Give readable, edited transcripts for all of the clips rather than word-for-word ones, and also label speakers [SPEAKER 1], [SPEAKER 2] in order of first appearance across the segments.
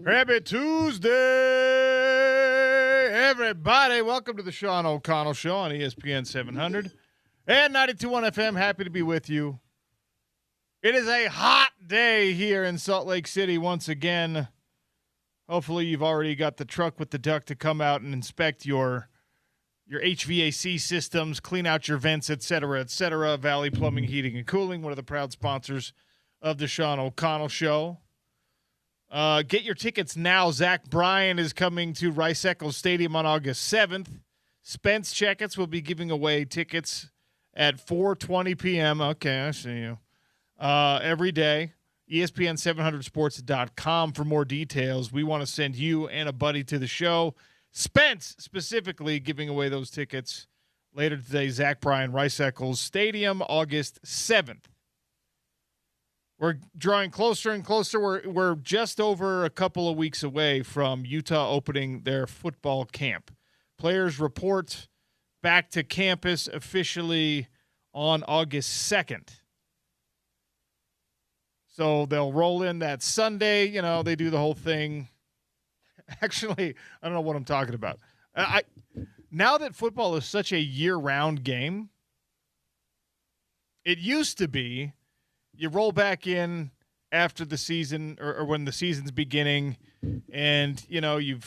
[SPEAKER 1] Happy Tuesday, everybody. Welcome to the Sean O'Connell Show on ESPN 700 and 92.1 FM. Happy to be with you. It is a hot day here in Salt Lake City once again. Hopefully you've already got the truck with the duck to come out and inspect your HVAC systems, clean out your vents, et cetera, et cetera. Valley Plumbing, Heating, and Cooling, one of the proud sponsors of the Sean O'Connell Show. Get your tickets now. Zach Bryan is coming to Rice Eccles Stadium on August 7th. Spence Checketts will be giving away tickets at 4:20 p.m. Okay, I see you. Every day. ESPN700sports.com for more details. We want to send you and a buddy to the show. Spence specifically giving away those tickets later today. Zach Bryan, Rice Eccles Stadium, August 7th. We're drawing closer and closer. We're just over a couple of weeks away from Utah opening their football camp. Players report back to campus officially on August 2nd. So they'll roll in that Sunday. You know, they do the whole thing. Actually, I don't know what I'm talking about. Now that football is such a year-round game, it used to be you roll back in after the season or when the season's beginning, and you know you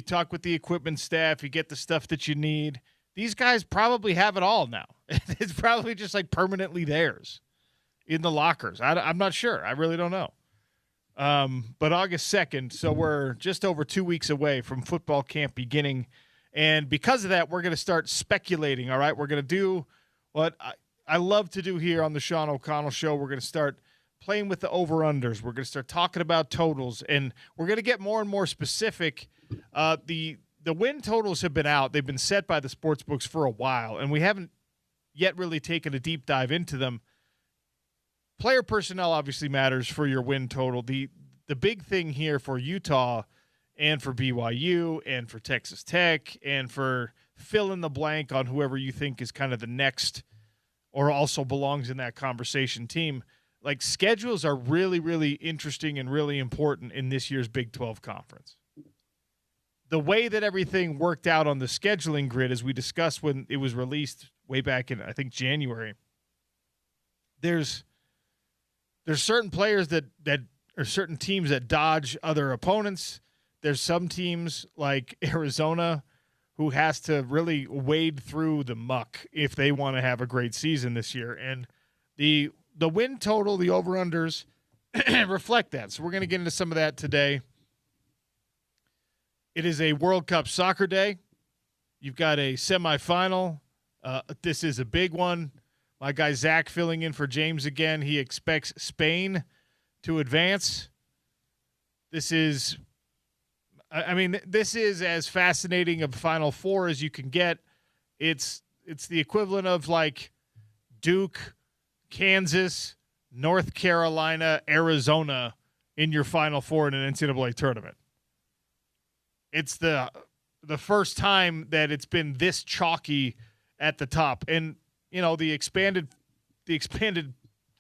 [SPEAKER 1] talk with the equipment staff, you get the stuff that you need. These guys probably have it all now. It's probably just like permanently theirs in the lockers. I'm not sure. I really don't know. But August 2nd, so we're just over 2 weeks away from football camp beginning, and because of that, we're going to start speculating. All right, we're going to do what I love to do here on the Sean O'Connell Show. We're going to start playing with the over-unders. We're going to start talking about totals, and we're going to get more and more specific. The win totals have been out. They've been set by the sports books for a while, and we haven't yet really taken a deep dive into them. Player personnel obviously matters for your win total. The big thing here for Utah and for BYU and for Texas Tech and for fill in the blank on whoever you think is kind of the next or also belongs in that conversation team, like schedules are really, really interesting and really important in this year's Big 12 conference. The way that everything worked out on the scheduling grid, as we discussed when it was released way back in, I think, January, there's certain players that or certain teams that dodge other opponents. There's some teams like Arizona who has to really wade through the muck if they want to have a great season this year. And the win total, the over-unders, reflect that. So we're going to get into some of that today. It is a World Cup soccer day. You've got a semifinal. This is a big one. My guy Zach filling in for James again. He expects Spain to advance. This is as fascinating a Final Four as you can get. It's the equivalent of like Duke, Kansas, North Carolina, Arizona in your Final Four in an NCAA tournament. It's the first time that it's been this chalky at the top. And, you know, the expanded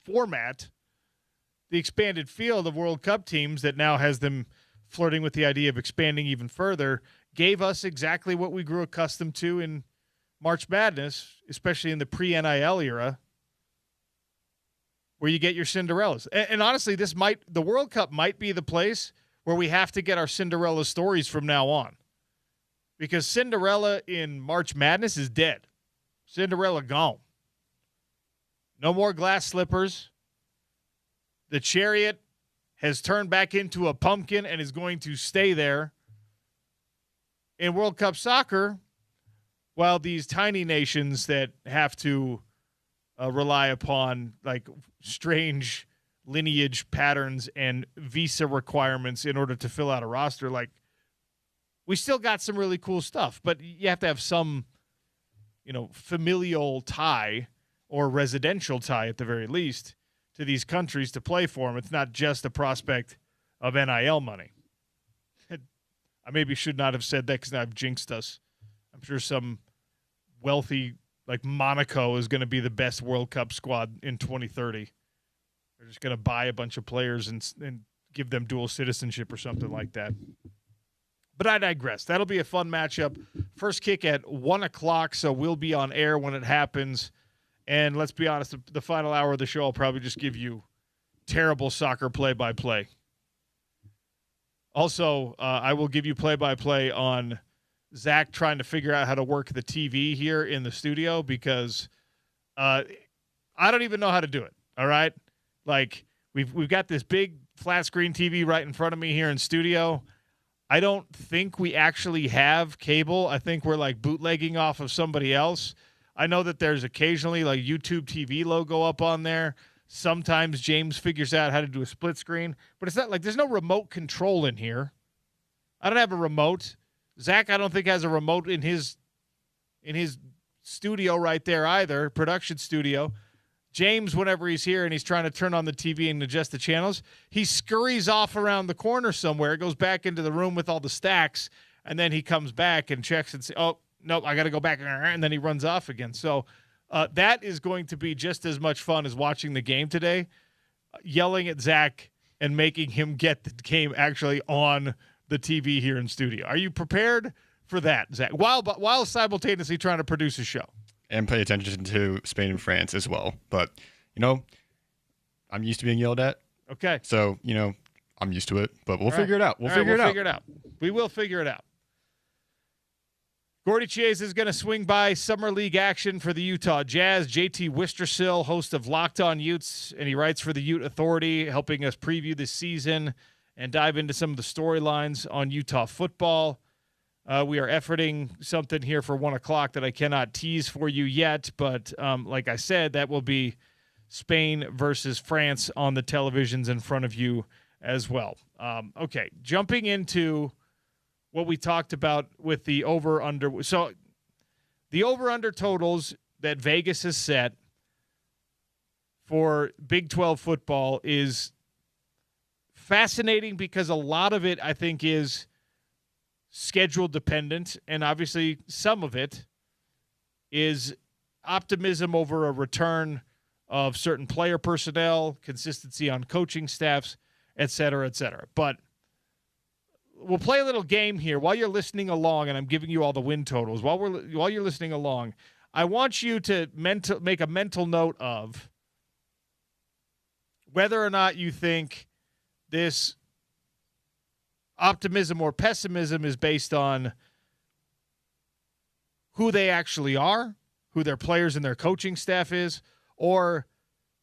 [SPEAKER 1] format, the expanded field of World Cup teams that now has them flirting with the idea of expanding even further, gave us exactly what we grew accustomed to in March Madness, especially in the pre-NIL era, where you get your Cinderellas. And honestly, the World Cup might be the place where we have to get our Cinderella stories from now on, because Cinderella in March Madness is dead. Cinderella gone. No more glass slippers. The chariot has turned back into a pumpkin and is going to stay there. In World Cup soccer, while these tiny nations that have to rely upon like strange lineage patterns and visa requirements in order to fill out a roster, like we still got some really cool stuff, but you have to have some, you know, familial tie or residential tie at the very least to these countries to play for them. It's not just a prospect of NIL money. I maybe should not have said that because now I've jinxed us. I'm sure some wealthy, like Monaco, is going to be the best World Cup squad in 2030. They're just going to buy a bunch of players and give them dual citizenship or something like that. But I digress. That'll be a fun matchup. First kick at 1 o'clock, so we'll be on air when it happens. And let's be honest, the final hour of the show will probably just give you terrible soccer play-by-play. Also, I will give you play-by-play on Zach trying to figure out how to work the TV here in the studio because I don't even know how to do it, all right? Like, we've got this big flat-screen TV right in front of me here in studio. I don't think we actually have cable. I think we're, like, bootlegging off of somebody else. I know that there's occasionally, like, YouTube TV logo up on there. Sometimes James figures out how to do a split screen. But it's not like there's no remote control in here. I don't have a remote. Zach, I don't think, has a remote in his studio right there either, production studio. James, whenever he's here and he's trying to turn on the TV and adjust the channels, he scurries off around the corner somewhere, goes back into the room with all the stacks, and then he comes back and checks and says, oh, nope, I got to go back, and then he runs off again. So that is going to be just as much fun as watching the game today, yelling at Zach and making him get the game actually on the TV here in studio. Are you prepared for that, Zach? While simultaneously trying to produce a show.
[SPEAKER 2] And pay attention to Spain and France as well. But, I'm used to being yelled at.
[SPEAKER 1] Okay.
[SPEAKER 2] So, I'm used to it. But we'll figure it out. We'll figure it out.
[SPEAKER 1] We will figure it out. Gordy Chiesa is going to swing by Summer League action for the Utah Jazz. JT Wistersill, host of Locked On Utes, and he writes for the Ute Authority, helping us preview this season and dive into some of the storylines on Utah football. We are efforting something here for 1 o'clock that I cannot tease for you yet, but like I said, that will be Spain versus France on the televisions in front of you as well. Okay, jumping into what we talked about with the over-under. So the over-under totals that Vegas has set for Big 12 football is fascinating because a lot of it, I think, is schedule dependent, and obviously some of it is optimism over a return of certain player personnel, consistency on coaching staffs, et cetera, et cetera. But we'll play a little game here while you're listening along, and I'm giving you all the win totals. While you're listening along, I want you to make a mental note of whether or not you think this optimism or pessimism is based on who they actually are, who their players and their coaching staff is, or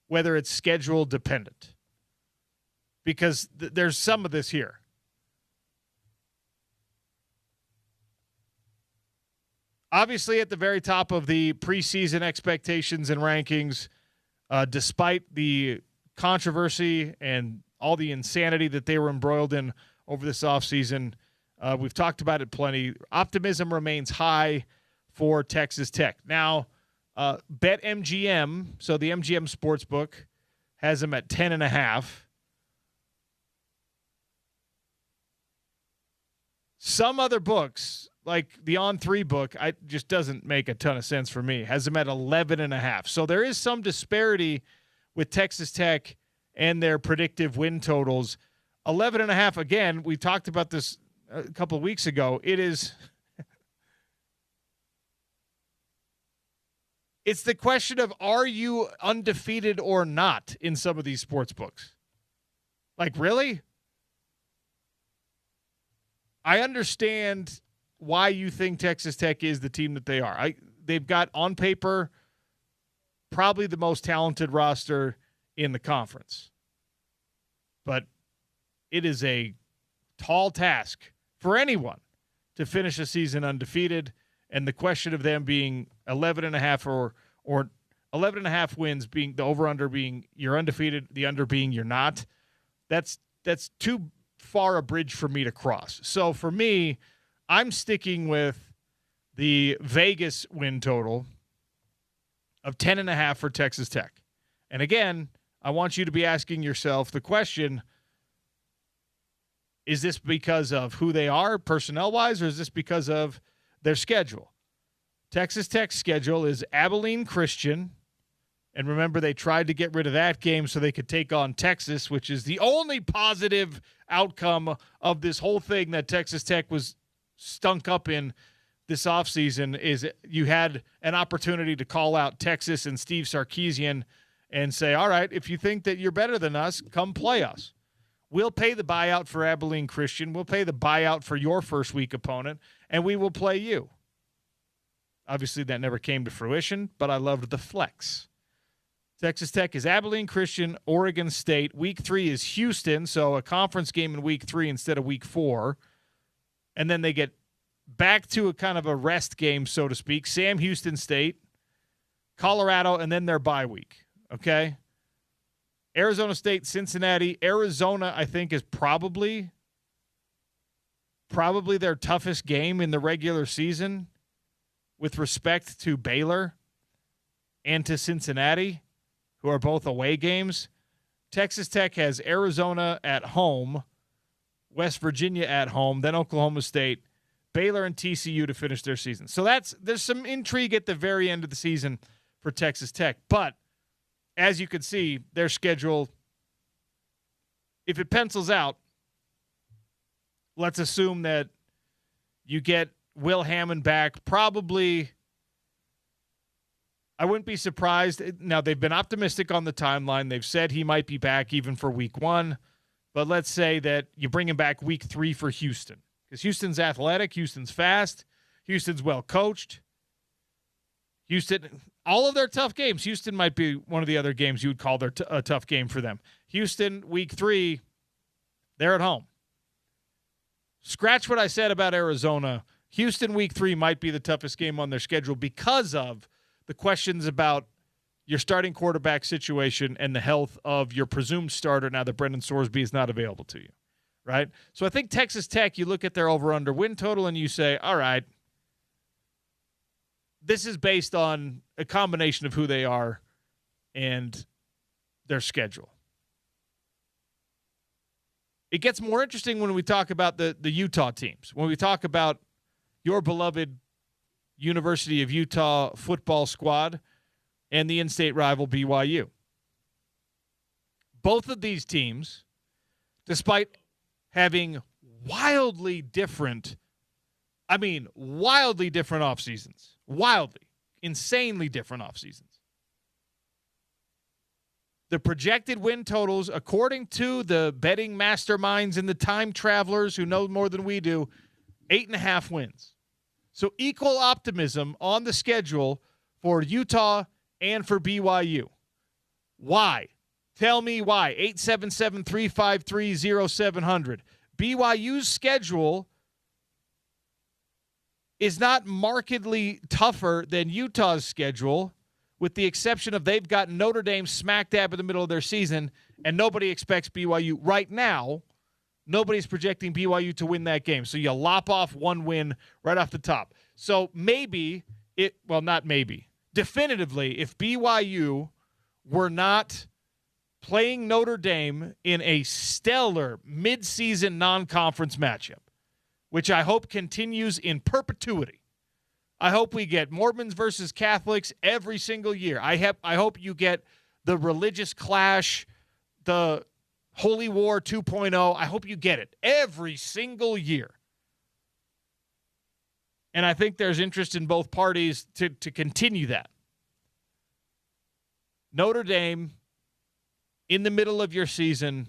[SPEAKER 1] whether it's schedule dependent. Because there's some of this here. Obviously, at the very top of the preseason expectations and rankings, despite the controversy and all the insanity that they were embroiled in over this offseason, we've talked about it plenty. Optimism remains high for Texas Tech. Now, BetMGM, so the MGM Sportsbook, has them at 10.5. Some other books, like the On3 book, just doesn't make a ton of sense for me, has them at 11.5. So there is some disparity with Texas Tech and their predictive win totals. 11.5, again, we talked about this a couple of weeks ago. It's the question of, are you undefeated or not in some of these sports books? Like, really? I understand why you think Texas Tech is the team that they are. They've got, on paper, probably the most talented roster in the conference. But it is a tall task for anyone to finish a season undefeated, and the question of them being 11.5 or 11.5 wins, being the over-under being you're undefeated, the under being you're not, that's too far a bridge for me to cross. So for me, I'm sticking with the Vegas win total of 10.5 for Texas Tech. And again, I want you to be asking yourself the question, is this because of who they are personnel-wise, or is this because of their schedule? Texas Tech's schedule is Abilene Christian, And remember, they tried to get rid of that game so they could take on Texas, which is the only positive outcome of this whole thing that Texas Tech was stunk up in this offseason, is you had an opportunity to call out Texas and Steve Sarkisian and say, all right, if you think that you're better than us, come play us. We'll pay the buyout for Abilene Christian. We'll pay the buyout for your first week opponent, and we will play you. Obviously, that never came to fruition, but I loved the flex. Texas Tech is Abilene Christian, Oregon State. Week 3 is Houston, so a conference game in week 3 instead of week 4. And then they get back to a kind of a rest game, so to speak. Sam Houston State, Colorado, and then their bye week. Okay? Arizona State, Cincinnati. Arizona, I think, is probably their toughest game in the regular season with respect to Baylor and to Cincinnati, who are both away games. Texas Tech has Arizona at home, West Virginia at home, then Oklahoma State, Baylor, and TCU to finish their season. So there's some intrigue at the very end of the season for Texas Tech. But as you can see, their schedule, if it pencils out, let's assume that you get Will Hammond back. Probably, I wouldn't be surprised. Now, they've been optimistic on the timeline. They've said he might be back even for week 1. But let's say that you bring him back week 3 for Houston. Because Houston's athletic, Houston's fast, Houston's well coached. Houston, all of their tough games, Houston might be one of the other games you would call a tough game for them. Houston, week 3, they're at home. Scratch what I said about Arizona. Houston, week 3 might be the toughest game on their schedule because of the questions about your starting quarterback situation and the health of your presumed starter now that Brendan Sorsby is not available to you, right? So I think Texas Tech, you look at their over-under win total and you say, all right, this is based on a combination of who they are and their schedule. It gets more interesting when we talk about the Utah teams, when we talk about your beloved University of Utah football squad and the in-state rival BYU. Both of these teams, despite having wildly different off seasons. Wildly, insanely different off seasons. The projected win totals, according to the betting masterminds and the time travelers who know more than we do, 8.5 wins. So equal optimism on the schedule for Utah and for BYU. Why? Tell me why. 877-353-0700. BYU's schedule is not markedly tougher than Utah's schedule, with the exception of they've got Notre Dame smack dab in the middle of their season, and nobody expects BYU. Right now, nobody's projecting BYU to win that game. So you lop off one win right off the top. So definitively, if BYU were not playing Notre Dame in a stellar midseason non-conference matchup, which I hope continues in perpetuity. I hope we get Mormons versus Catholics every single year. I hope you get the religious clash, the Holy War 2.0. I hope you get it every single year. And I think there's interest in both parties to continue that. Notre Dame, in the middle of your season,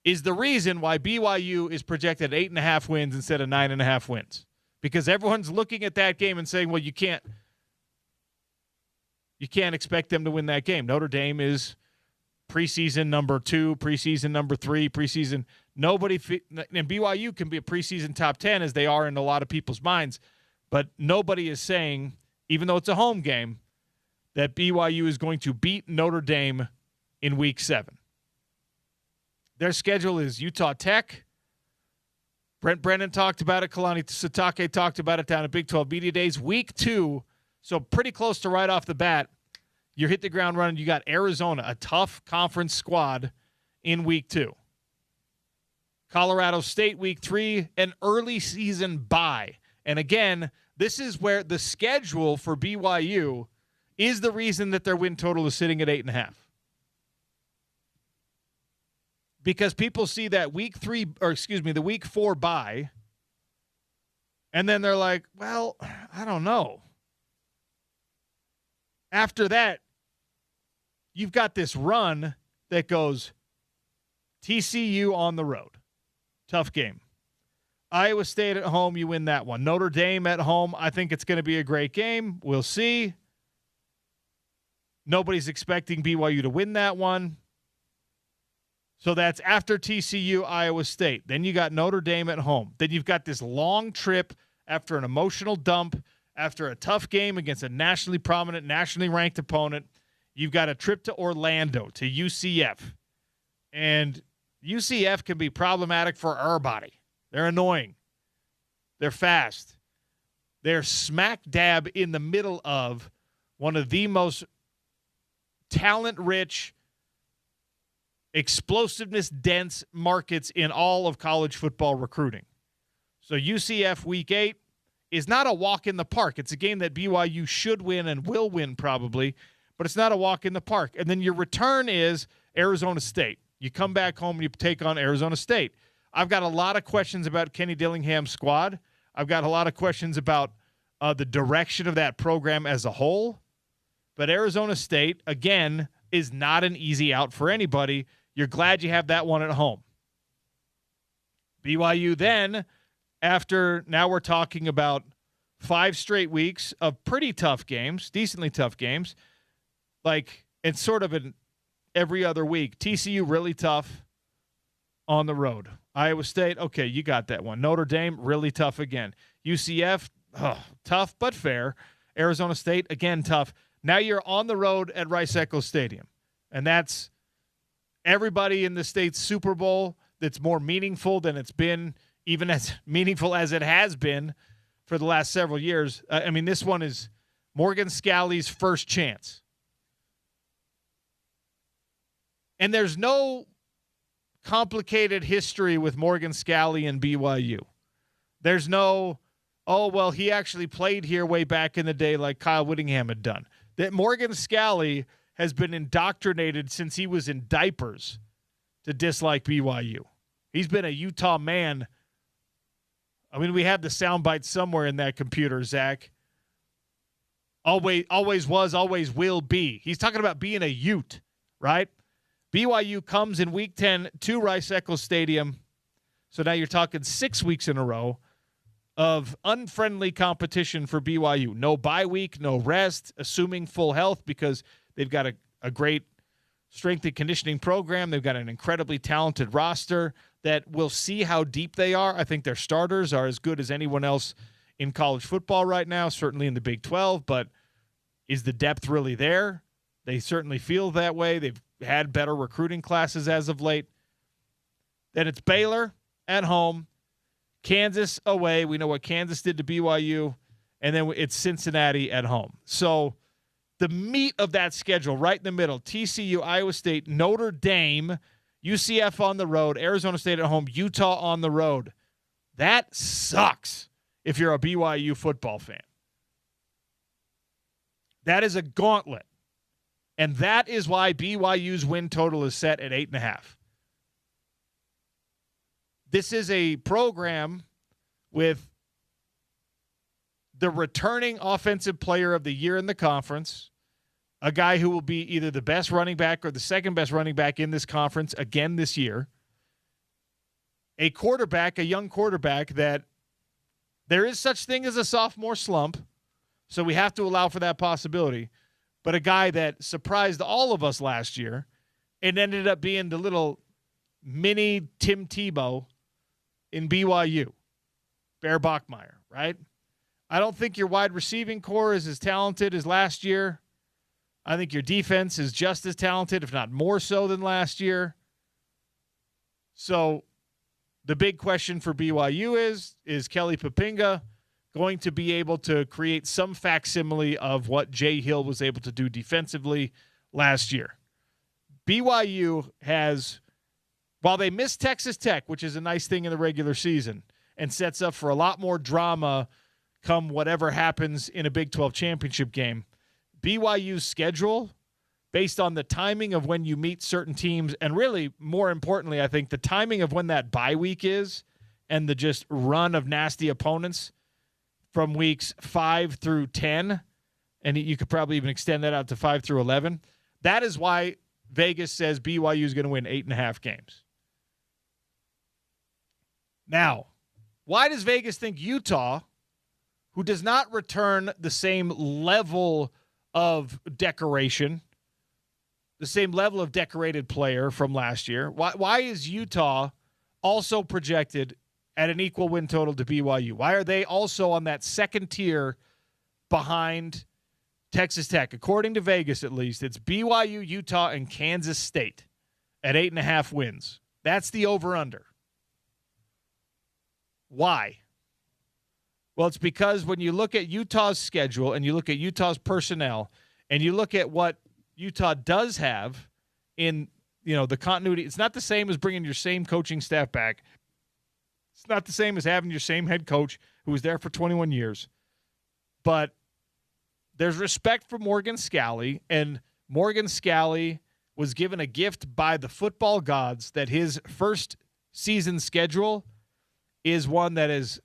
[SPEAKER 1] is the reason why BYU is projected 8.5 wins instead of 9.5 wins. Because everyone's looking at that game and saying, well, you can't expect them to win that game. Notre Dame is preseason number 2, preseason number 3, preseason. And BYU can be a preseason top 10 as they are in a lot of people's minds. But nobody is saying, even though it's a home game, that BYU is going to beat Notre Dame in week 7. Their schedule is Utah Tech. Brent Brennan talked about it. Kalani Sitake talked about it down at Big 12 Media Days. Week 2, so pretty close to right off the bat, you hit the ground running. You got Arizona, a tough conference squad in week 2. Colorado State week 3, an early season bye. And again, this is where the schedule for BYU is the reason that their win total is sitting at 8.5. Because people see that the week 4 bye, and then they're like, well, I don't know. After that, you've got this run that goes TCU on the road. Tough game. Iowa State at home, you win that one. Notre Dame at home, I think it's going to be a great game. We'll see. Nobody's expecting BYU to win that one. So that's after TCU, Iowa State. Then you got Notre Dame at home. Then you've got this long trip after an emotional dump, after a tough game against a nationally prominent, nationally ranked opponent. You've got a trip to Orlando, to UCF. And UCF can be problematic for everybody. They're annoying. They're fast. They're smack dab in the middle of one of the most talent-rich, explosiveness-dense markets in all of college football recruiting. So UCF Week 8 is not a walk in the park. It's a game that BYU should win and will win probably, but it's not a walk in the park. And then your return is Arizona State. You come back home and you take on Arizona State. I've got a lot of questions about Kenny Dillingham's squad. I've got a lot of questions about the direction of that program as a whole. But Arizona State, again, is not an easy out for anybody. You're glad you have that one at home. BYU then, after now we're talking about 5 straight weeks of pretty tough games, decently tough games. Like, it's sort of an every other week. TCU, really tough on the road. Iowa State, okay, you got that one. Notre Dame, really tough again. UCF, tough but fair. Arizona State, again, tough. Now you're on the road at Rice-Eccles Stadium, and that's everybody in the state's Super Bowl that's more meaningful than it's been, even as meaningful as it has been for the last several years. I mean, this one is Morgan Scalley's first chance. And there's no complicated history with Morgan Scalley and BYU. There's no, oh, well, he actually played here way back in the day like Kyle Whittingham had done. That Morgan Scalley has been indoctrinated since he was in diapers to dislike BYU. He's been a Utah man. I mean, we have the soundbite somewhere in that computer, Zach. Always was, always will be. He's talking about being a Ute, right? BYU comes in Week 10 to Rice-Eccles Stadium. So now you're talking 6 weeks in a row of unfriendly competition for BYU. No bye week, no rest, assuming full health because they've got a great strength and conditioning program. They've got an incredibly talented roster that we'll see how deep they are. I think their starters are as good as anyone else in college football right now, certainly in the Big 12, but is the depth really there? They certainly feel that way. They've had better recruiting classes as of late. Then it's Baylor at home, Kansas away. We know what Kansas did to BYU. And then it's Cincinnati at home. So the meat of that schedule right in the middle, TCU, Iowa State, Notre Dame, UCF on the road, Arizona State at home, Utah on the road. That sucks if you're a BYU football fan. That is a gauntlet. And that is why BYU's win total is set at 8.5. This is a program with the returning offensive player of the year in the conference, a guy who will be either the best running back or the second best running back in this conference again this year, a quarterback, a young quarterback that there is such thing as a sophomore slump, so we have to allow for that possibility. But a guy that surprised all of us last year and ended up being the little mini Tim Tebow in BYU, Bear Bachmeier, right? I don't think your wide receiving core is as talented as last year. I think your defense is just as talented, if not more so than last year. So the big question for BYU is Kelly Papinga going to be able to create some facsimile of what Jay Hill was able to do defensively last year? BYU has, while they missed Texas Tech, which is a nice thing in the regular season and sets up for a lot more drama come whatever happens in a Big 12 championship game, BYU's schedule, based on the timing of when you meet certain teams, and really, more importantly, I think the timing of when that bye week is and the just run of nasty opponents from weeks 5 through 10, and you could probably even extend that out to 5 through 11. That is why Vegas says BYU is going to win 8.5 games. Now, why does Vegas think Utah, who does not return the same level of decoration, the same level of decorated player from last year, why is Utah also projected at an equal win total to BYU? Why are they also on that second tier behind Texas Tech? According to Vegas, at least, it's BYU, Utah, and Kansas State at 8.5 wins. That's the over-under. Why? Well, it's because when you look at Utah's schedule and you look at Utah's personnel and you look at what Utah does have in, the continuity, it's not the same as bringing your same coaching staff back. It's not the same as having your same head coach who was there for 21 years. But there's respect for Morgan Scalley, and Morgan Scalley was given a gift by the football gods that his first season schedule is one that is,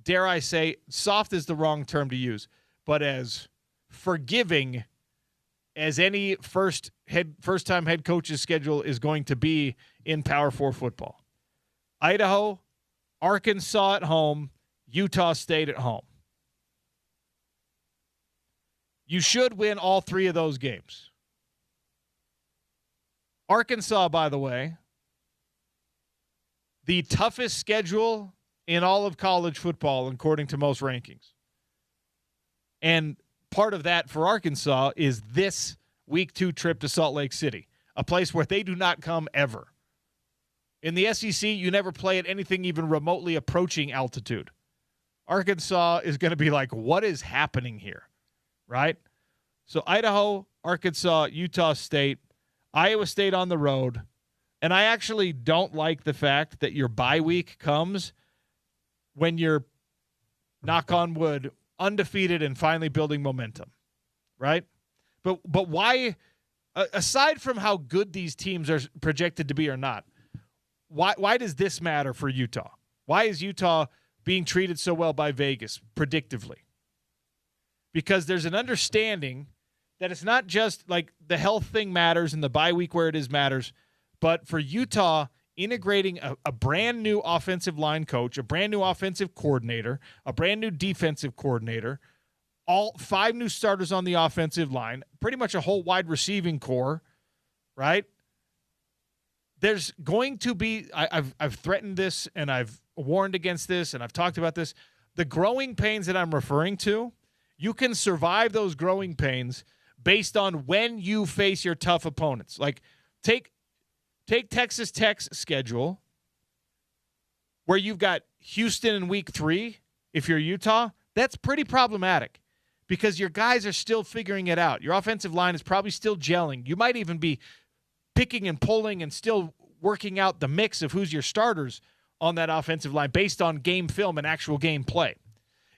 [SPEAKER 1] dare I say, soft is the wrong term to use, but as forgiving as any first-time head coach's schedule is going to be in Power 4 football. Idaho, Arkansas at home, Utah State at home. You should win all 3 of those games. Arkansas, by the way, the toughest schedule in all of college football, according to most rankings. And part of that for Arkansas is this week 2 trip to Salt Lake City, a place where they do not come ever. In the SEC, you never play at anything even remotely approaching altitude. Arkansas is going to be like, what is happening here? Right? So Idaho, Arkansas, Utah State, Iowa State on the road. And I actually don't like the fact that your bye week comes when you're, knock on wood, undefeated and finally building momentum, right? But why, aside from how good these teams are projected to be or not, why does this matter for Utah? Why is Utah being treated so well by Vegas, predictively? Because there's an understanding that it's not just like the health thing matters and the bye week where it is matters, but for Utah, integrating a brand new offensive line coach, a brand new offensive coordinator, a brand new defensive coordinator, all 5 new starters on the offensive line, pretty much a whole wide receiving core, right? There's going to be, I've threatened this and I've warned against this and I've talked about this. The growing pains that I'm referring to, you can survive those growing pains based on when you face your tough opponents. Like take Texas Tech's schedule where you've got Houston in week 3. If you're Utah, that's pretty problematic because your guys are still figuring it out. Your offensive line is probably still gelling. You might even be picking and pulling and still working out the mix of who's your starters on that offensive line based on game film and actual game play.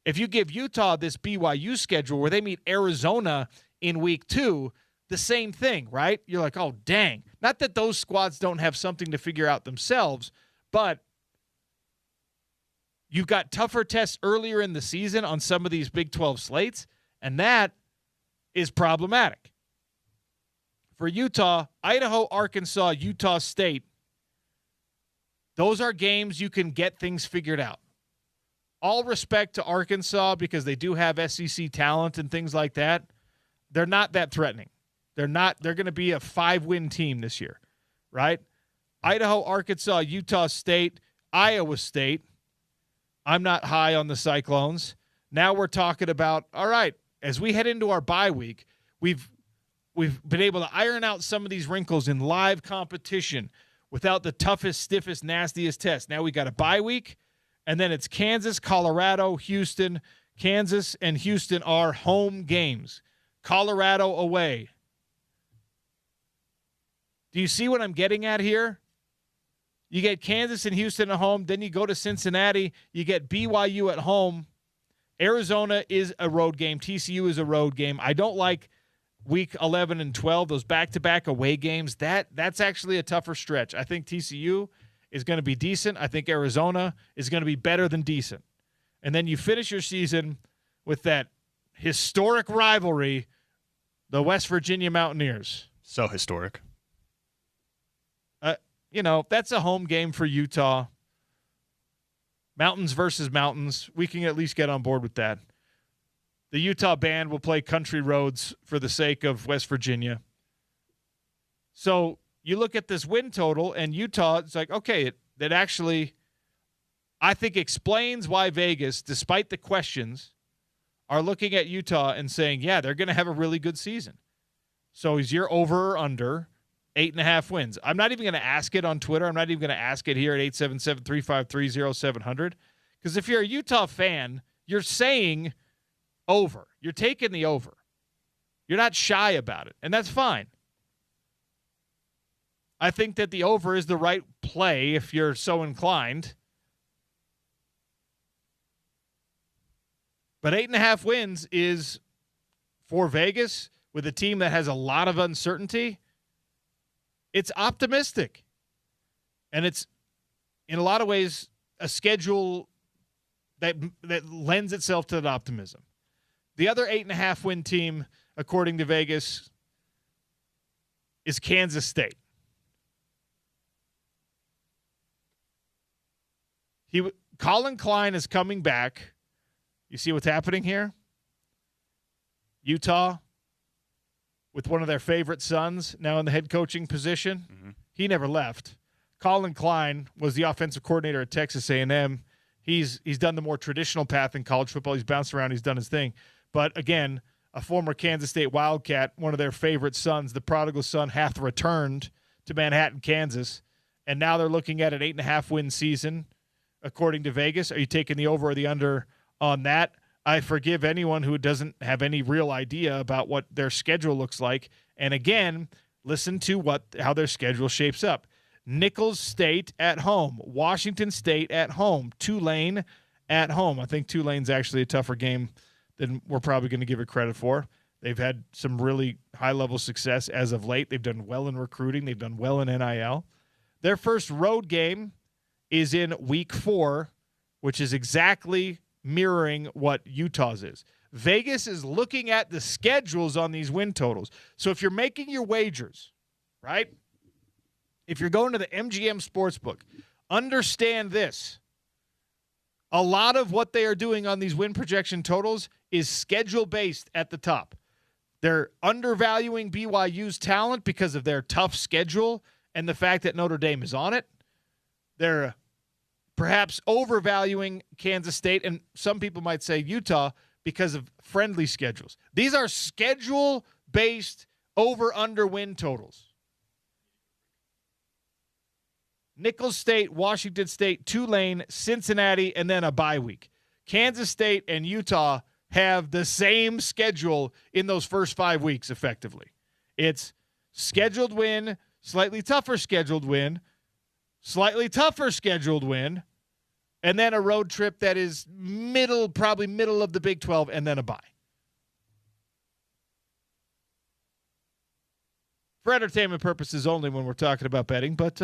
[SPEAKER 1] If you give Utah this BYU schedule where they meet Arizona in week 2, the same thing, right? You're like, oh, dang. Not that those squads don't have something to figure out themselves, but you've got tougher tests earlier in the season on some of these Big 12 slates, and that is problematic. For Utah, Idaho, Arkansas, Utah State, those are games you can get things figured out. All respect to Arkansas because they do have SEC talent and things like that. They're not that threatening. They're going to be a 5-win team this year, right? Idaho, Arkansas, Utah State, Iowa State. I'm not high on the Cyclones. Now we're talking about, all right, as we head into our bye week, we've been able to iron out some of these wrinkles in live competition without the toughest, stiffest, nastiest test. Now we got a bye week, and then it's Kansas, Colorado, Houston. Kansas and Houston are home games. Colorado away. Do you see what I'm getting at here? You get Kansas and Houston at home. Then you go to Cincinnati. You get BYU at home. Arizona is a road game. TCU is a road game. I don't like week 11 and 12, those back-to-back away games, that's actually a tougher stretch. I think TCU is going to be decent. I think Arizona is going to be better than decent. And then you finish your season with that historic rivalry, the West Virginia Mountaineers.
[SPEAKER 2] So historic.
[SPEAKER 1] That's a home game for Utah. Mountains versus mountains. We can at least get on board with that. The Utah band will play country roads for the sake of West Virginia. So you look at this win total, and Utah, it's like, okay, that actually, I think, explains why Vegas, despite the questions, are looking at Utah and saying, yeah, they're going to have a really good season. So is your over or under 8.5 wins? I'm not even going to ask it on Twitter. I'm not even going to ask it here at 877-353-0700. Because if you're a Utah fan, you're saying over. You're taking the over. You're not shy about it, and that's fine. I think that the over is the right play if you're so inclined. But 8.5 wins is, for Vegas, with a team that has a lot of uncertainty, it's optimistic. And it's, in a lot of ways, a schedule that lends itself to that optimism. The other 8.5 win team, according to Vegas, is Kansas State. Colin Klein is coming back. You see what's happening here? Utah, with one of their favorite sons now in the head coaching position. Mm-hmm. He never left. Colin Klein was the offensive coordinator at Texas A&M. He's done the more traditional path in college football. He's bounced around. He's done his thing. But, again, a former Kansas State Wildcat, one of their favorite sons, the prodigal son, hath returned to Manhattan, Kansas. And now they're looking at an 8.5 win season, according to Vegas. Are you taking the over or the under on that? I forgive anyone who doesn't have any real idea about what their schedule looks like. And again, listen to how their schedule shapes up. Nicholls State at home, Washington State at home, Tulane at home. I think Tulane's actually a tougher game than we're probably going to give it credit for. They've had some really high-level success as of late. They've done well in recruiting. They've done well in NIL. Their first road game is in week 4, which is exactly mirroring what Utah's is. Vegas is looking at the schedules on these win totals. So if you're making your wagers, right, if you're going to the MGM Sportsbook, understand this. A lot of what they are doing on these win projection totals is schedule-based at the top. They're undervaluing BYU's talent because of their tough schedule and the fact that Notre Dame is on it. They're perhaps overvaluing Kansas State, and some people might say Utah, because of friendly schedules. These are schedule-based over-under win totals. Nicholls State, Washington State, Tulane, Cincinnati, and then a bye week. Kansas State and Utah have the same schedule in those first 5 weeks, effectively. It's scheduled win, slightly tougher scheduled win, slightly tougher scheduled win, and then a road trip that is probably middle of the Big 12, and then a bye. For entertainment purposes only when we're talking about betting, but,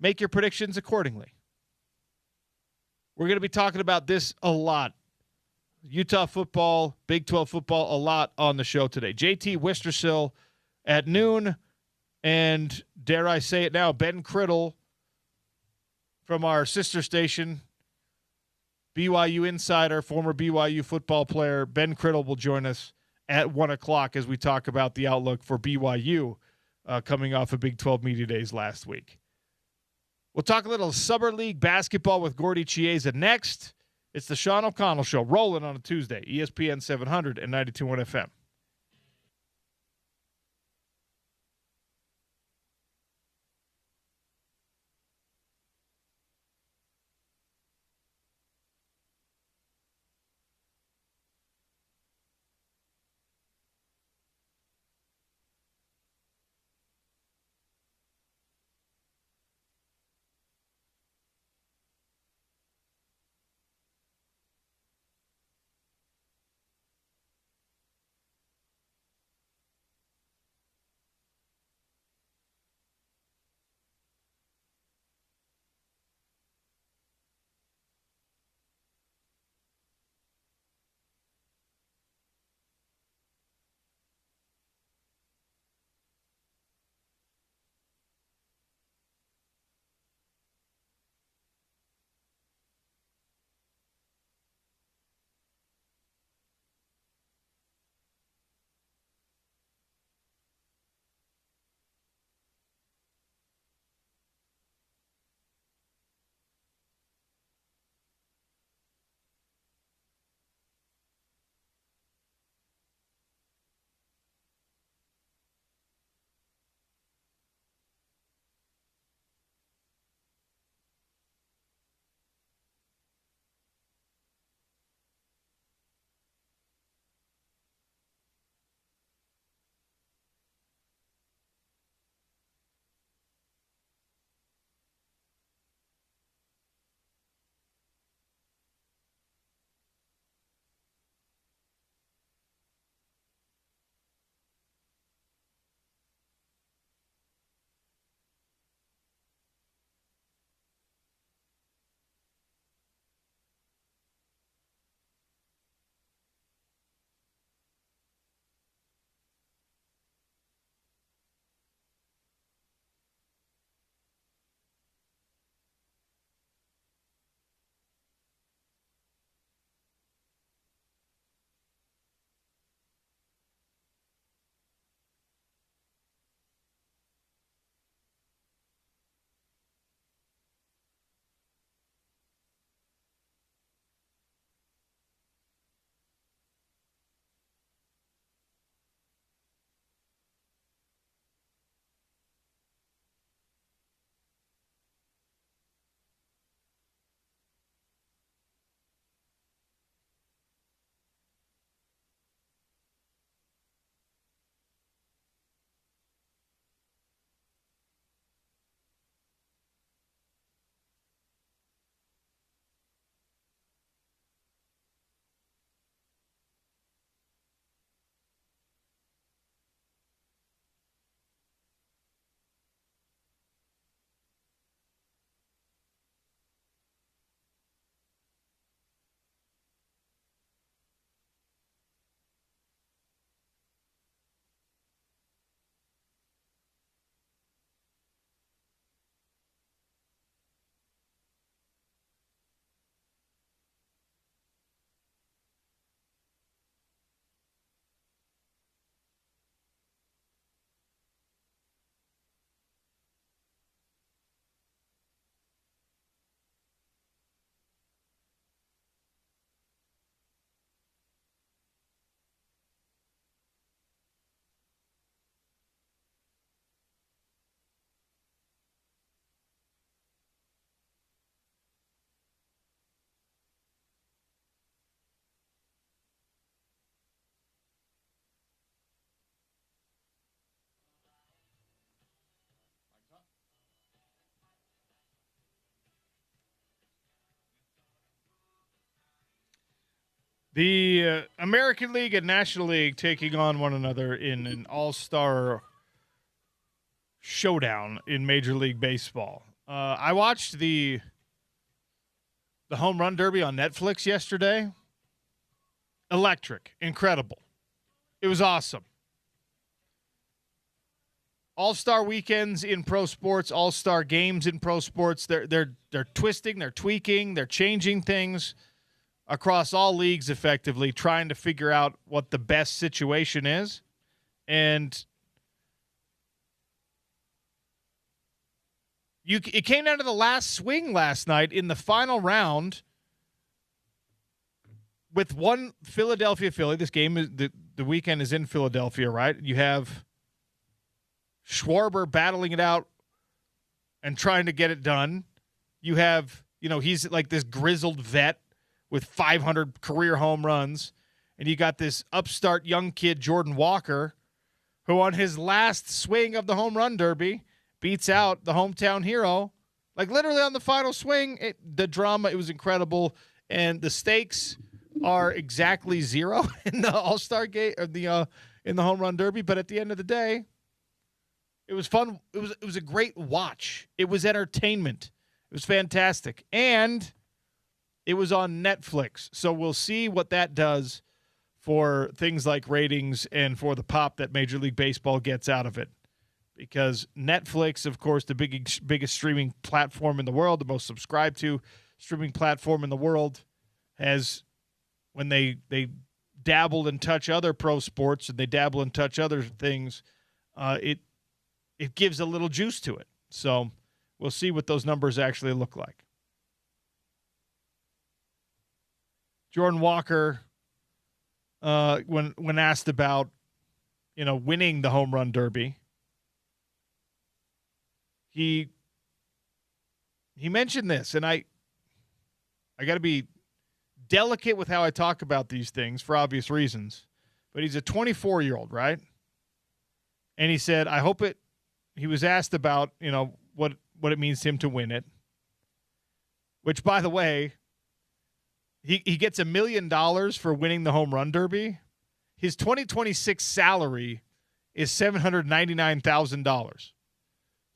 [SPEAKER 1] make your predictions accordingly. We're going to be talking about this a lot. Utah football, Big 12 football, a lot on the show today. JT Wistersill at noon, and dare I say it now, Ben Criddle from our sister station, BYU Insider, former BYU football player. Ben Criddle will join us at 1 o'clock as we talk about the outlook for BYU coming off of Big 12 Media Days last week. We'll talk a little Summer League basketball with Gordy Chiesa next. It's the Sean O'Connell Show, rolling on a Tuesday, ESPN 700 and 92.1 FM. The American League and National League taking on one another in an all-star showdown in Major League Baseball. I watched the Home Run Derby on Netflix yesterday. Electric. Incredible. It was awesome. All-star weekends in pro sports, all-star games in pro sports. They're twisting, they're tweaking, they're changing things across all leagues effectively, trying to figure out what the best situation is. And it came down to the last swing last night in the final round with one Philadelphia Philly. This game is the weekend is in Philadelphia, right? You have Schwarber battling it out and trying to get it done. You have, he's like this grizzled vet with 500 career home runs. And you got this upstart young kid, Jordan Walker, who on his last swing of the home run derby beats out the hometown hero. Like literally on the final swing, the drama, it was incredible. And the stakes are exactly zero in the all-star game or in the home run derby. But at the end of the day, it was fun. It was a great watch. It was entertainment. It was fantastic. And it was on Netflix. So we'll see what that does for things like ratings and for the pop that Major League Baseball gets out of it. Because Netflix, of course, the biggest streaming platform in the world, the most subscribed to streaming platform in the world, has, when they dabble and touch other pro sports and they dabble and touch other things, it gives a little juice to it. So we'll see what those numbers actually look like. Jordan Walker, when asked about, winning the home run derby, he mentioned this, and I got to be delicate with how I talk about these things for obvious reasons, but he's a 24-year-old, right? And he said, he was asked about, what it means to him to win it, which, by the way, he gets $1 million for winning the home run derby. His 2026 salary is $799,000.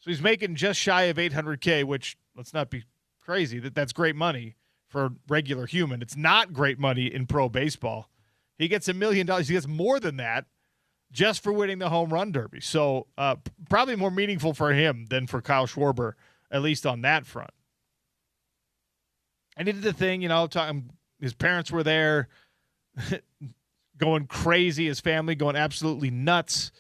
[SPEAKER 1] So he's making just shy of $800K, which, let's not be crazy, that's great money for a regular human. It's not great money in pro baseball. He gets $1 million. He gets more than that just for winning the home run derby. So probably more meaningful for him than for Kyle Schwarber, at least on that front. And he did the thing, his parents were there going crazy, his family going absolutely nuts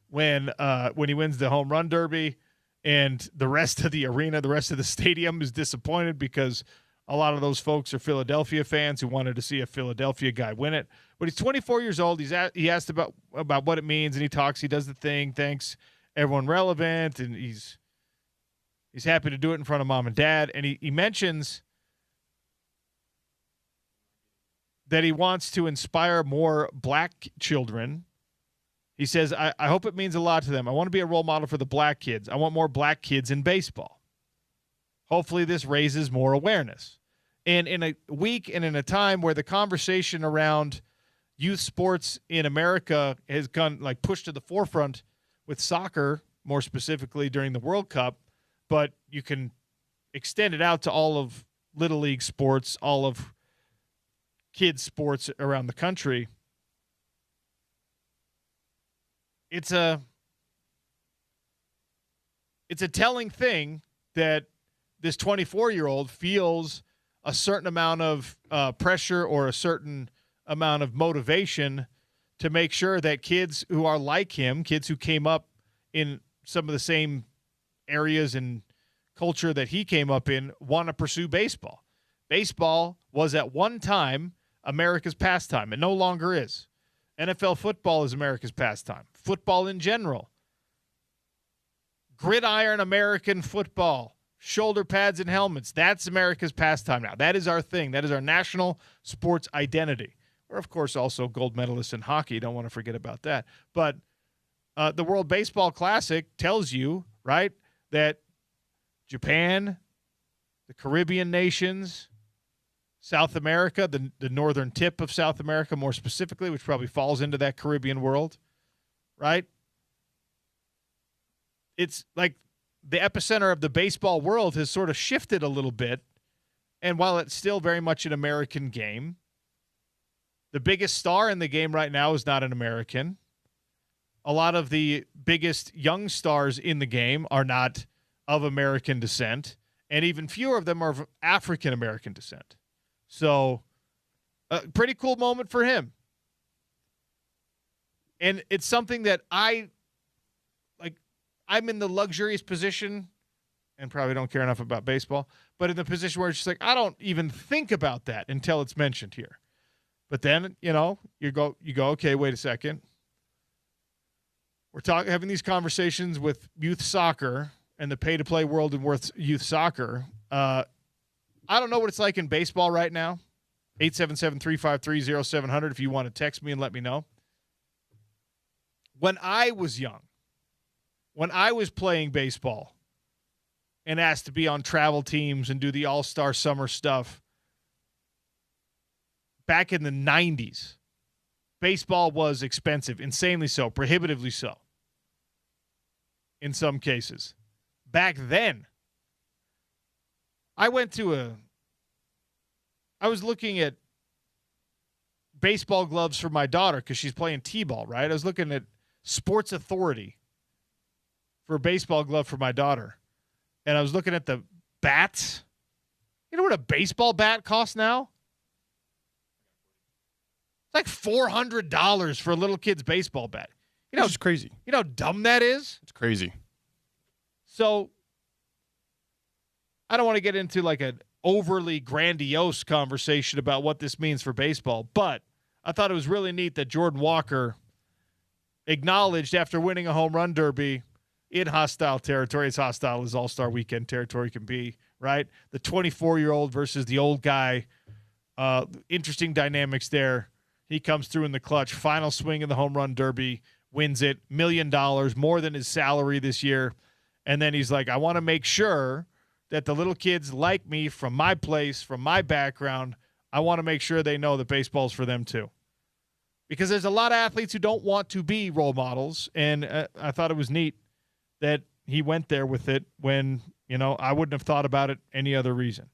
[SPEAKER 1] when he wins the home run derby. And the rest of the arena, the rest of the stadium is disappointed because a lot of those folks are Philadelphia fans who wanted to see a Philadelphia guy win it. But he's 24 years old. He asked about what it means, and he does the thing, thanks everyone relevant, and he's happy to do it in front of mom and dad. And he mentions that he wants to inspire more black children. He says, I hope it means a lot to them. I want to be a role model for the black kids. I want more black kids in baseball. Hopefully this raises more awareness. And in a week and in a time where the conversation around youth sports in America has gone pushed to the forefront with soccer, more specifically during the World Cup, but you can extend it out to all of Little League sports, all of kids sports around the country. It's a telling thing that this 24-year-old feels a certain amount of pressure or a certain amount of motivation to make sure that kids who are like him, kids who came up in some of the same areas and culture that he came up in, want to pursue baseball. Baseball was at one time America's pastime. It no longer is. NFL football is America's pastime. Football in general. Gridiron American football. Shoulder pads and helmets. That's America's pastime now. That is our thing. That is our national sports identity. We're, of course, also gold medalists in hockey. Don't want to forget about that. But the World Baseball Classic tells you, right, that Japan, the Caribbean nations, South America, the northern tip of South America more specifically, which probably falls into that Caribbean world, right? It's like the epicenter of the baseball world has sort of shifted a little bit. And while it's still very much an American game, the biggest star in the game right now is not an American. A lot of the biggest young stars in the game are not of American descent, and even fewer of them are of African American descent. So, a pretty cool moment for him. And it's something that I'm in the luxurious position, and probably don't care enough about baseball, but in the position where it's just like, I don't even think about that until it's mentioned here. But then, you go, okay, wait a second. We're having these conversations with youth soccer and the pay-to-play world in youth soccer. I don't know what it's like in baseball right now. 877-353-0700 if you want to text me and let me know. When I was young, when I was playing baseball and asked to be on travel teams and do the all-star summer stuff, back in the 90s, baseball was expensive, insanely so, prohibitively so in some cases. Back then, I was looking at baseball gloves for my daughter because she's playing t-ball, right? I was looking at Sports Authority for a baseball glove for my daughter. And I was looking at the bats. You know what a baseball bat costs now? It's like $400 for a little kid's baseball bat. You know,
[SPEAKER 2] it's crazy.
[SPEAKER 1] You know how dumb that is?
[SPEAKER 2] It's crazy.
[SPEAKER 1] So I don't want to get into like an overly grandiose conversation about what this means for baseball, but I thought it was really neat that Jordan Walker acknowledged after winning a home run derby in hostile territory, as hostile as All-Star Weekend territory can be, right? The 24-year-old versus the old guy. Interesting dynamics there. He comes through in the clutch. Final swing in the home run derby, wins it, $1 million, more than his salary this year. And then he's like, I want to make sure that the little kids like me from my place, from my background, I want to make sure they know that baseball's for them too. Because there's a lot of athletes who don't want to be role models, and I thought it was neat that he went there with it when, I wouldn't have thought about it any other reason.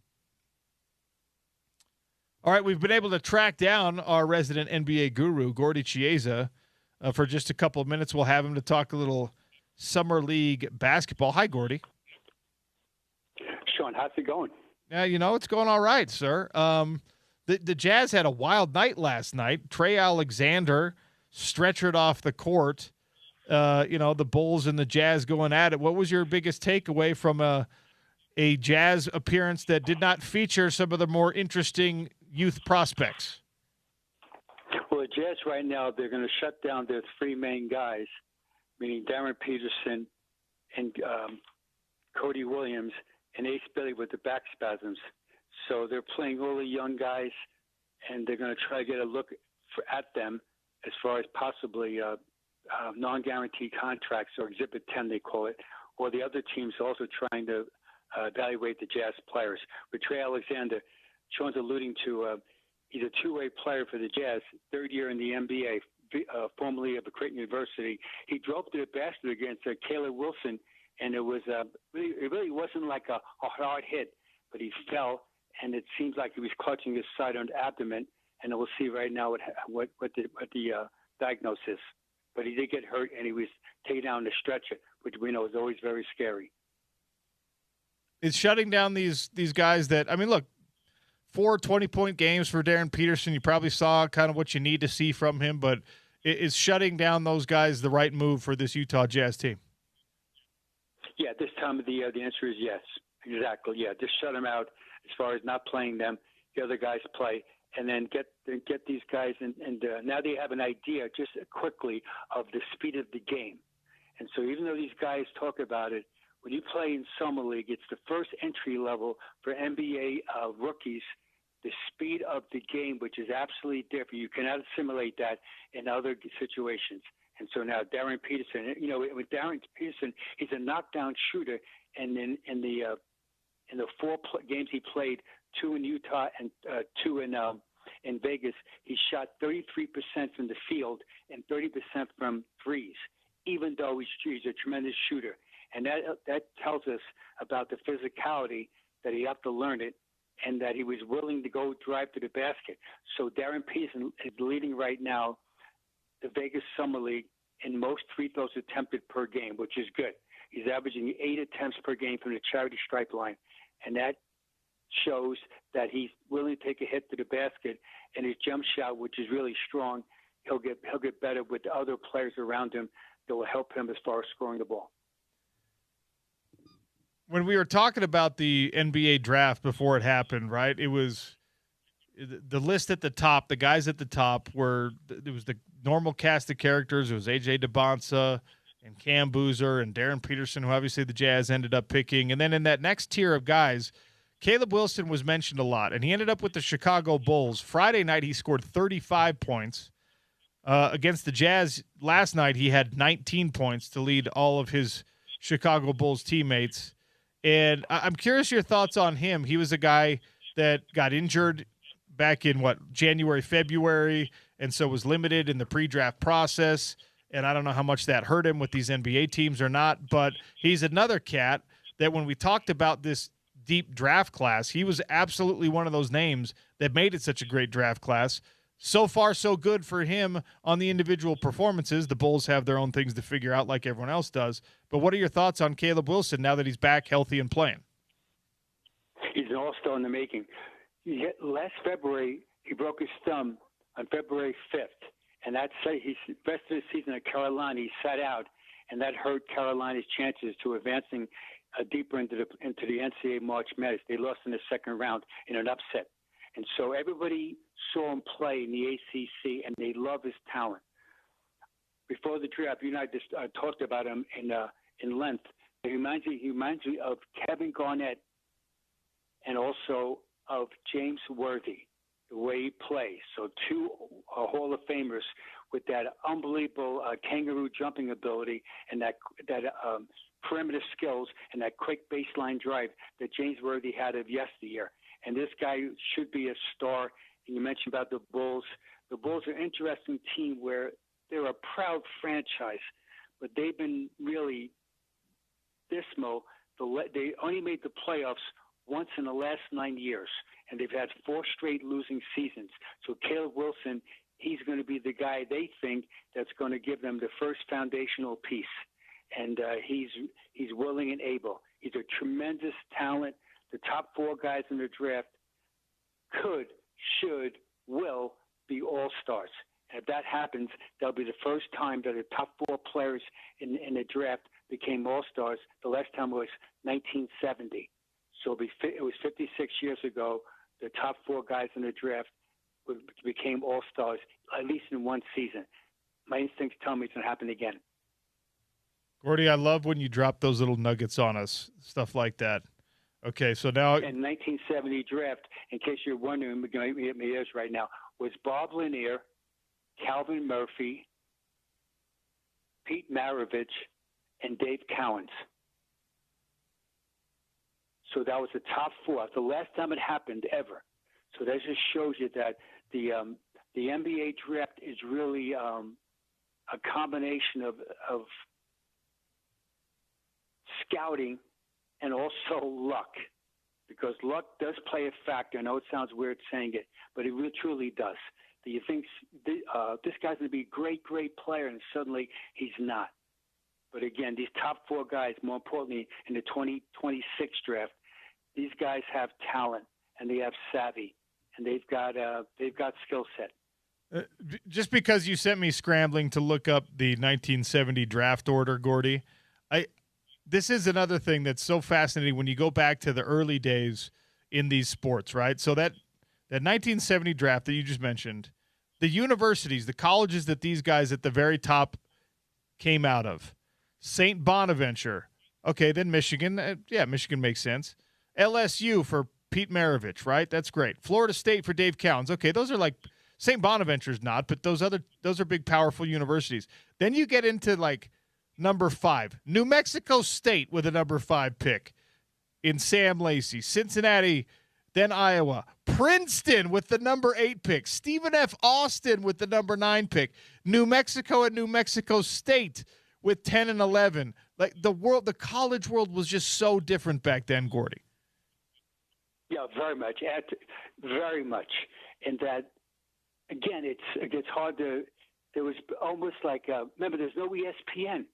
[SPEAKER 1] All right, we've been able to track down our resident NBA guru, Gordy Chiesa, for just a couple of minutes. We'll have him to talk a little Summer League basketball. Hi, Gordy.
[SPEAKER 3] Sean, how's it going?
[SPEAKER 1] Yeah, it's going all right, sir. The Jazz had a wild night last night. Trey Alexander stretchered off the court. The Bulls and the Jazz going at it. What was your biggest takeaway from a Jazz appearance that did not feature some of the more interesting youth prospects?
[SPEAKER 3] Well, the Jazz right now, they're going to shut down their three main guys, meaning Darren Peterson and Cody Williams and Ace Bailey with the back spasms. So they're playing all the young guys, and they're going to try to get a look at them as far as possibly non-guaranteed contracts, or Exhibit 10 they call it, or the other teams also trying to evaluate the Jazz players. With Trey Alexander, Sean's alluding to he's a two-way player for the Jazz, third year in the NBA, formerly of Creighton University. He drove to the basket against Caleb Wilson, and it really wasn't like a hard hit, but he fell, and it seems like he was clutching his side on abdomen, and we'll see right now what the diagnosis is. But he did get hurt, and he was taken down the stretcher, which we know is always very scary.
[SPEAKER 1] It's shutting down these guys that, look, 4 20-point games for Darren Peterson. You probably saw kind of what you need to see from him, but is shutting down those guys the right move for this Utah Jazz team?
[SPEAKER 3] Yeah, this time of the year, the answer is yes. Exactly, yeah. Just shut them out as far as not playing them. The other guys play, and then get these guys, and now they have an idea just quickly of the speed of the game. And so even though these guys talk about it, when you play in Summer League, it's the first entry level for NBA rookies, the speed of the game, which is absolutely different. You cannot assimilate that in other situations. And so now Darren Peterson, with Darren Peterson, he's a knockdown shooter, and in the In the games he played, 2 in Utah and 2 in Vegas, he shot 33% from the field and 30% from threes, even though he's a tremendous shooter. And that tells us about the physicality that he had to learn it, and that he was willing to go drive to the basket. So Darren Peterson is leading right now the Vegas Summer League in most free throws attempted per game, which is good. He's averaging 8 attempts per game from the charity stripe line, and that shows that he's willing to take a hit to the basket, and his jump shot, which is really strong, he'll get better with the other players around him that will help him as far as scoring the ball.
[SPEAKER 1] When we were talking about the NBA draft before it happened, right, it was the list at the top, the guys at the top it was the normal cast of characters. It was A.J. DeBonsa and Cam Boozer and Darren Peterson, who obviously the Jazz ended up picking. And then in that next tier of guys, Caleb Wilson was mentioned a lot, and he ended up with the Chicago Bulls. Friday night, he scored 35 points. Against the Jazz last night, he had 19 points to lead all of his Chicago Bulls teammates. And I'm curious your thoughts on him. He was a guy that got injured back in, January, February, and so was limited in the pre-draft process. And I don't know how much that hurt him with these NBA teams or not, but he's another cat that when we talked about this deep draft class, he was absolutely one of those names that made it such a great draft class. So far, so good for him on the individual performances. The Bulls have their own things to figure out like everyone else does. But what are your thoughts on Caleb Wilson now that he's back healthy and playing?
[SPEAKER 3] He's an all-star in the making. Last February, he broke his thumb on February 5th. And that's the rest of the season at Carolina, he sat out, and that hurt Carolina's chances to advancing deeper into the NCAA March Madness. They lost in the second round in an upset. And so everybody saw him play in the ACC, and they love his talent. Before the draft, you and I just talked about him in length. He reminds me of Kevin Garnett and also of James Worthy, the way he plays. So 2 Hall of Famers with that unbelievable kangaroo jumping ability and that perimeter skills and that quick baseline drive that James Worthy had of yesteryear. And this guy should be a star. And you mentioned about the Bulls. The Bulls are an interesting team where they're a proud franchise, but they've been really dismal. They only made the playoffs once in the last 9 years, and they've had 4 straight losing seasons. So Caleb Wilson, he's going to be the guy they think that's going to give them the first foundational piece. And he's willing and able. He's a tremendous talent. The top 4 guys in the draft could, should, will be all-stars. And if that happens, that'll be the first time that the top 4 players in the draft became all-stars. The last time was 1970. So it was 56 years ago. The top 4 guys in the draft became all-stars, at least in one season. My instincts tell me it's going to happen again.
[SPEAKER 1] Gordy, I love when you drop those little nuggets on us, stuff like that. Okay, so now...
[SPEAKER 3] In 1970 draft, in case you're wondering, we're going to get my ears right now, was Bob Lanier, Calvin Murphy, Pete Maravich, and Dave Cowens. So that was the top 4. The last time it happened ever. So that just shows you that the NBA draft is really a combination of scouting and also luck, because luck does play a factor. I know it sounds weird saying it, but it really truly does. You think this guy's going to be a great player, and suddenly he's not. But again, these top 4 guys, more importantly, in the 2026 draft, these guys have talent and they have savvy, and they've got skill set.
[SPEAKER 1] Just because you sent me scrambling to look up the 1970 draft order, Gordy, this is another thing that's so fascinating when you go back to the early days in these sports, right? So that 1970 draft that you just mentioned, the universities, the colleges that these guys at the very top came out of, St. Bonaventure, okay, then Michigan. Michigan makes sense. LSU for Pete Maravich, right? That's great. Florida State for Dave Cowens. Okay, those are like St. Bonaventure's not, but those are big, powerful universities. Then you get into like number 5, New Mexico State with a number 5 pick. in Sam Lacey, Cincinnati, then Iowa, Princeton with the number 8 pick, Stephen F. Austin with the number 9 pick, New Mexico and New Mexico State with 10 and 11. Like the college world was just so different back then, Gordy.
[SPEAKER 3] Yeah, very much. Very much. And that, again, it's hard to – there was almost like remember, there's no ESPN.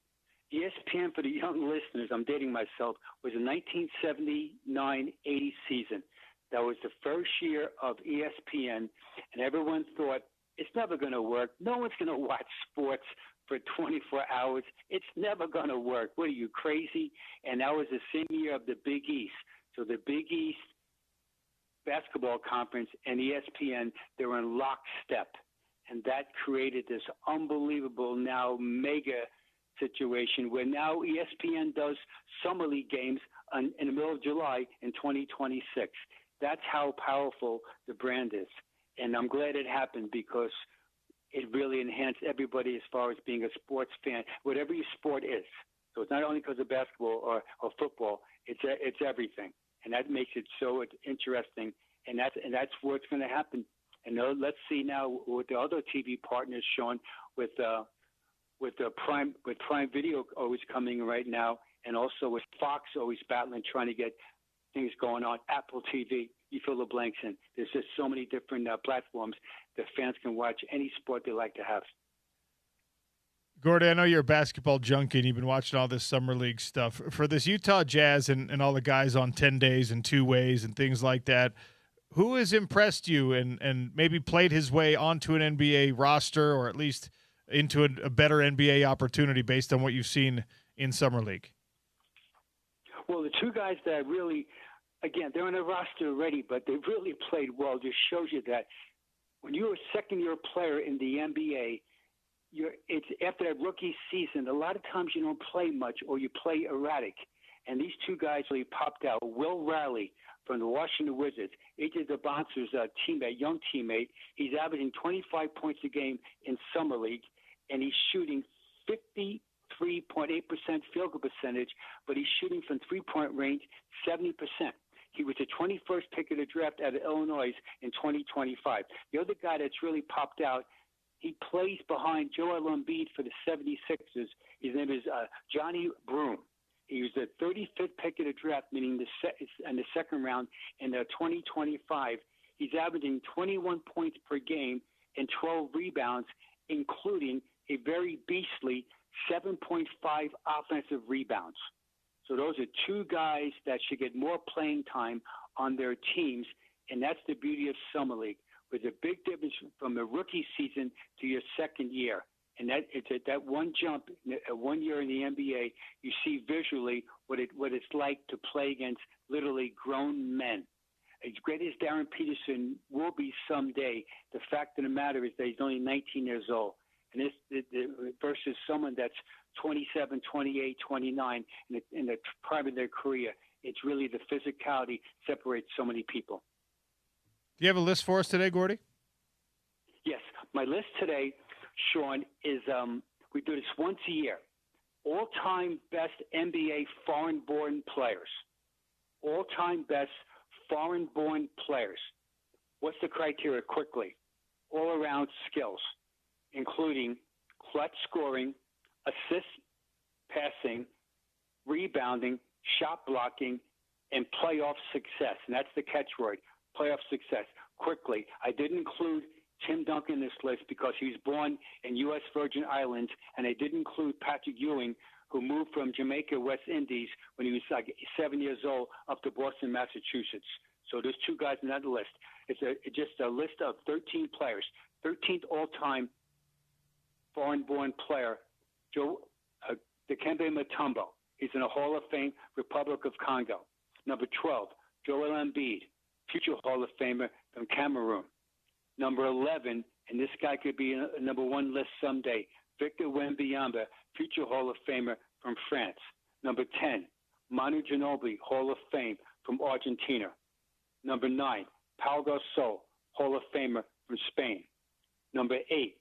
[SPEAKER 3] ESPN, for the young listeners, I'm dating myself, was a 1979-80 season. That was the first year of ESPN, and everyone thought, it's never going to work. No one's going to watch sports for 24 hours. It's never going to work. What are you, crazy? And that was the same year of the Big East. So the Big East Basketball Conference and ESPN, they were in lockstep. And that created this unbelievable now mega situation where now ESPN does summer league games in the middle of July in 2026. That's how powerful the brand is. And I'm glad it happened because it really enhanced everybody as far as being a sports fan, whatever your sport is. So it's not only because of basketball or football, it's everything. And that makes it so interesting. And that's what's going to happen. And let's see now with the other TV partners, Sean, with Prime Video always coming right now, and also with Fox always battling, trying to get things going on. Apple TV, you fill the blanks in. There's just so many different platforms that fans can watch any sport they like to have.
[SPEAKER 1] Gordy, I know you're a basketball junkie and you've been watching all this summer league stuff. For this Utah Jazz and all the guys on 10 days and 2 ways and things like that, who has impressed you and maybe played his way onto an NBA roster or at least into a better NBA opportunity based on what you've seen in summer league?
[SPEAKER 3] Well, the 2 guys that really, again, they're on a roster already, but they really played well. Just shows you that when you're a second-year player in the NBA, it's after that rookie season, a lot of times you don't play much or you play erratic. And these 2 guys really popped out. Will Riley from the Washington Wizards, AJ DeBoncer's teammate, young teammate. He's averaging 25 points a game in summer league, and he's shooting 53.8% field goal percentage, but he's shooting from three-point range 70%. He was the 21st pick of the draft out of Illinois in 2025. The other guy that's really popped out, he plays behind Joel Embiid for the 76ers. His name is Johnny Broome. He was the 35th pick of the draft, meaning in the second round in 2025. He's averaging 21 points per game and 12 rebounds, including a very beastly 7.5 offensive rebounds. So those are 2 guys that should get more playing time on their teams, and that's the beauty of Summer League. With a big difference from the rookie season to your second year. And that one jump, 1 year in the NBA, you see visually what it's like to play against literally grown men. As great as Darren Peterson will be someday, the fact of the matter is that he's only 19 years old. And this versus someone that's 27, 28, 29 in the prime of their career, it's really the physicality separates so many people.
[SPEAKER 1] Do you have a list for us today, Gordy?
[SPEAKER 3] Yes. My list today, Sean, is we do this once a year. All-time best NBA foreign-born players. All-time best foreign-born players. What's the criteria? Quickly. All-around skills, including clutch scoring, assist passing, rebounding, shot blocking, and playoff success. And that's the catchword, playoff success. Quickly. I didn't include Tim Duncan in this list because he was born in U.S. Virgin Islands, and I didn't include Patrick Ewing, who moved from Jamaica, West Indies, when he was like 7 years old, up to Boston, Massachusetts. So there's 2 guys on that list. It's just a list of 13 players. 13th all-time foreign-born player, Dikembe Mutombo. He's in the Hall of Fame, Republic of Congo. Number 12, Joel Embiid, future Hall of Famer from Cameroon. Number 11, and this guy could be a number 1 list someday, Victor Wembanyama, future Hall of Famer from France. Number 10, Manu Ginobili, Hall of Fame from Argentina. Number 9, Pau Gasol, Hall of Famer from Spain. Number 8,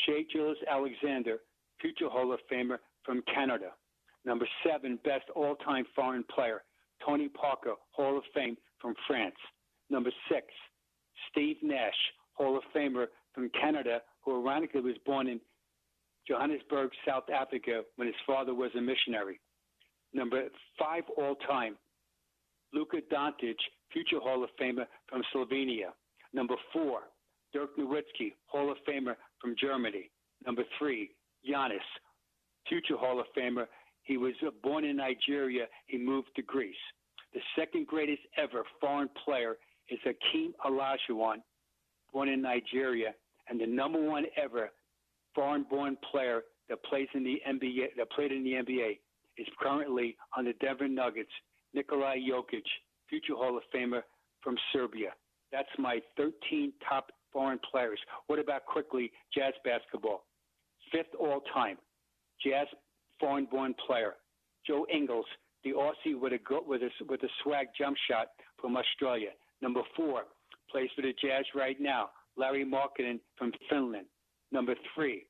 [SPEAKER 3] Shai Gilgeous-Alexander, future Hall of Famer from Canada. Number 7, best all-time foreign player, Tony Parker, Hall of Fame from France. Number 6, Steve Nash, Hall of Famer from Canada, who ironically was born in Johannesburg, South Africa, when his father was a missionary. Number 5 all-time, Luka Doncic, future Hall of Famer from Slovenia. Number 4, Dirk Nowitzki, Hall of Famer from Germany. Number 3, Giannis, future Hall of Famer. He was born in Nigeria. He moved to Greece. The second greatest ever foreign player is Hakeem Olajuwon, born in Nigeria, and the number 1 ever foreign-born player that plays in the NBA, that played in the NBA, is currently on the Denver Nuggets, Nikola Jokic, future Hall of Famer from Serbia. That's my 13 top foreign players. What about quickly Jazz basketball? 5th all-time, Jazz foreign-born player, Joe Ingles, the Aussie with a swag jump shot from Australia. Number 4, plays for the Jazz right now, Larry Markkinen from Finland. Number 3,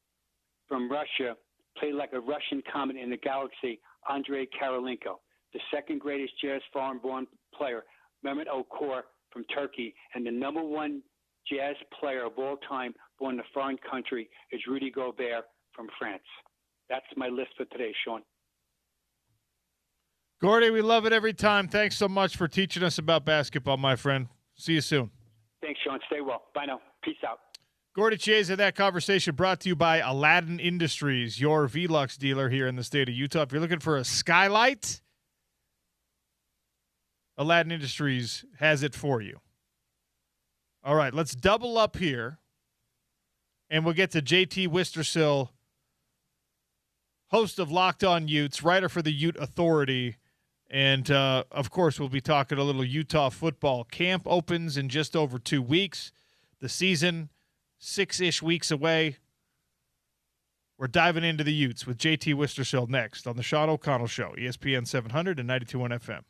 [SPEAKER 3] from Russia, played like a Russian comet in the galaxy, Andrei Karolinko. The second greatest Jazz foreign-born player, Mehmet Okur from Turkey, and the number 1 Jazz player of all time born in a foreign country is Rudy Gobert from France. That's my list for today, Sean.
[SPEAKER 1] Gordy, we love it every time. Thanks so much for teaching us about basketball, my friend. See you soon.
[SPEAKER 3] Thanks, Sean. Stay well. Bye now. Peace out.
[SPEAKER 1] Gordy Chiesa, that conversation brought to you by Aladdin Industries, your Velux dealer here in the state of Utah. If you're looking for a skylight, Aladdin Industries has it for you. All right, let's double up here, and we'll get to JT Wistersill, host of Locked On Utes, writer for the Ute Authority, and, of course, we'll be talking a little Utah football. Camp opens in just over 2 weeks. The season, 6-ish weeks away. We're diving into the Utes with JT Wistersill next on the Sean O'Connell Show, ESPN 700 and 92.1 FM.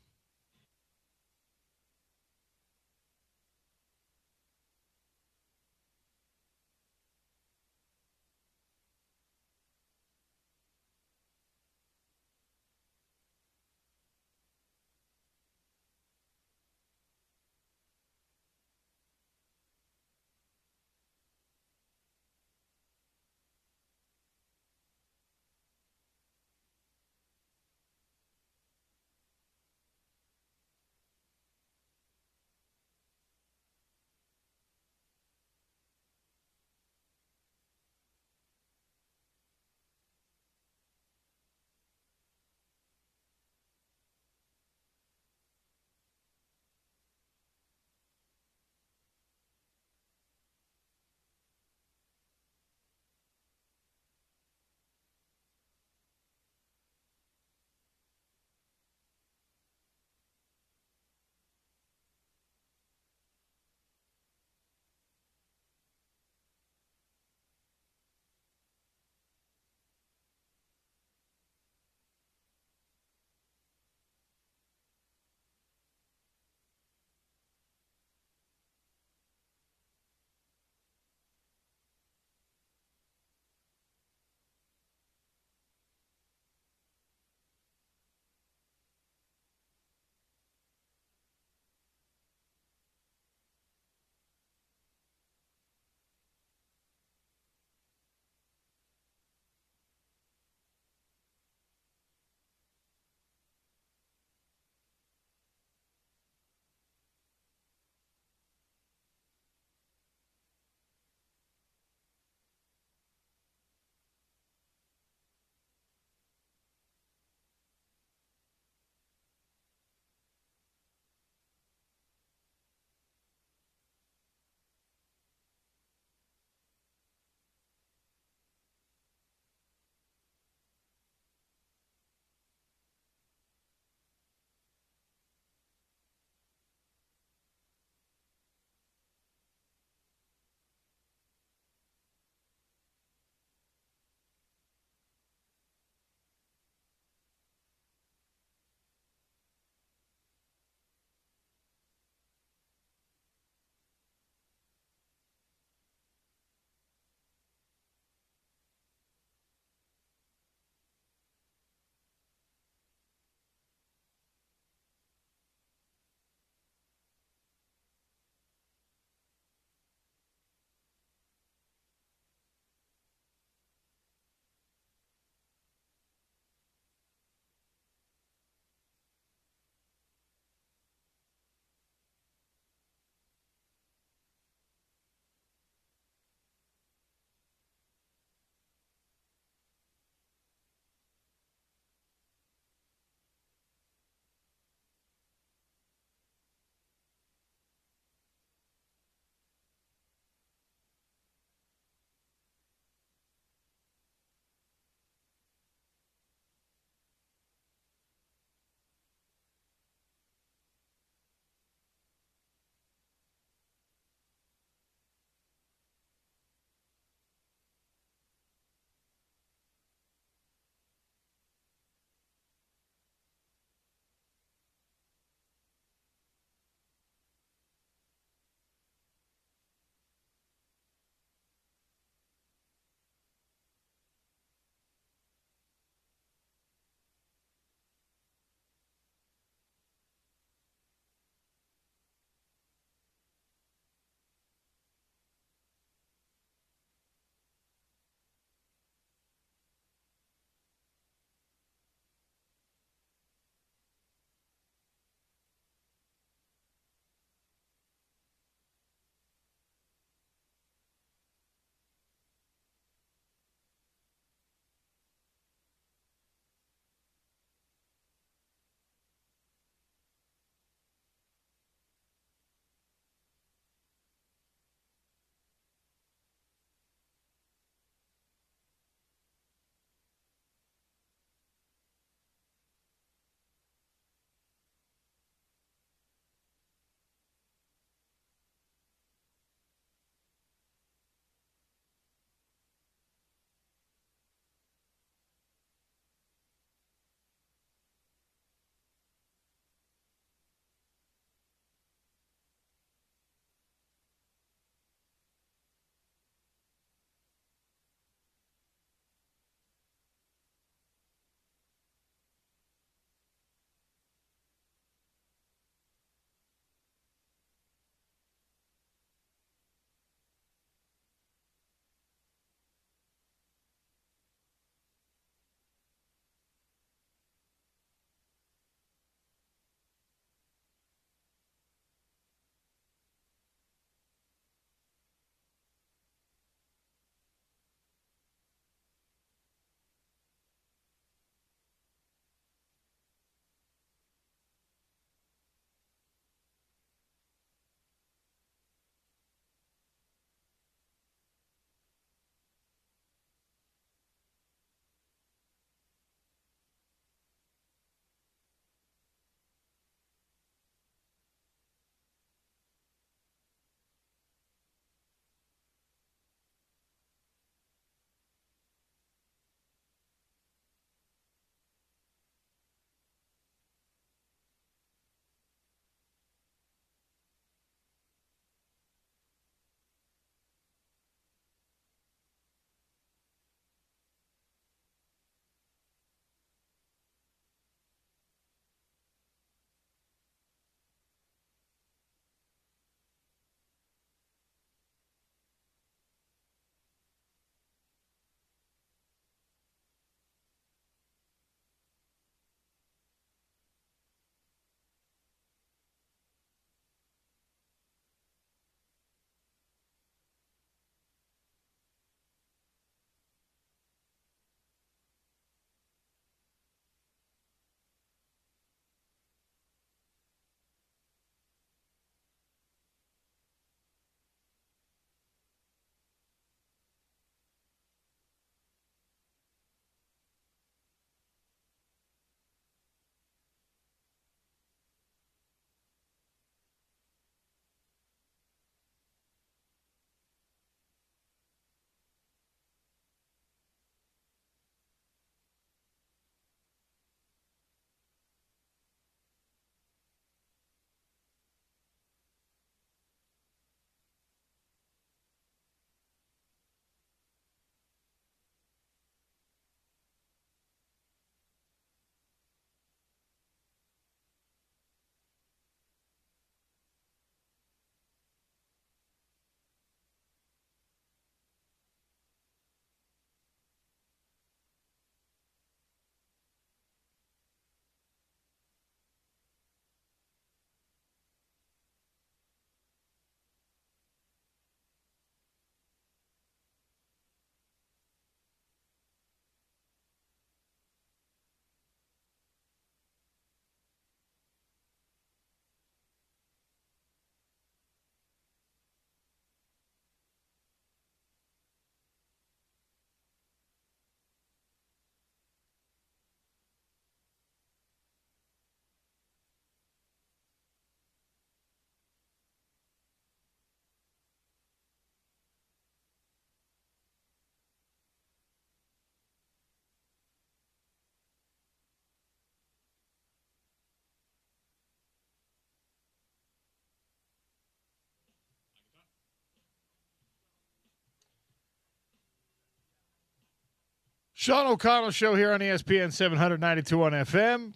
[SPEAKER 1] Sean O'Connell Show here on ESPN 792 on FM.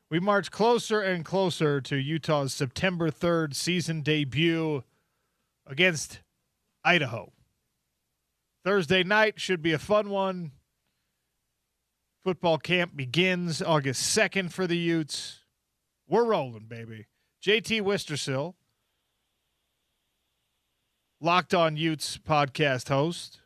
[SPEAKER 1] We march closer and closer to Utah's September 3rd season debut against Idaho. Thursday night should be a fun one. Football camp begins August 2nd for the Utes. We're rolling, baby. JT Wistersill, Locked On Utes podcast host.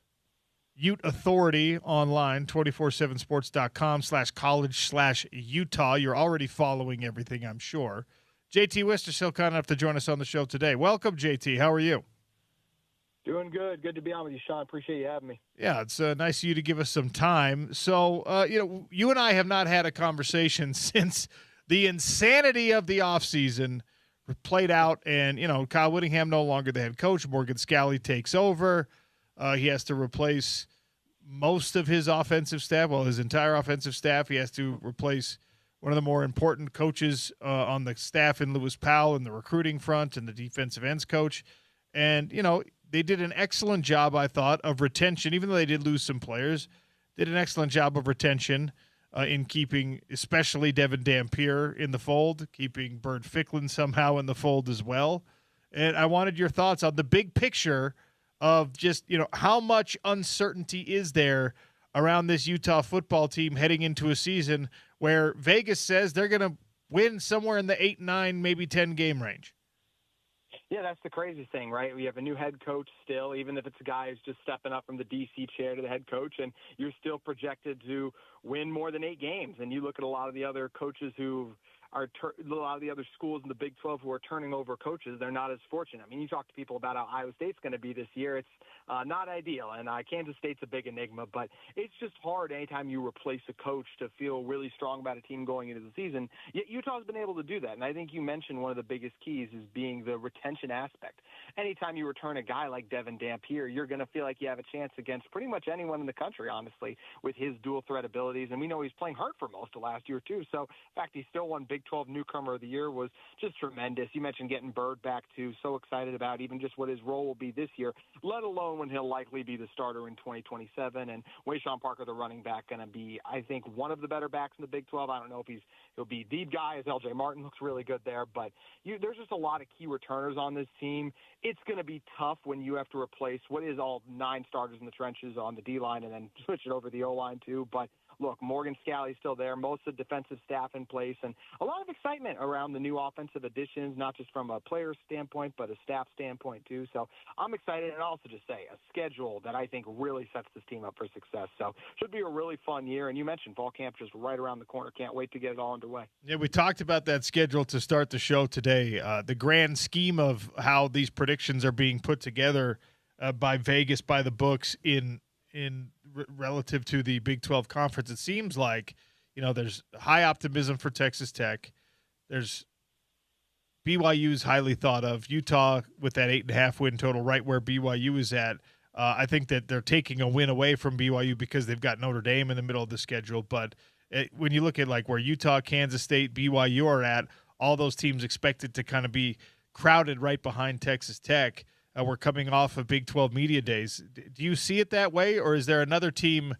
[SPEAKER 1] Ute Authority online, 247sports.com/college/Utah. You're already following everything, I'm sure. JT Wistersill kind enough to join us on the show today. Welcome, JT. How are you?
[SPEAKER 4] Doing good. Good to be on with you, Sean. Appreciate you having me.
[SPEAKER 1] Yeah, it's nice of you to give us some time. So, you and I have not had a conversation since the insanity of the offseason played out, and, Kyle Whittingham no longer the head coach. Morgan Scalley takes over. He has to replace most of his offensive staff, his entire offensive staff. He has to replace one of the more important coaches on the staff in Lewis Powell in the recruiting front and the defensive ends coach. And, they did an excellent job, I thought, of retention, even though they did lose some players. Did an excellent job of retention in keeping especially Devin Dampier in the fold, keeping Bird Ficklin somehow in the fold as well. And I wanted your thoughts on the big picture of just, how much uncertainty is there around this Utah football team heading into a season where Vegas says they're going to win somewhere in the 8-9, maybe 10 game range.
[SPEAKER 4] Yeah, that's the crazy thing, right? We have a new head coach still, even if it's a guy who's just stepping up from the DC chair to the head coach, and you're still projected to win more than 8 games. And you look at a lot of the other coaches who a lot of the other schools in the Big 12 who are turning over coaches, they're not as fortunate. I mean, you talk to people about how Iowa State's going to be this year. It's not ideal, and Kansas State's a big enigma, but it's just hard anytime you replace a coach to feel really strong about a team going into the season. Yet Utah's been able to do that, and I think you mentioned one of the biggest keys is being the retention aspect. Anytime you return a guy like Devin Dampier, you're going to feel like you have a chance against pretty much anyone in the country, honestly, with his dual threat abilities, and we know he's playing hurt for most of last year, too. So, in fact, he still won Big 12 Newcomer of the Year, was just tremendous. You mentioned getting Bird back, too. So excited about even just what his role will be this year, let alone when he'll likely be the starter in 2027. And Wayshawn Parker, the running back, going to be, I think, one of the better backs in the Big 12. I don't know if he'll be the guy, as L.J. Martin looks really good there. But there's just a lot of key returners on this team. It's going to be tough when you have to replace what is all 9 starters in the trenches on the D-line and then switch it over the O-line, too. But look, Morgan Scalley's still there, most of the defensive staff in place, and a lot of excitement around the new offensive additions, not just from a player standpoint, but a staff standpoint too. So I'm excited, and also just say a schedule that I think really sets this team up for success. So should be a really fun year. And you mentioned fall camp just right around the corner. Can't wait to get it all underway.
[SPEAKER 1] Yeah, we talked about that schedule to start the show today. The grand scheme of how these predictions are being put together by Vegas, by the books in relative to the Big 12 conference, it seems like, there's high optimism for Texas Tech. There's BYU's highly thought of. Utah with that 8.5 win total right where BYU is at. I think that they're taking a win away from BYU because they've got Notre Dame in the middle of the schedule. But when you look at like where Utah, Kansas State, BYU are at, all those teams expected to kind of be crowded right behind Texas Tech. We're coming off of Big 12 media days. Do you see it that way, or is there another team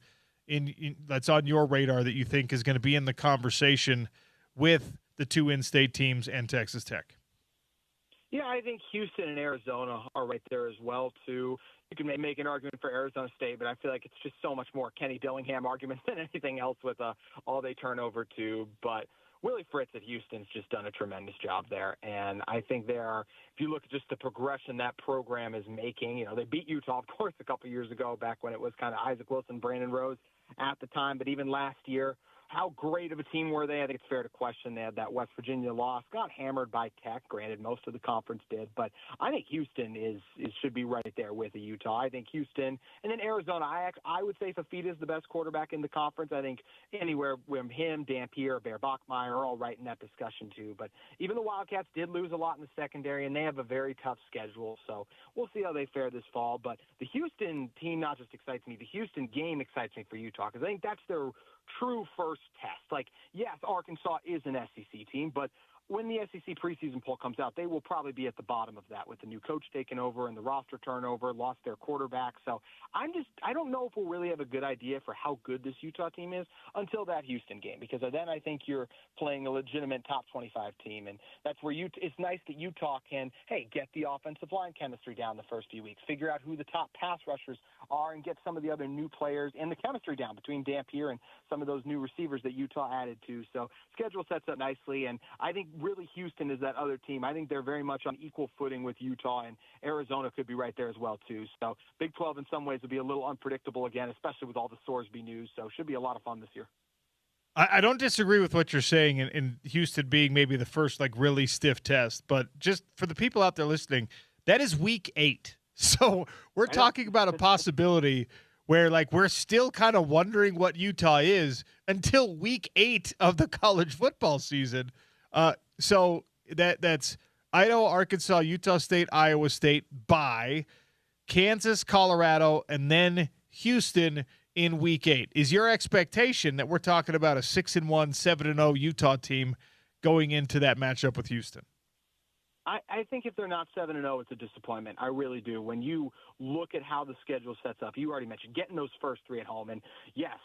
[SPEAKER 1] that's on your radar that you think is going to be in the conversation with the 2 in-state teams and Texas Tech?
[SPEAKER 4] Yeah, I think Houston and Arizona are right there as well, too. You can make an argument for Arizona State, but I feel like it's just so much more Kenny Dillingham argument than anything else with all they turn over to. But Willie Fritz at Houston's just done a tremendous job there. And I think if you look at just the progression that program is making, they beat Utah, of course, a couple years ago, back when it was kind of Isaac Wilson, Brandon Rose at the time. But even last year, how great of a team were they? I think it's fair to question. They had that West Virginia loss, got hammered by Tech. Granted, most of the conference did, but I think Houston should be right there with the Utah. I think Houston, and then Arizona. I would say Fafita is the best quarterback in the conference. I think anywhere from him, Dampier, Bear Bachmeier are all right in that discussion too. But even the Wildcats did lose a lot in the secondary, and they have a very tough schedule. So we'll see how they fare this fall. But the Houston team not just excites me, the Houston game excites me for Utah, because I think that's their true first test. Like, yes, Arkansas is an SEC team, but when the SEC preseason poll comes out, they will probably be at the bottom of that with the new coach taking over and the roster turnover, lost their quarterback. So I don't know if we'll really have a good idea for how good this Utah team is until that Houston game, because then I think you're playing a legitimate top 25 team. And that's where it's nice that Utah can, hey, get the offensive line chemistry down the first few weeks, figure out who the top pass rushers are, and get some of the other new players and the chemistry down between Dampier and some of those new receivers that Utah added to. So schedule sets up nicely, and I think really Houston is that other team. I think they're very much on equal footing with Utah, and Arizona could be right there as well too. So Big 12 in some ways will be a little unpredictable again, especially with all the Sorsby news. So should be a lot of fun this year.
[SPEAKER 1] I don't disagree with what you're saying in Houston being maybe the first like really stiff test, but just for the people out there listening, that is week 8. So we're talking about a possibility where like we're still kind of wondering what Utah is until week 8 of the college football season. So that's Idaho, Arkansas, Utah State, Iowa State, bye, Kansas, Colorado, and then Houston in week 8. Is your expectation that we're talking about a 6-1, 7-0 Utah team going into that matchup with Houston?
[SPEAKER 4] I think if they're not 7-0, it's a disappointment. I really do. When you look at how the schedule sets up, you already mentioned getting those first 3 at home. And yes,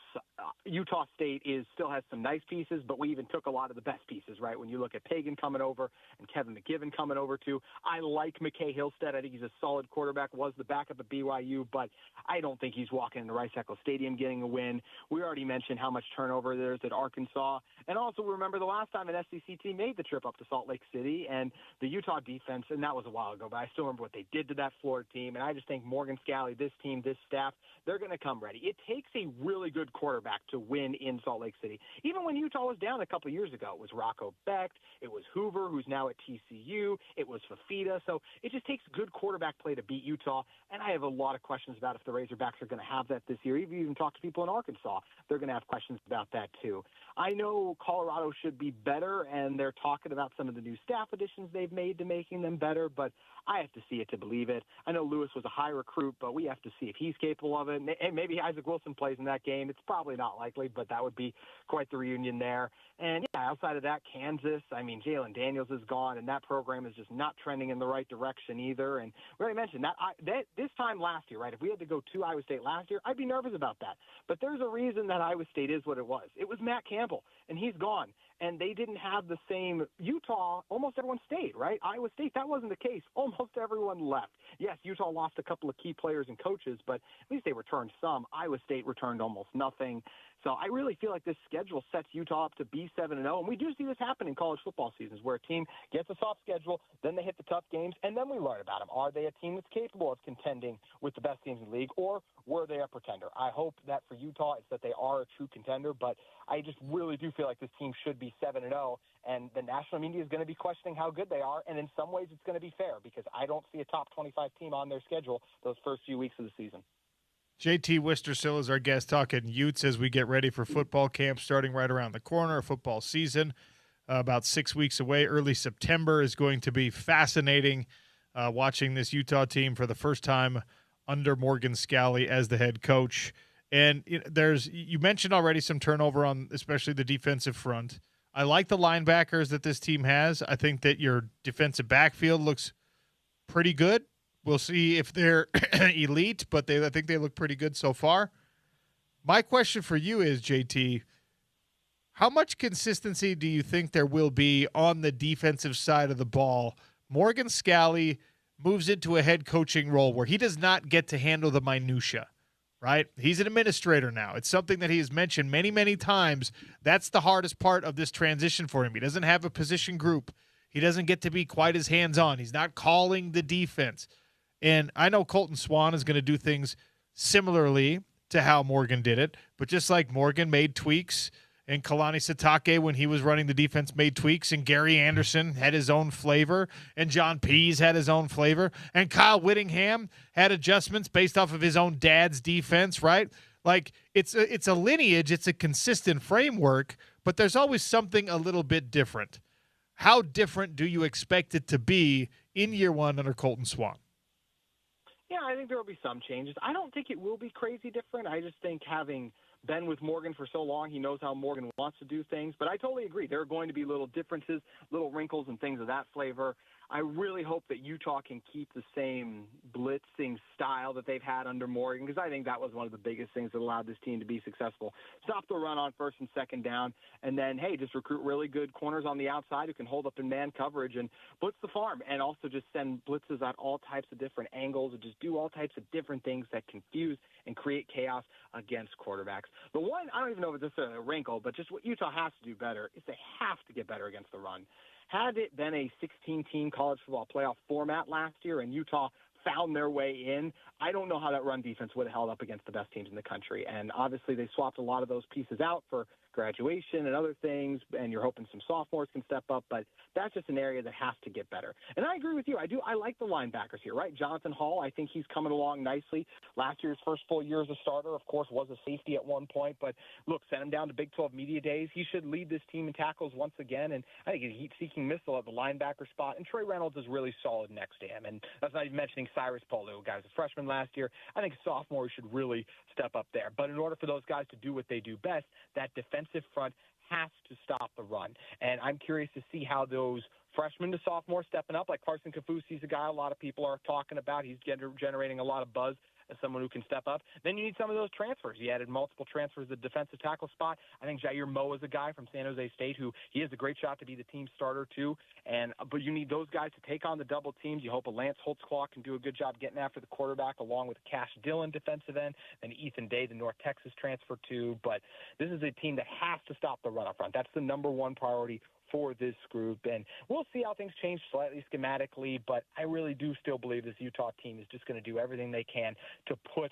[SPEAKER 4] Utah State still has some nice pieces, but we even took a lot of the best pieces, right? When you look at Pagan coming over and Kevin McGivern coming over too. I like McKay Hillstead. I think he's a solid quarterback, was the backup at BYU, but I don't think he's walking into Rice-Eccles Stadium getting a win. We already mentioned how much turnover there is at Arkansas. And also remember the last time an SEC team made the trip up to Salt Lake City, and the Utah defense, and that was a while ago, but I still remember what they did to that Florida team, and I just think Morgan Scalley, this team, this staff, they're going to come ready. It takes a really good quarterback to win in Salt Lake City. Even when Utah was down a couple of years ago, it was Rocco Becht, it was Hoover, who's now at TCU, it was Fafita, so it just takes good quarterback play to beat Utah, and I have a lot of questions about if the Razorbacks are going to have that this year. If you even talk to people in Arkansas, they're going to have questions about that too. I know Colorado should be better, and they're talking about some of the new staff additions they've made to making them better, but I have to see it to believe it. I know Lewis was a high recruit, but we have to see if he's capable of it. And maybe Isaac Wilson plays in that game. It's probably not likely, but that would be quite the reunion there. And yeah, outside of that, Kansas, I mean, Jalen Daniels is gone, and that program is just not trending in the right direction either. And we already mentioned that this time last year, right, if we had to go to Iowa State last year, I'd be nervous about that. But there's a reason that Iowa State is what it was. It was Matt Campbell, and he's gone. And they didn't have the same Utah. Almost everyone stayed, right? Iowa State, that wasn't the case. Almost everyone left. Yes, Utah lost a couple of key players and coaches, but at least they returned some. Iowa State returned almost nothing. So I really feel like this schedule sets Utah up to be 7-0. And we do see this happen in college football seasons where a team gets a soft schedule, then they hit the tough games, and then we learn about them. Are they a team that's capable of contending with the best teams in the league, or were they a pretender? I hope that for Utah it's that they are a true contender, but I just really do feel like this team should be 7-0, and the national media is going to be questioning how good they are, and in some ways it's going to be fair because I don't see a top 25 team on their schedule those first few weeks of the season.
[SPEAKER 1] JT Wistersill is our guest talking Utes as we get ready for football camp starting right around the corner. Football season about 6 weeks away. Early September is going to be fascinating watching this Utah team for the first time under Morgan Scalley as the head coach. And you mentioned already some turnover on especially the defensive front. I like the linebackers that this team has. I think that your defensive backfield looks pretty good. We'll see if they're elite, but I think they look pretty good so far. My question for you is, JT, how much consistency do you think there will be on the defensive side of the ball? Morgan Scalley moves into a head coaching role where he does not get to handle the minutia, right? He's an administrator now. It's something that he has mentioned many, many times. That's the hardest part of this transition for him. He doesn't have a position group. He doesn't get to be quite as hands-on. He's not calling the defense. And I know Colton Swan is going to do things similarly to how Morgan did it, but just like Morgan made tweaks and Kalani Sitake when he was running the defense made tweaks, and Gary Anderson had his own flavor, and John Pease had his own flavor, and Kyle Whittingham had adjustments based off of his own dad's defense, right? Like it's a lineage, it's a consistent framework, but there's always something a little bit different. How different do you expect it to be in year one under Colton Swan?
[SPEAKER 4] Yeah, I think there will be some changes. I don't think it will be crazy different. I just think having been with Morgan for so long. He knows how Morgan wants to do things. But I totally agree. There are going to be little differences, little wrinkles and things of that flavor. I really hope that Utah can keep the same blitzing style that they've had under Morgan, because I think that was one of the biggest things that allowed this team to be successful. Stop the run on first and second down, and then, hey, just recruit really good corners on the outside who can hold up in man coverage and blitz the farm, and also just send blitzes at all types of different angles and just do all types of different things that confuse and create chaos against quarterbacks. The one, I don't even know if it's a wrinkle, but just what Utah has to do better is they have to get better against the run. Had it been a 16-team college football playoff format last year and Utah found their way in, I don't know how that run defense would have held up against the best teams in the country. And obviously they swapped a lot of those pieces out for graduation and other things, and you're hoping some sophomores can step up, but that's just an area that has to get better. And I agree with you. I like the linebackers here, right? Jonathan Hall, I think he's coming along nicely. Last year's first full year as a starter, of course, was a safety at one point, but look, send him down to Big 12 media days. He should lead this team in tackles once again, and I think he's a heat-seeking missile at the linebacker spot, and Trey Reynolds is really solid next to him. And that's not even mentioning Cyrus Polo, guys, a freshman last year. I think sophomores should really step up there. But in order for those guys to do what they do best, that defensive front has to stop the run. And I'm curious to see how those freshmen to sophomores stepping up, like Carson Kafusi's a guy a lot of people are talking about. He's generating a lot of buzz as someone who can step up. Then you need some of those transfers. He added multiple transfers at the defensive tackle spot. I think Jair Moe is a guy from San Jose State who he has a great shot to be the team starter too. But you need those guys to take on the double teams. You hope a Lance Holtzclaw can do a good job getting after the quarterback along with Cash Dillon defensive end and Ethan Day, the North Texas transfer too. But this is a team that has to stop the run up front. That's the number one priority for this group, and we'll see how things change slightly schematically, but I really do still believe this Utah team is just going to do everything they can to put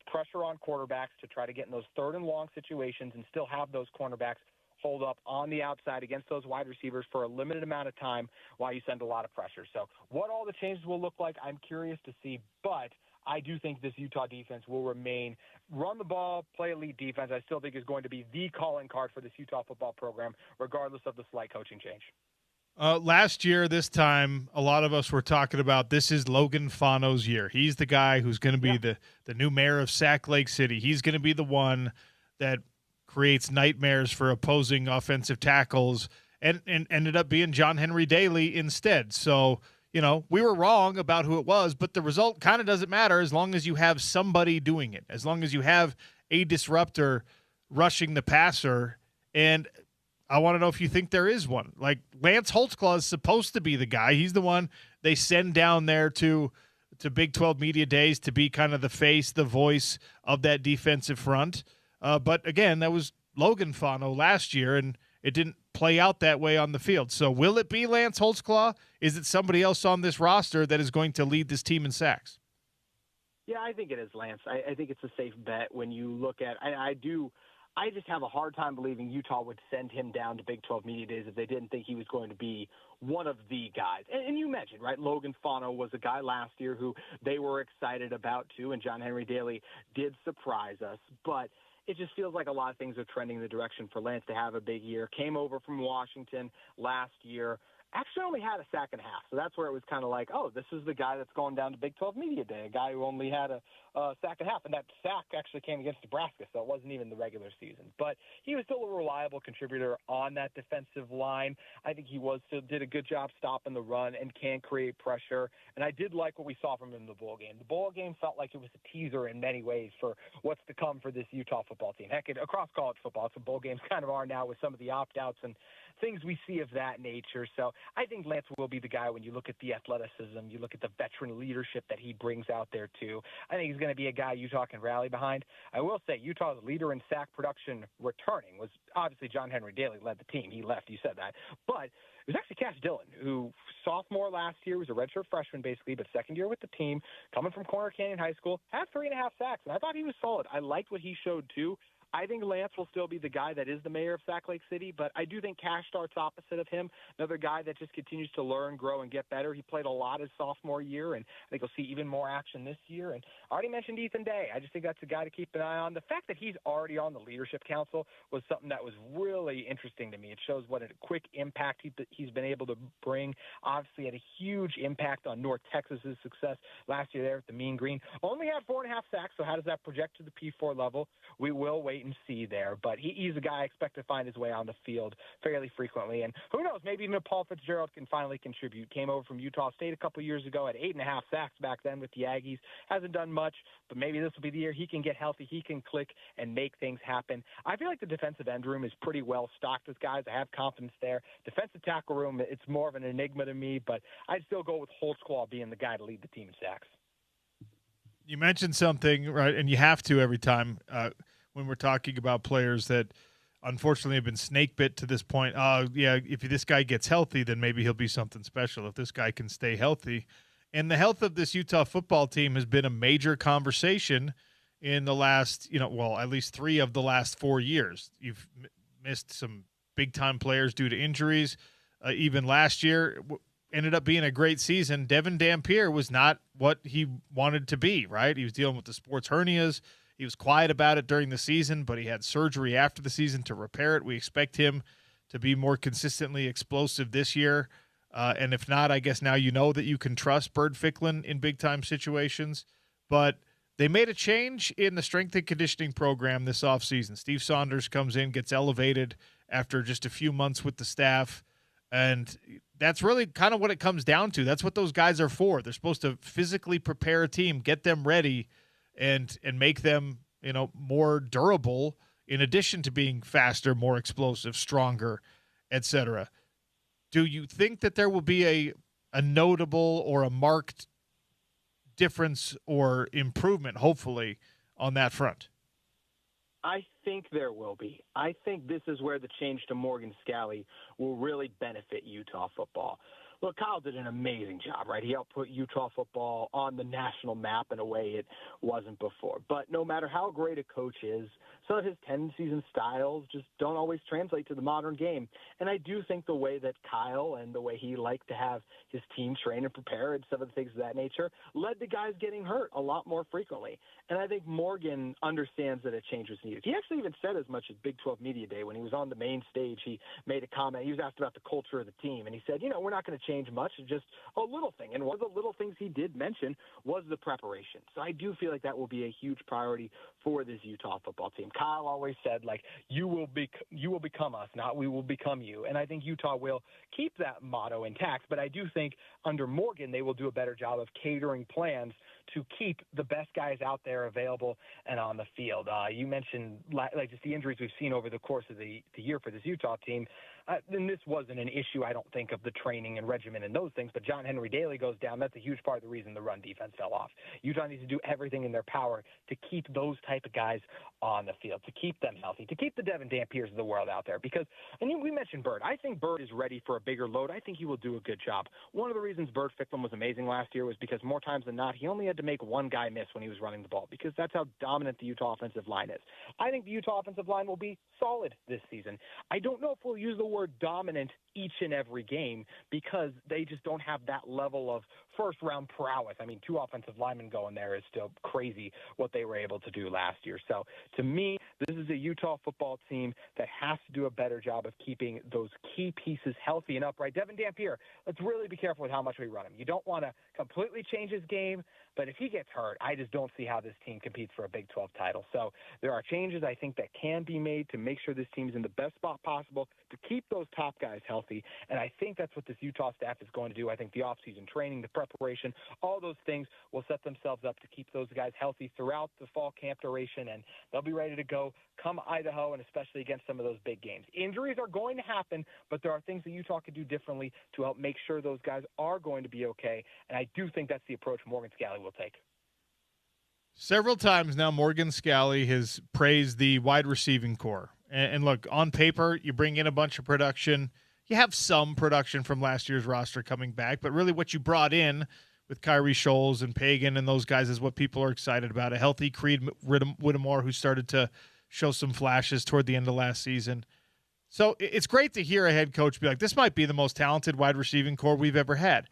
[SPEAKER 4] pressure on quarterbacks to try to get in those third and long situations and still have those cornerbacks hold up on the outside against those wide receivers for a limited amount of time while you send a lot of pressure. So what all the changes will look like, I'm curious to see, but I do think this Utah defense will remain run the ball, play elite defense. I still think is going to be the calling card for this Utah football program, regardless of the slight coaching change.
[SPEAKER 1] Last year, this time, a lot of us were talking about this is Logan Fano's year. He's the guy who's going to be the new mayor of Sac Lake City. He's going to be the one that creates nightmares for opposing offensive tackles, and ended up being John Henry Daly instead. So, you know, we were wrong about who it was, but the result kind of doesn't matter as long as you have somebody doing it, as long as you have a disruptor rushing the passer. And I want to know if you think there is one. Like, Lance Holtzclaw is supposed to be the guy. He's the one they send down there to Big 12 media days to be kind of the face, the voice of that defensive front. But again, that was Logan Fano last year, and it didn't play out that way on the field. So will it be Lance Holtzclaw? Is it somebody else on this roster that is going to lead this team in sacks?
[SPEAKER 4] Yeah, I think it is Lance. I think it's a safe bet when you look at – I just have a hard time believing Utah would send him down to Big 12 media days if they didn't think he was going to be one of the guys. And you mentioned, right, Logan Fano was a guy last year who they were excited about too, and John Henry Daly did surprise us. But it just feels like a lot of things are trending in the direction for Lance to have a big year. Came over from Washington last year. Actually only had a sack and a half. So that's where it was kind of like, oh, this is the guy that's going down to Big 12 Media Day, a guy who only had a sack and a half. And that sack actually came against Nebraska, so it wasn't even the regular season. But he was still a reliable contributor on that defensive line. I think he did a good job stopping the run and can create pressure. And I did like what we saw from him in the bowl game. The bowl game felt like it was a teaser in many ways for what's to come for this Utah football team. Heck, across college football, it's what bowl games kind of are now with some of the opt-outs and things we see of that nature. So I think Lance will be the guy when you look at the athleticism, you look at the veteran leadership that he brings out there too. I think he's going to be a guy Utah can rally behind. I will say Utah's leader in sack production returning was obviously John Henry Daly led the team. He left, you said that. But it was actually Cash Dillon, who sophomore last year was a redshirt freshman basically, but second year with the team, coming from Corner Canyon High School, had 3.5 sacks. And I thought he was solid. I liked what he showed too. I think Lance will still be the guy that is the mayor of Sac Lake City, but I do think Cash starts opposite of him. Another guy that just continues to learn, grow, and get better. He played a lot his sophomore year, and I think we'll see even more action this year. And I already mentioned Ethan Day. I just think that's a guy to keep an eye on. The fact that he's already on the leadership council was something that was really interesting to me. It shows what a quick impact he's been able to bring. Obviously had a huge impact on North Texas's success last year there at the Mean Green. Only had 4.5 sacks, so how does that project to the P4 level? We will wait wait and see there. But he's a guy I expect to find his way on the field fairly frequently. And who knows, maybe even if Paul Fitzgerald can finally contribute. Came over from Utah State a couple years ago, had 8.5 sacks back then with the Aggies. Hasn't done much, but maybe this will be the year he can get healthy, he can click and make things happen. I feel like the defensive end room is pretty well stocked with guys. I have confidence there. Defensive tackle room, it's more of an enigma to me, but I'd still go with Holtzclaw being the guy to lead the team in sacks.
[SPEAKER 1] You mentioned something, right, and you have to every time when we're talking about players that unfortunately have been snake bit to this point. Yeah, if this guy gets healthy, then maybe he'll be something special. If this guy can stay healthy. And the health of this Utah football team has been a major conversation in the last, at least 3 of the last 4 years. You've missed some big-time players due to injuries. Even last year ended up being a great season. Devin Dampier was not what he wanted to be, right? He was dealing with the sports hernias. He was quiet about it during the season, but he had surgery after the season to repair it. We expect him to be more consistently explosive this year. And if not, I guess now you know that you can trust Bird Ficklin in big-time situations. But they made a change in the strength and conditioning program this offseason. Steve Saunders comes in, gets elevated after just a few months with the staff. And that's really kind of what it comes down to. That's what those guys are for. They're supposed to physically prepare a team, get them ready, and make them, more durable in addition to being faster, more explosive, stronger, etc. Do you think that there will be a notable or a marked difference or improvement, hopefully, on that front?
[SPEAKER 4] I think there will be. I think this is where the change to Morgan Scalley will really benefit Utah football. Look, Kyle did an amazing job, right? He helped put Utah football on the national map in a way it wasn't before. But no matter how great a coach is, some of his tendencies and styles just don't always translate to the modern game. And I do think the way that Kyle and the way he liked to have his team train and prepare and some of the things of that nature led to guys getting hurt a lot more frequently. And I think Morgan understands that a change was needed. He actually even said as much at Big 12 Media Day when he was on the main stage. He made a comment. He was asked about the culture of the team, and he said, we're not going to change much, just a little thing. And one of the little things he did mention was the preparation. So I do feel like that will be a huge priority for this Utah football team. Kyle always said, you will become us, not we will become you. And I think Utah will keep that motto intact. But I do think under Morgan, they will do a better job of catering plans to keep the best guys out there available and on the field. You mentioned just the injuries we've seen over the course of the year for this Utah team. And this wasn't an issue, I don't think, of the training and regimen and those things, but John Henry Daly goes down. That's a huge part of the reason the run defense fell off. Utah needs to do everything in their power to keep those type of guys on the field, to keep them healthy, to keep the Devin Dampiers of the world out there. And we mentioned Bird. I think Bird is ready for a bigger load. I think he will do a good job. One of the reasons Bird Ficklin was amazing last year was because more times than not, he only had to make one guy miss when he was running the ball, because that's how dominant the Utah offensive line is. I think the Utah offensive line will be solid this season. I don't know if we'll use the word dominant each and every game, because they just don't have that level of first-round prowess. I mean, 2 offensive linemen going there is still crazy what they were able to do last year. So, to me, this is a Utah football team that has to do a better job of keeping those key pieces healthy and upright. Devin Dampier, let's really be careful with how much we run him. You don't want to completely change his game, but if he gets hurt, I just don't see how this team competes for a Big 12 title. So there are changes I think that can be made to make sure this team's in the best spot possible to keep those top guys healthy. And I think that's what this Utah staff is going to do. I think the offseason training, the preparation, all those things will set themselves up to keep those guys healthy throughout the fall camp duration, and they'll be ready to go come Idaho, and especially against some of those big games. Injuries are going to happen, but there are things that Utah could do differently to help make sure those guys are going to be okay. And I do think that's the approach Morgan Scalley will take.
[SPEAKER 1] Several times now, Morgan Scalley has praised the wide receiving core. And look, on paper, you bring in a bunch of production. You have some production from last year's roster coming back, but really what you brought in with Kyrie Scholes and Pagan and those guys is what people are excited about. A healthy Creed Whittemore who started to show some flashes toward the end of last season. So it's great to hear a head coach be like, this might be the most talented wide receiving core we've ever had.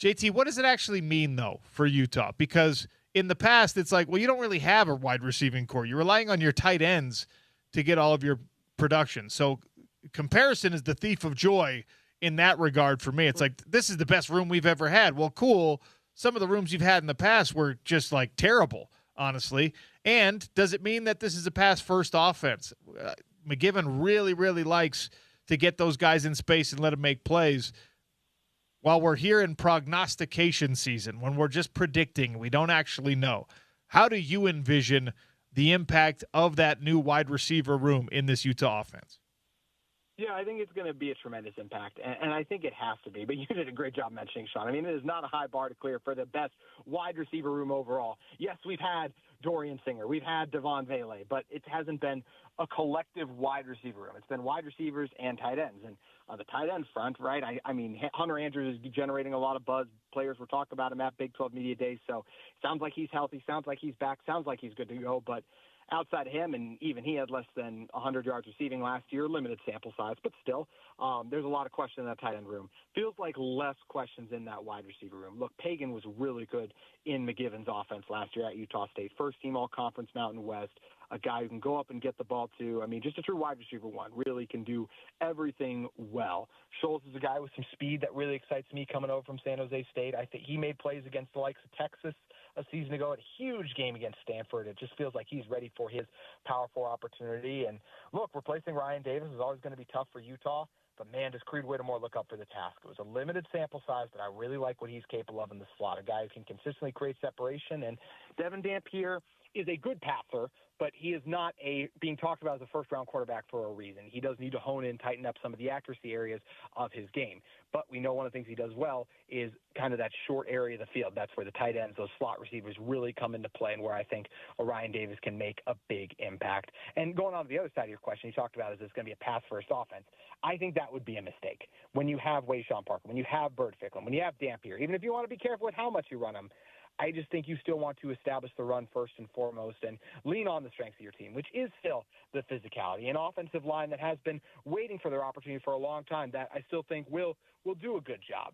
[SPEAKER 1] JT, what does it actually mean, though, for Utah? Because in the past, it's like, well, you don't really have a wide receiving core. You're relying on your tight ends to get all of your production. So comparison is the thief of joy in that regard for me. It's like, this is the best room we've ever had. Well, cool. Some of the rooms you've had in the past were just like terrible, honestly. And does it mean that this is a pass-first offense? McGiven really, really likes to get those guys in space and let them make plays. While we're here in prognostication season, when we're just predicting, we don't actually know. How do you envision the impact of that new wide receiver room in this Utah offense?
[SPEAKER 4] Yeah, I think it's going to be a tremendous impact, and I think it has to be. But you did a great job mentioning, Sean. I mean, it is not a high bar to clear for the best wide receiver room overall. Yes, we've had Dorian Singer, we've had Devon Vele, but it hasn't been a collective wide receiver room. It's been wide receivers and tight ends. And on the tight end front, right, I mean, Hunter Andrews is generating a lot of buzz. Players were talking about him at Big 12 Media Days, so sounds like he's healthy, sounds like he's back, sounds like he's good to go, but outside of him, and even he had less than 100 yards receiving last year, limited sample size, but still, there's a lot of questions in that tight end room. Feels like less questions in that wide receiver room. Look, Pagan was really good in McGiven's offense last year at Utah State. First team All-Conference Mountain West, a guy who can go up and get the ball to. I mean, just a true wide receiver one, really can do everything well. Schultz is a guy with some speed that really excites me coming over from San Jose State. I think he made plays against the likes of Texas a season ago, a huge game against Stanford. It just feels like he's ready for his Power 4 opportunity. And look, replacing Ryan Davis is always going to be tough for Utah, but man, does Creed Whittemore look up for the task. It was a limited sample size, but I really like what he's capable of in the slot, a guy who can consistently create separation. And Devin Dampier is a good passer, but he is not being talked about as a first-round quarterback for a reason. He does need to hone in, tighten up some of the accuracy areas of his game. But we know one of the things he does well is kind of that short area of the field. That's where the tight ends, those slot receivers really come into play, and where I think Orion Davis can make a big impact. And going on to the other side of your question, you talked about is this going to be a pass-first offense. I think that would be a mistake. When you have Wayshawn Parker, when you have Burt Ficklin, when you have Dampier, even if you want to be careful with how much you run them, I just think you still want to establish the run first and foremost and lean on the strengths of your team, which is still the physicality. An offensive line that has been waiting for their opportunity for a long time that I still think will do a good job.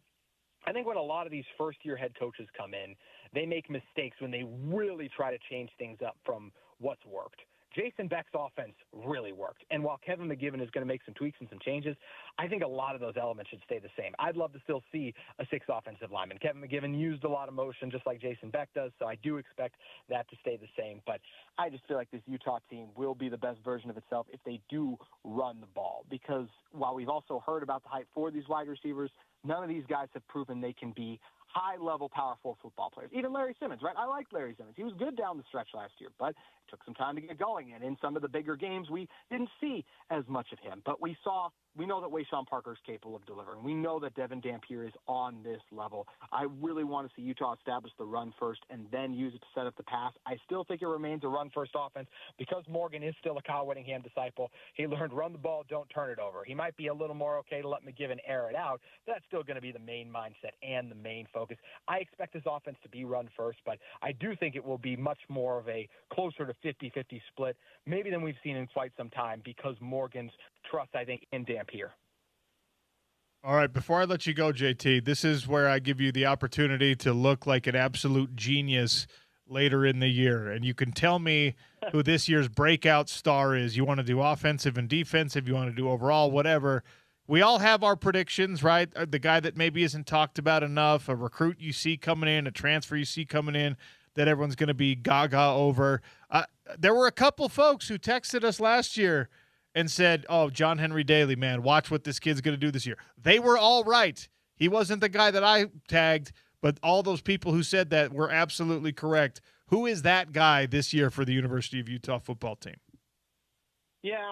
[SPEAKER 4] I think when a lot of these first-year head coaches come in, they make mistakes when they really try to change things up from what's worked. Jason Beck's offense really worked. And while Kevin McGiven is going to make some tweaks and some changes, I think a lot of those elements should stay the same. I'd love to still see a 6 offensive lineman. Kevin McGiven used a lot of motion just like Jason Beck does, so I do expect that to stay the same. But I just feel like this Utah team will be the best version of itself if they do run the ball. Because while we've also heard about the hype for these wide receivers, none of these guys have proven they can be high-level Power 4 football players. Even Larry Simmons, right? I liked Larry Simmons. He was good down the stretch last year, but it took some time to get going. And in some of the bigger games, we didn't see as much of him. But we know that Wayshawn Parker is capable of delivering. We know that Devin Dampier is on this level. I really want to see Utah establish the run first and then use it to set up the pass. I still think it remains a run-first offense because Morgan is still a Kyle Whittingham disciple. He learned run the ball, don't turn it over. He might be a little more okay to let McGiven air it out. That's still going to be the main mindset and the main focus. I expect this offense to be run first, but I do think it will be much more of a closer to 50-50 split, maybe than we've seen in quite some time because Morgan's trust, I think, in Dampier.
[SPEAKER 1] All right, before I let you go, JT, this is where I give you the opportunity to look like an absolute genius later in the year. And you can tell me who this year's breakout star is. You want to do offensive and defensive, you want to do overall, whatever. We all have our predictions, right? The guy that maybe isn't talked about enough, a recruit you see coming in, a transfer you see coming in that everyone's going to be gaga over. There were a couple folks who texted us last year and said, oh, John Henry Daly, man, watch what this kid's going to do this year. They were all right. He wasn't the guy that I tagged, but all those people who said that were absolutely correct. Who is that guy this year for the University of Utah football team?
[SPEAKER 4] Yeah,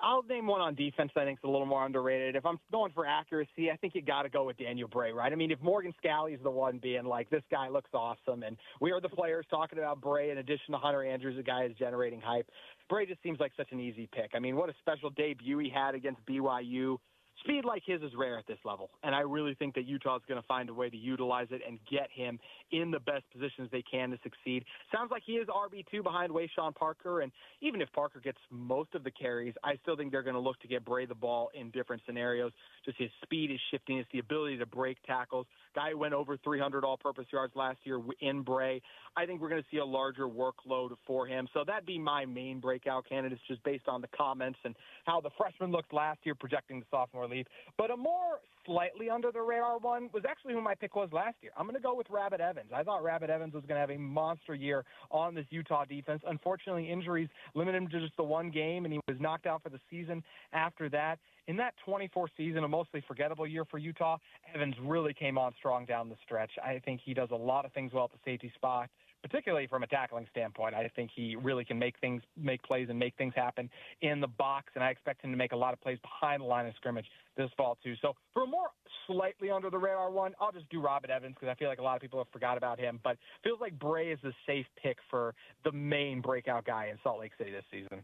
[SPEAKER 4] I'll name one on defense that I think is a little more underrated. If I'm going for accuracy, I think you got to go with Daniel Bray, right? I mean, if Morgan Scalley's the one being like, this guy looks awesome, and we are the players talking about Bray in addition to Hunter Andrews, a guy who's generating hype, Bray just seems like such an easy pick. I mean, what a special debut he had against BYU. Speed like his is rare at this level, and I really think that Utah is going to find a way to utilize it and get him in the best positions they can to succeed. Sounds like he is RB2 behind Wayshawn Parker, and even if Parker gets most of the carries, I still think they're going to look to get Bray the ball in different scenarios. Just his speed, his shiftiness, the ability to break tackles. Guy who went over 300 all-purpose yards last year in Bray. I think we're going to see a larger workload for him, so that'd be my main breakout candidates just based on the comments and how the freshman looked last year projecting the sophomore lead. But a more slightly under the radar one was actually who my pick was last year. I'm going to go with Rabbit Evans. I thought Rabbit Evans was going to have a monster year on this Utah defense. Unfortunately, injuries limited him to just the one game, and he was knocked out for the season after that. In that 24 season, a mostly forgettable year for Utah, Evans really came on strong down the stretch. I think he does a lot of things well at the safety spot, particularly from a tackling standpoint. I think he really can make plays and make things happen in the box, and I expect him to make a lot of plays behind the line of scrimmage this fall too. So for a more slightly under the radar one, I'll just do Rabbit Evans because I feel like a lot of people have forgot about him, but feels like Bray is the safe pick for the main breakout guy in Salt Lake City this season.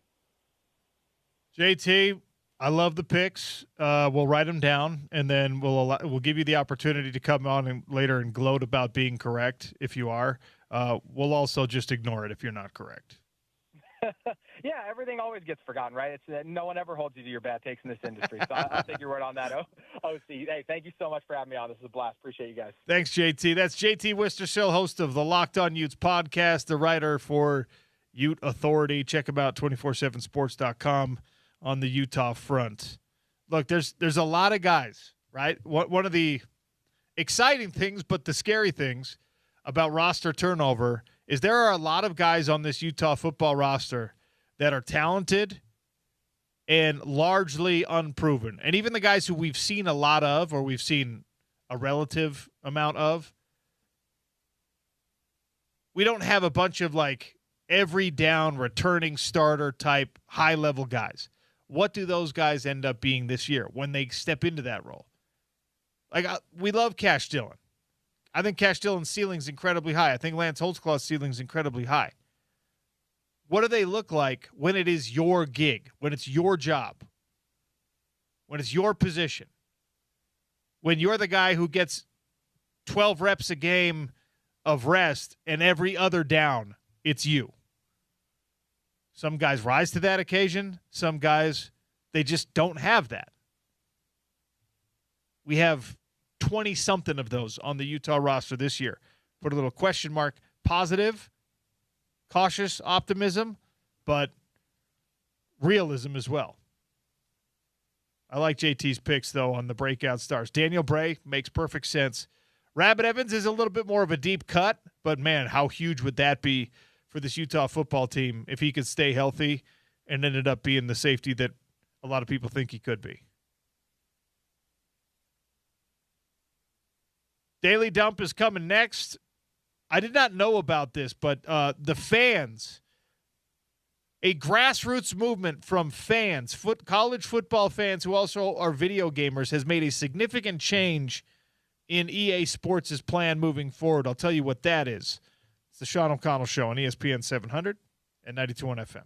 [SPEAKER 1] JT, I love the picks. We'll write them down, and then we'll give you the opportunity to come on later and gloat about being correct if you are. We'll also just ignore it if you're not correct.
[SPEAKER 4] Yeah, everything always gets forgotten, right? It's no one ever holds you to your bad takes in this industry. So I'll take your word on that. OC, hey, thank you so much for having me on. This is a blast. Appreciate you guys.
[SPEAKER 1] Thanks, JT. That's JT Wistersill, host of the Locked On Utes podcast, the writer for Ute Authority. Check him out, 247sports.com on the Utah front. Look, there's a lot of guys, right? One of the exciting things, but the scary things about roster turnover is there are a lot of guys on this Utah football roster that are talented and largely unproven. And even the guys who we've seen a lot of, or we've seen a relative amount of, we don't have a bunch of like every down returning starter type high level guys. What do those guys end up being this year when they step into that role? Like, we love Cash Dillon. I think Cash Dillon's ceiling is incredibly high. I think Lance Holtzclaw's ceiling is incredibly high. What do they look like when it is your gig, when it's your job, when it's your position, when you're the guy who gets 12 reps a game of rest and every other down, it's you? Some guys rise to that occasion. Some guys, they just don't have that. We have 20-something of those on the Utah roster this year. Put a little question mark, positive, cautious optimism, but realism as well. I like JT's picks, though, on the breakout stars. Daniel Bray makes perfect sense. Rabbit Evans is a little bit more of a deep cut, but, man, how huge would that be for this Utah football team if he could stay healthy and ended up being the safety that a lot of people think he could be. Daily Dump is coming next. I did not know about this, but the fans, a grassroots movement from fans, college football fans who also are video gamers, has made a significant change in EA Sports' plan moving forward. I'll tell you what that is. It's the Sean O'Connell Show on ESPN 700 and 92.1 FM.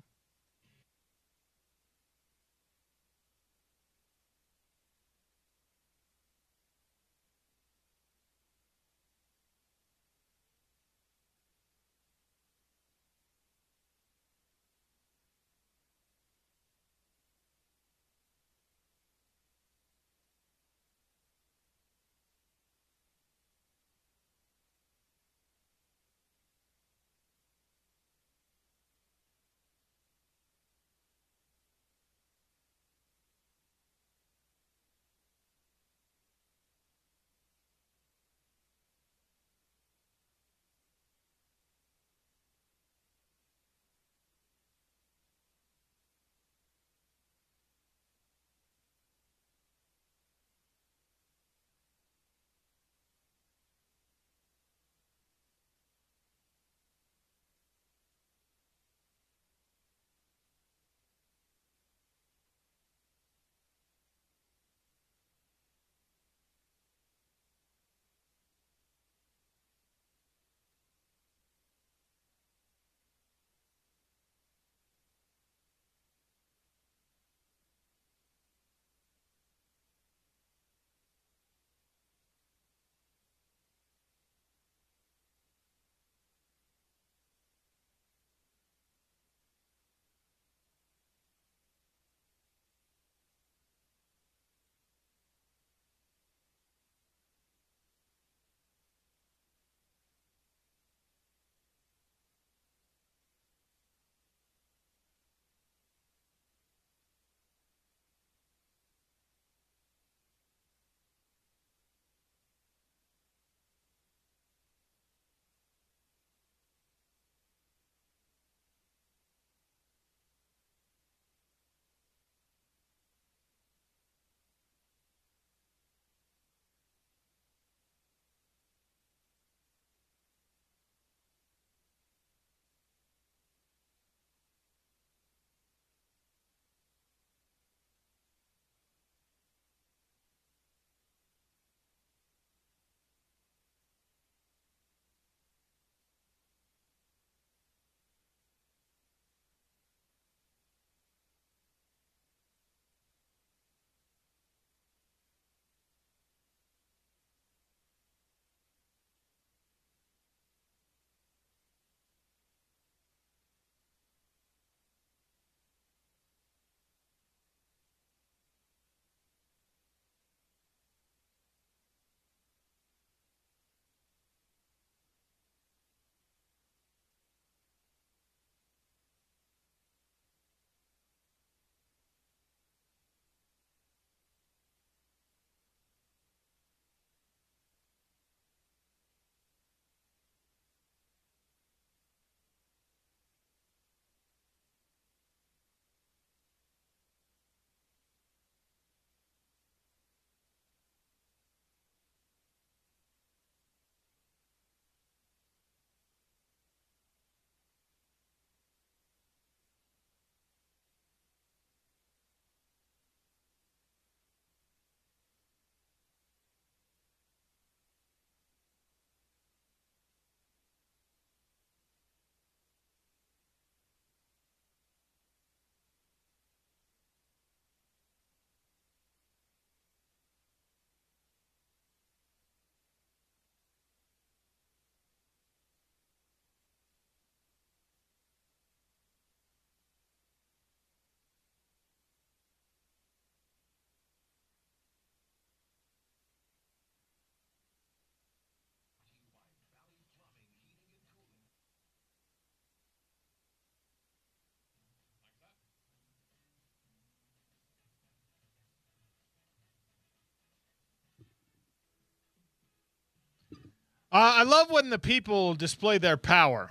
[SPEAKER 1] I love when the people display their power.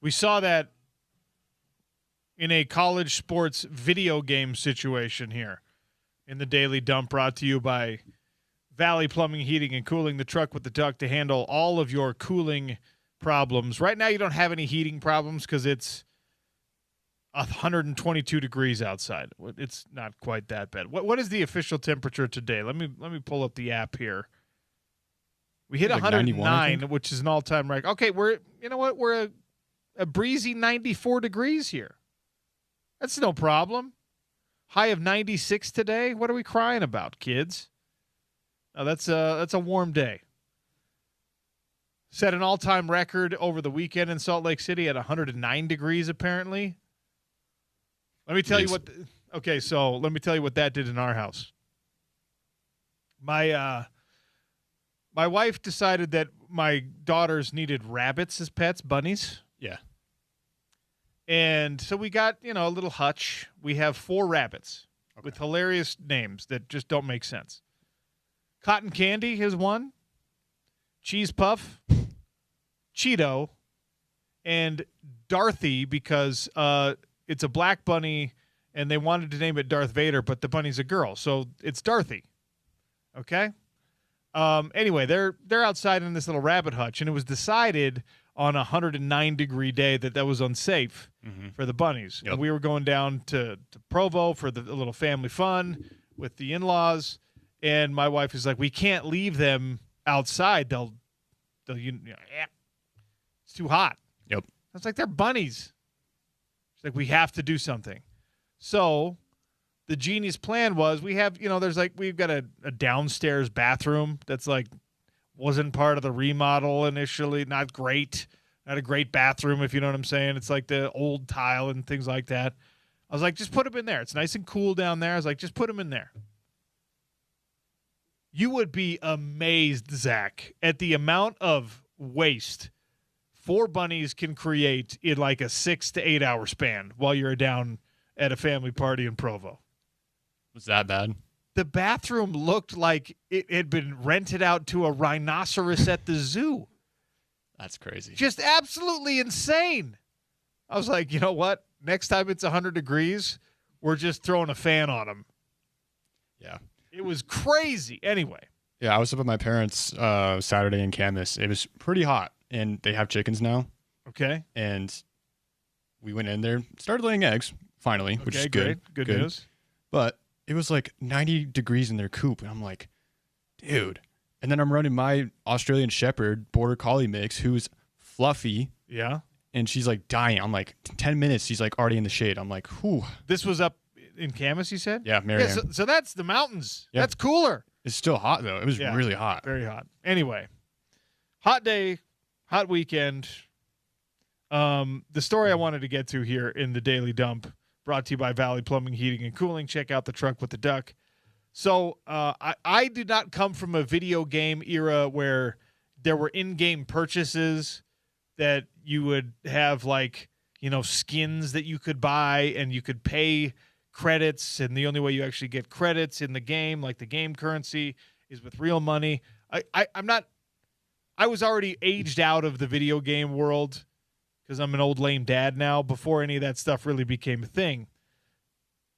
[SPEAKER 1] We saw that in a college sports video game situation here in the Daily Dump, brought to you by Valley Plumbing, Heating, and Cooling, the truck with the duct to handle all of your cooling problems. Right now you don't have any heating problems because it's 122 degrees outside. It's not quite that bad. What is the official temperature today? Let me pull up the app here. We hit
[SPEAKER 2] like
[SPEAKER 1] 109, which is an all-time record. Okay, we're a breezy 94 degrees here. That's no problem. High of 96 today. What are we crying about, kids? Oh, that's a warm day. Set an all-time record over the weekend in Salt Lake City at 109 degrees, apparently. Let me tell you what. So let me tell you what that did in our house. My wife decided that my daughters needed rabbits as pets, bunnies.
[SPEAKER 2] Yeah.
[SPEAKER 1] And so we got, a little hutch. We have 4 rabbits with hilarious names that just don't make sense. Cotton Candy is one. Cheese Puff. Cheeto. And Dorothy, because it's a black bunny and they wanted to name it Darth Vader, but the bunny's a girl. So it's Dorothy. Okay? Anyway, they're outside in this little rabbit hutch, and it was decided on a 109-degree day that was unsafe for the bunnies.
[SPEAKER 2] Yep.
[SPEAKER 1] And we were going down to Provo for the little family fun with the in-laws, and my wife is like, we can't leave them outside. They'll it's too hot.
[SPEAKER 2] Yep.
[SPEAKER 1] I was like, they're bunnies. She's like, we have to do something. So the genius plan was we've got a downstairs bathroom that's wasn't part of the remodel initially. Not great. Not a great bathroom, if you know what I'm saying. It's like the old tile and things like that. I was like, just put them in there. It's nice and cool down there. I was like, just put them in there. You would be amazed, Zach, at the amount of waste 4 bunnies can create in like a 6 to 8 hour span while you're down at a family party in Provo.
[SPEAKER 2] Was that bad?
[SPEAKER 1] The bathroom looked like it had been rented out to a rhinoceros at the zoo.
[SPEAKER 2] That's crazy.
[SPEAKER 1] Just absolutely insane. I was like, you know what? Next time it's 100 degrees, we're just throwing a fan on them.
[SPEAKER 2] Yeah.
[SPEAKER 1] It was crazy. Anyway.
[SPEAKER 2] Yeah, I was up at my parents' Saturday in Camas. It was pretty hot, and they have chickens now.
[SPEAKER 1] Okay.
[SPEAKER 2] And we went in there, started laying eggs, finally, which is good.
[SPEAKER 1] Good news.
[SPEAKER 2] But it was like 90 degrees in their coop, and I'm like, dude. And then I'm running my Australian Shepherd Border Collie mix, who's fluffy.
[SPEAKER 1] Yeah.
[SPEAKER 2] And she's like dying. I'm like, 10 minutes, she's like already in the shade. I'm like, whew.
[SPEAKER 1] This was up in Camas, you said?
[SPEAKER 2] Yeah, Marianne.
[SPEAKER 1] Yeah, so that's the mountains.
[SPEAKER 2] Yeah.
[SPEAKER 1] That's cooler.
[SPEAKER 2] It's still hot, though. It was really hot.
[SPEAKER 1] Very hot. Anyway, hot day, hot weekend. The story I wanted to get to here in the Daily Dump, brought to you by Valley Plumbing, Heating, and Cooling. Check out the truck with the duck. So I did not come from a video game era where there were in-game purchases that you would have skins that you could buy and you could pay credits, and the only way you actually get credits in the game, like the game currency, is with real money. I was already aged out of the video game world because I'm an old lame dad now, before any of that stuff really became a thing.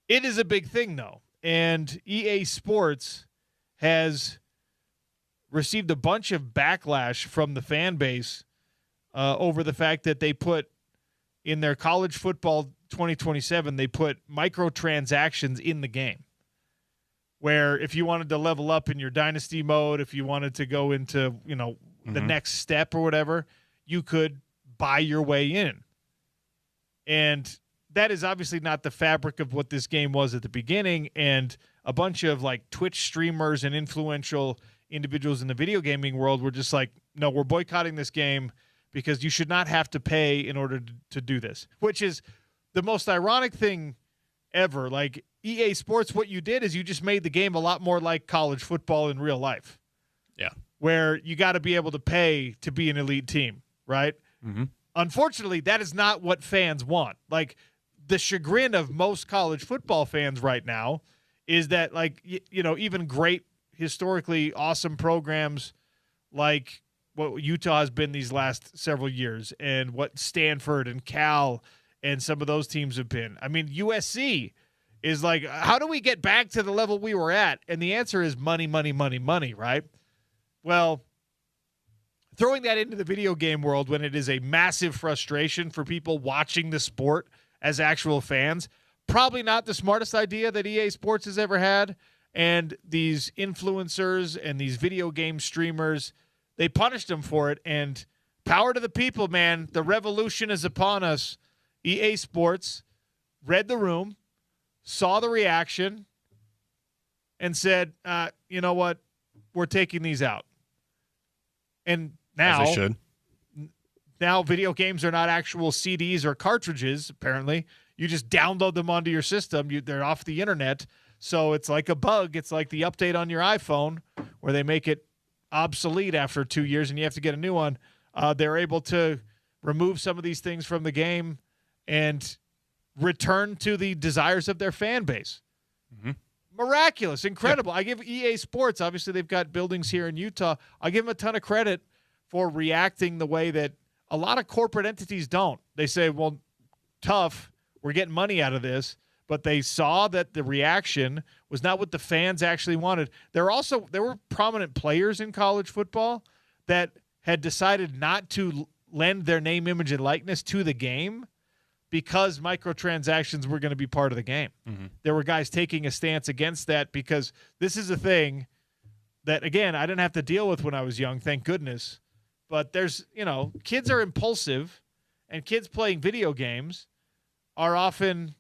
[SPEAKER 1] It is a big thing, though. And EA Sports has received a bunch of backlash from the fan base over the fact that they put in their college football 2027, they put microtransactions in the game, where if you wanted to level up in your dynasty mode, if you wanted to go into, the next step or whatever, you could buy your way in. And that is obviously not the fabric of what this game was at the beginning. And a bunch of Twitch streamers and influential individuals in the video gaming world were just like, no, we're boycotting this game because you should not have to pay in order to do this, which is the most ironic thing ever. EA Sports, what you did is you just made the game a lot more like college football in real life.
[SPEAKER 2] Yeah.
[SPEAKER 1] Where you got to be able to pay to be an elite team, right?
[SPEAKER 2] Mm-hmm.
[SPEAKER 1] Unfortunately, that is not what fans want. The chagrin of most college football fans right now is that, even great, historically awesome programs like what Utah has been these last several years and what Stanford and Cal and some of those teams have been. I mean, USC is like, how do we get back to the level we were at? And the answer is money, money, money, money, right? Well, throwing that into the video game world when it is a massive frustration for people watching the sport as actual fans, probably not the smartest idea that EA Sports has ever had. And these influencers and these video game streamers, they punished them for it. And power to the people, man. The revolution is upon us. EA Sports read the room, saw the reaction, and said, you know what? We're taking these out. And now,
[SPEAKER 2] as they should.
[SPEAKER 1] Now video games are not actual CDs or cartridges, apparently. You just download them onto your system. They're off the internet. So it's like a bug. It's like the update on your iPhone where they make it obsolete after 2 years and you have to get a new one. They're able to remove some of these things from the game and return to the desires of their fan base.
[SPEAKER 2] Mm-hmm.
[SPEAKER 1] Miraculous, incredible. Yeah. I give EA Sports, obviously they've got buildings here in Utah. I give them a ton of credit for reacting the way that a lot of corporate entities don't. They say, well, tough, we're getting money out of this. But they saw that the reaction was not what the fans actually wanted. There were prominent players in college football that had decided not to lend their name, image, and likeness to the game because microtransactions were going to be part of the game. Mm-hmm. There were guys taking a stance against that because this is a thing that, again, I didn't have to deal with when I was young, thank goodness. But there's, kids are impulsive, and kids playing video games are often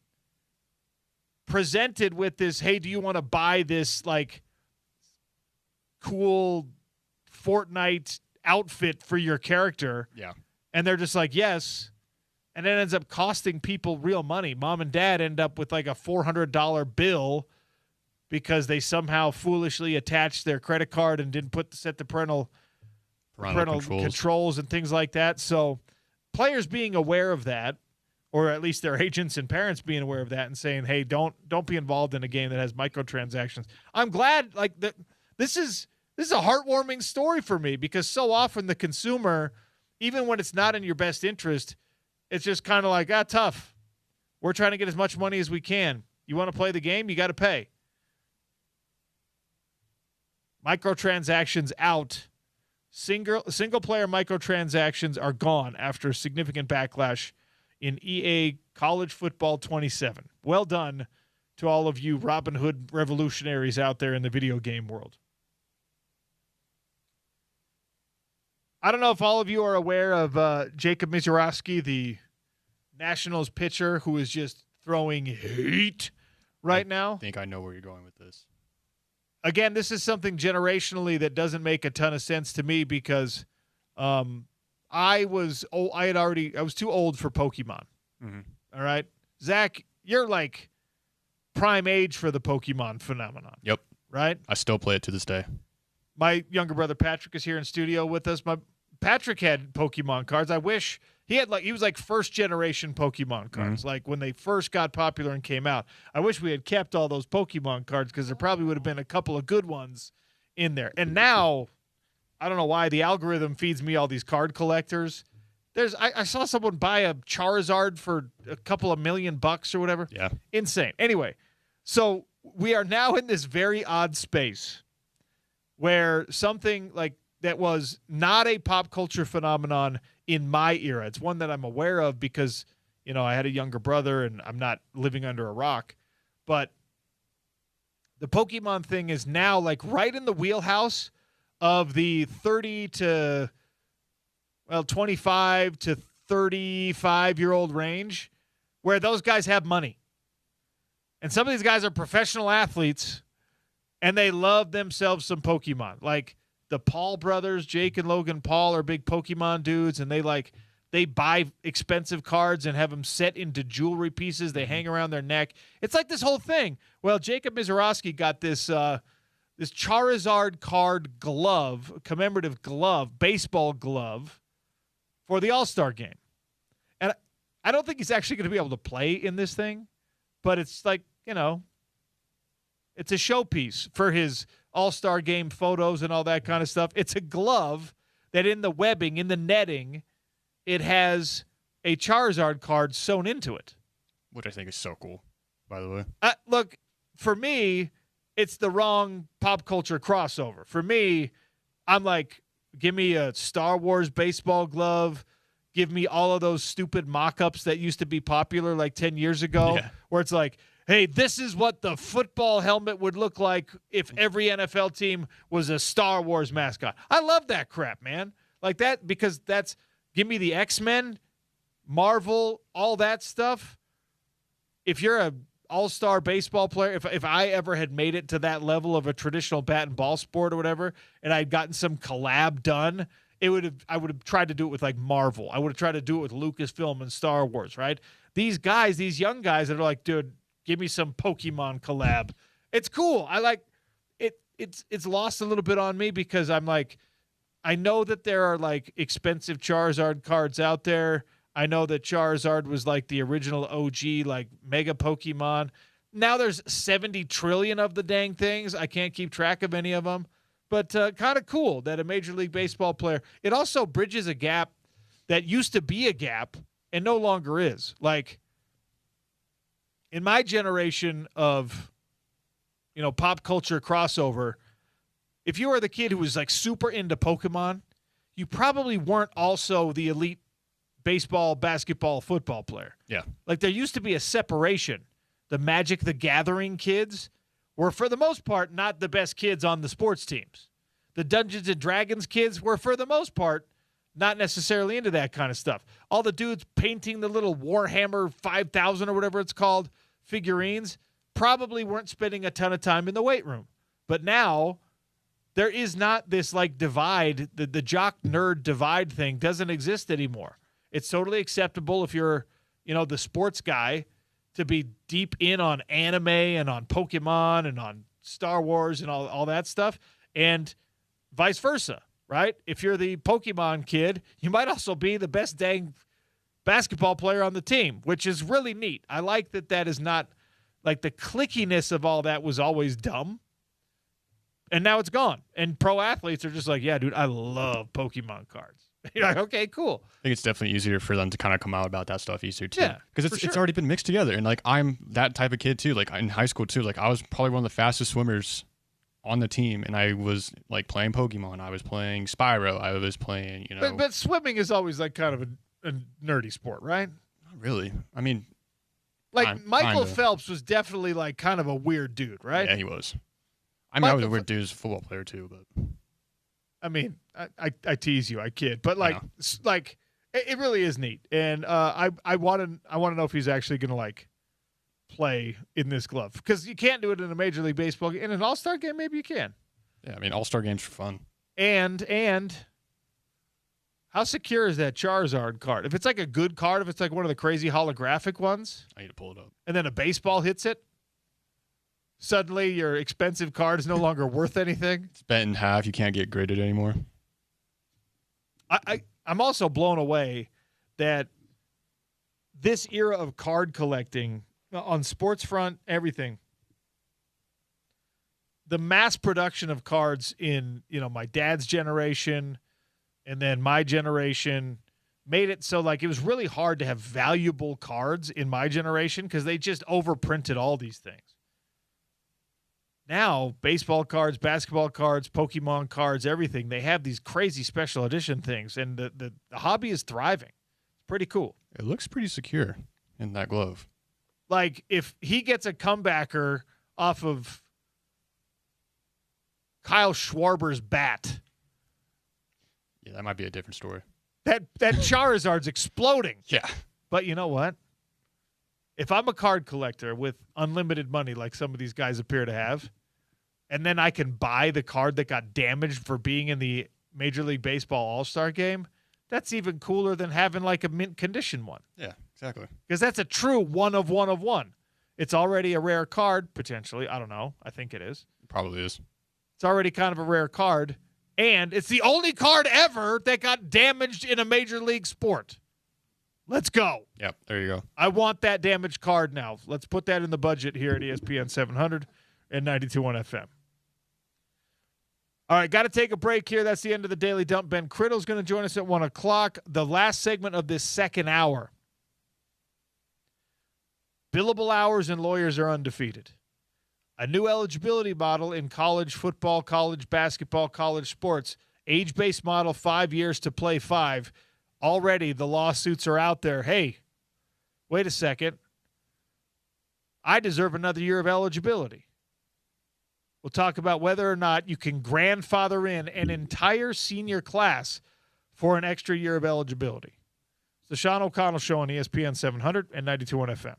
[SPEAKER 1] presented with this, hey, do you want to buy this like cool Fortnite outfit for your character?
[SPEAKER 2] Yeah.
[SPEAKER 1] And they're just like, yes. And it ends up costing people real money. Mom and dad end up with like a $400 bill because they somehow foolishly attached their credit card and didn't set the parental controls and things like that. So players being aware of that, or at least their agents and parents being aware of that and saying, hey, don't be involved in a game that has microtransactions. I'm glad this is a heartwarming story for me because so often the consumer, even when it's not in your best interest, it's just kind of like, tough. We're trying to get as much money as we can. You want to play the game, you got to pay. Microtransactions out. Single player microtransactions are gone after significant backlash in EA College Football 27. Well done to all of you Robin Hood revolutionaries out there in the video game world. I don't know if all of you are aware of Jacob Misiorowski, the Nationals pitcher who is just throwing heat right now.
[SPEAKER 2] I think I know where you're going with this.
[SPEAKER 1] Again, this is something generationally that doesn't make a ton of sense to me because I was too old for Pokemon. Mm-hmm. All right. Zach, you're like prime age for the Pokemon phenomenon.
[SPEAKER 2] Yep.
[SPEAKER 1] Right?
[SPEAKER 2] I still play it to this day.
[SPEAKER 1] My younger brother Patrick is here in studio with us. Patrick had Pokemon cards. I wish he was like first generation Pokemon cards, mm-hmm. like when they first got popular and came out. I wish we had kept all those Pokemon cards because there probably would have been a couple of good ones in there. And now, I don't know why the algorithm feeds me all these card collectors. I saw someone buy a Charizard for a couple of $1 million or whatever.
[SPEAKER 2] Yeah.
[SPEAKER 1] Insane. Anyway, so we are now in this very odd space where something like that was not a pop culture phenomenon in my era. It's one that I'm aware of because, I had a younger brother and I'm not living under a rock. But the Pokemon thing is now like right in the wheelhouse of the 25 to 35-year-old range where those guys have money. And some of these guys are professional athletes, and they love themselves some Pokemon. Like the Paul brothers, Jake and Logan Paul, are big Pokemon dudes, and they buy expensive cards and have them set into jewelry pieces. They hang around their neck. It's like this whole thing. Well, Jacob Misiorowski got this Charizard card glove, commemorative glove, baseball glove, for the All-Star game. And I don't think he's actually going to be able to play in this thing, but it's like, it's a showpiece for his All-Star Game photos and all that kind of stuff. It's a glove that in the webbing, in the netting, it has a Charizard card sewn into it.
[SPEAKER 2] Which I think is so cool, by the way.
[SPEAKER 1] Look, for me, it's the wrong pop culture crossover. For me, I'm like, give me a Star Wars baseball glove. Give me all of those stupid mock-ups that used to be popular like 10 years ago, where it's like, hey, this is what the football helmet would look like if every NFL team was a Star Wars mascot. I love that crap, man. Like that, because that's, give me the X-Men, Marvel, all that stuff. If you're a all-star baseball player, if I ever had made it to that level of a traditional bat and ball sport or whatever, and I'd gotten some collab done, I would have tried to do it with like Marvel. I would have tried to do it with Lucasfilm and Star Wars, right? These guys, these young guys that are like, dude, give me some Pokemon collab. It's cool. I like it. It's lost a little bit on me because I'm like, I know that there are like expensive Charizard cards out there. I know that Charizard was like the original OG, like mega Pokemon. Now there's 70 trillion of the dang things. I can't keep track of any of them. But kind of cool that a Major League Baseball player, it also bridges a gap that used to be a gap and no longer is. Like, in my generation of, pop culture crossover, if you were the kid who was like super into Pokemon, you probably weren't also the elite baseball, basketball, football player.
[SPEAKER 2] Yeah.
[SPEAKER 1] Like there used to be a separation. The Magic the Gathering kids were, for the most part, not the best kids on the sports teams. The Dungeons and Dragons kids were, for the most part, not necessarily into that kind of stuff. All the dudes painting the little Warhammer 5,000 or whatever it's called figurines probably weren't spending a ton of time in the weight room. But now there is not this like divide. The jock nerd divide thing doesn't exist anymore. It's totally acceptable if you're, the sports guy to be deep in on anime and on Pokemon and on Star Wars and all that stuff, and vice versa, right? If you're the Pokemon kid, you might also be the best dang basketball player on the team, which is really neat. I like that is not, like the clickiness of all that was always dumb, and now it's gone. And pro athletes are just like, yeah, dude, I love Pokemon cards. You're like, okay, cool.
[SPEAKER 2] I think it's definitely easier for them to kind of come out about that stuff easier too.
[SPEAKER 1] Yeah,
[SPEAKER 2] because it's already been mixed together. And like I'm that type of kid too. Like in high school too. Like I was probably one of the fastest swimmers on the team, and I was like playing Pokemon. I was playing Spyro. I was playing,
[SPEAKER 1] But swimming is always like kind of a nerdy sport, right?
[SPEAKER 2] Not really. I mean,
[SPEAKER 1] like Michael Phelps was definitely like kind of a weird dude, right?
[SPEAKER 2] Yeah, he was. I mean, I was a weird dude as a football player too, but.
[SPEAKER 1] I mean, I tease you, I kid, but like it really is neat, and I want to know if he's actually going to like play in this glove, because you can't do it in a Major League Baseball game. In an All-Star game, maybe you can.
[SPEAKER 2] Yeah, I mean, All-Star games are fun.
[SPEAKER 1] And how secure is that Charizard card? If it's like a good card, if it's like one of the crazy holographic ones,
[SPEAKER 2] I need to pull it up,
[SPEAKER 1] and then a baseball hits it, suddenly your expensive card is no longer worth anything.
[SPEAKER 2] It's bent in half. You can't get graded anymore.
[SPEAKER 1] I'm also blown away that this era of card collecting on sports front, everything, the mass production of cards in, my dad's generation and then my generation made it so like it was really hard to have valuable cards in my generation because they just overprinted all these things. Now, baseball cards, basketball cards, Pokemon cards, everything, they have these crazy special edition things, and the hobby is thriving. It's pretty cool.
[SPEAKER 2] It looks pretty secure in that glove.
[SPEAKER 1] Like, if he gets a comebacker off of Kyle Schwarber's bat.
[SPEAKER 2] Yeah, that might be a different story.
[SPEAKER 1] That Charizard's exploding.
[SPEAKER 2] Yeah.
[SPEAKER 1] But you know what? If I'm a card collector with unlimited money like some of these guys appear to have, and then I can buy the card that got damaged for being in the Major League Baseball All-Star game, that's even cooler than having like a mint condition one.
[SPEAKER 2] Yeah, exactly.
[SPEAKER 1] Because that's a true one of one. It's already a rare card, potentially. I don't know. I think it is.
[SPEAKER 2] It probably is.
[SPEAKER 1] It's already kind of a rare card. And it's the only card ever that got damaged in a major league sport. Let's go.
[SPEAKER 2] Yep, there you go.
[SPEAKER 1] I want that damaged card now. Let's put that in the budget here at ESPN 700 and 92.1 FM. All right, got to take a break here. That's the end of the Daily Dump. Ben Criddle's going to join us at 1 o'clock. The last segment of this second hour. Billable hours and lawyers are undefeated. A new eligibility model in college football, college basketball, college sports. Age-based model, 5 years to play 5. Already the lawsuits are out there. Hey, wait a second. I deserve another year of eligibility. We'll talk about whether or not you can grandfather in an entire senior class for an extra year of eligibility. It's the Sean O'Connell Show on ESPN 700 and 92.1 FM.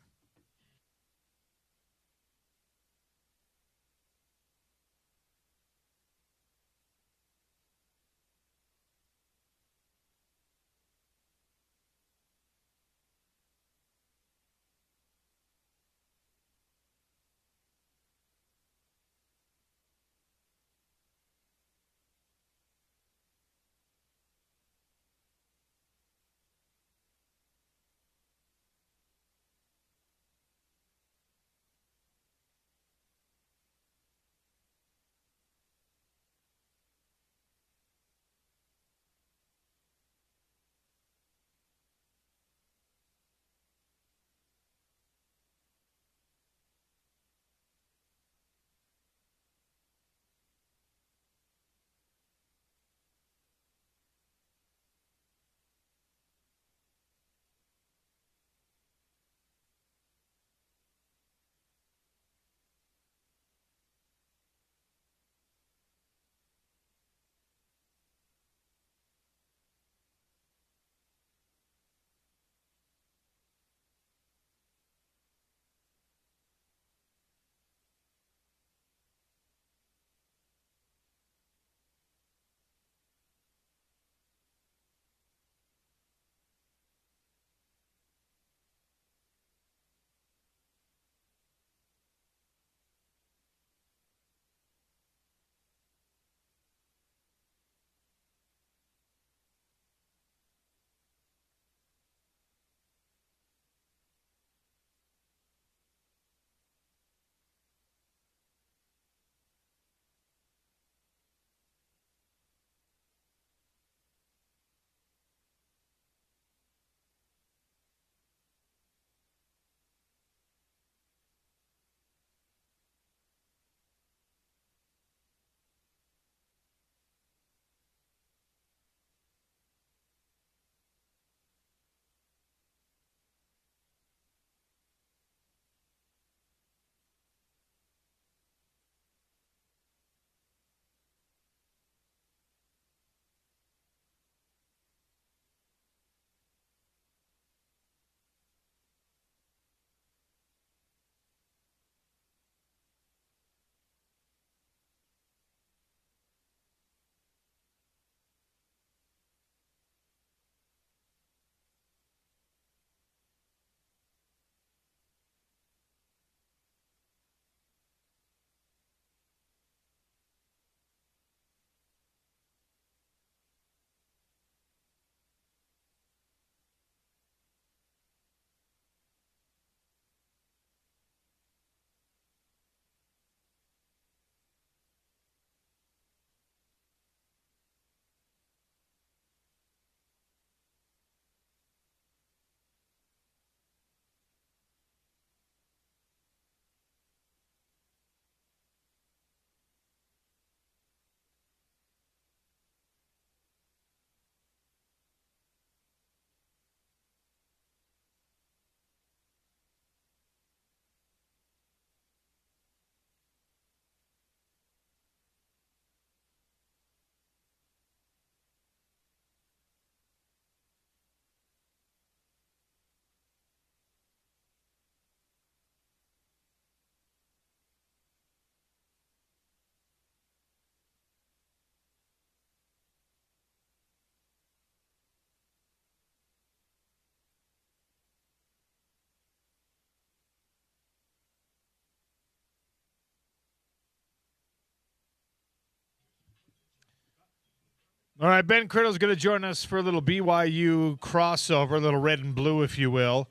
[SPEAKER 1] All right, Ben Criddle's going to join us for a little BYU crossover, a little red and blue, if you will,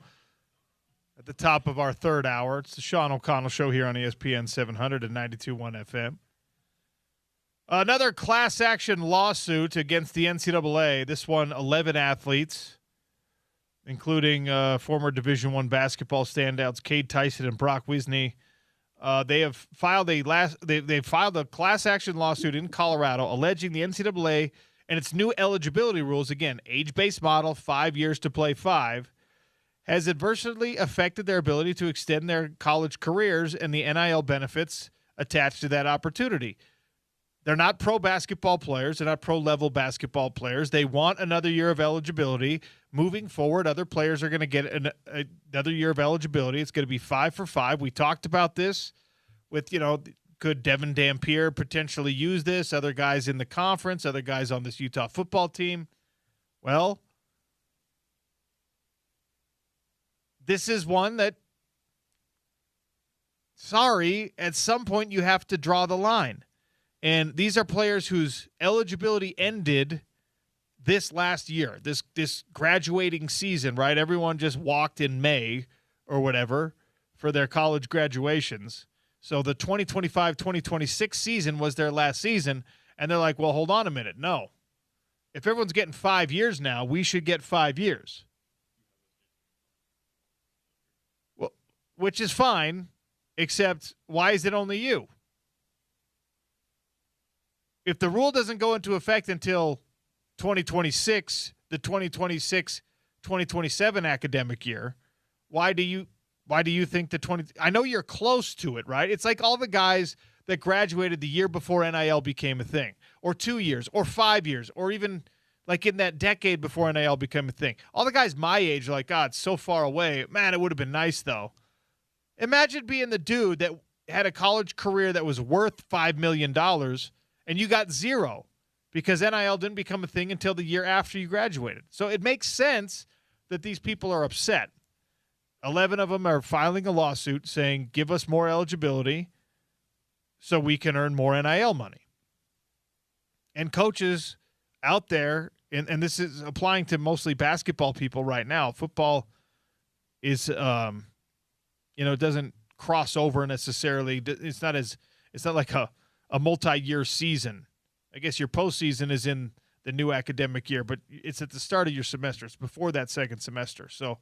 [SPEAKER 1] at the top of our third hour. It's the Sean O'Connell Show here on ESPN 700 and 92.1 FM. Another class action lawsuit against the NCAA. This one, 11 athletes, including former Division I basketball standouts Cade Tyson and Brock Wisney. They have filed they've filed a class action lawsuit in Colorado alleging the NCAA and its new eligibility rules, again, age-based model, 5 years to play 5, has adversely affected their ability to extend their college careers and the NIL benefits attached to that opportunity. They're not pro basketball players. They're not pro-level basketball players. They want another year of eligibility. Moving forward, other players are going to get another year of eligibility. It's going to be 5 for 5. We talked about this with, could Devin Dampier potentially use this? Other guys in the conference, other guys on this Utah football team. Well, this is one that, at some point you have to draw the line. And these are players whose eligibility ended this last year, this graduating season, right? Everyone just walked in May or whatever for their college graduations. So the 2025-2026 season was their last season, and they're like, well, hold on a minute. No. If everyone's getting 5 years now, we should get 5 years. Well, which is fine, except why is it only you? If the rule doesn't go into effect until 2026, the 2026-2027 academic year, why do you think I know you're close to it, right? It's like all the guys that graduated the year before NIL became a thing, or 2 years, or 5 years, or even like in that decade before NIL became a thing. All the guys my age are like, God, it's so far away. Man, it would have been nice, though. Imagine being the dude that had a college career that was worth $5 million, and you got zero because NIL didn't become a thing until the year after you graduated. So it makes sense that these people are upset. 11 of them are filing a lawsuit saying, give us more eligibility so we can earn more NIL money. And coaches out there, and this is applying to mostly basketball people right now. Football is, it doesn't cross over necessarily. It's not like a multi-year season. I guess your postseason is in the new academic year, but it's at the start of your semester. It's before that second semester. So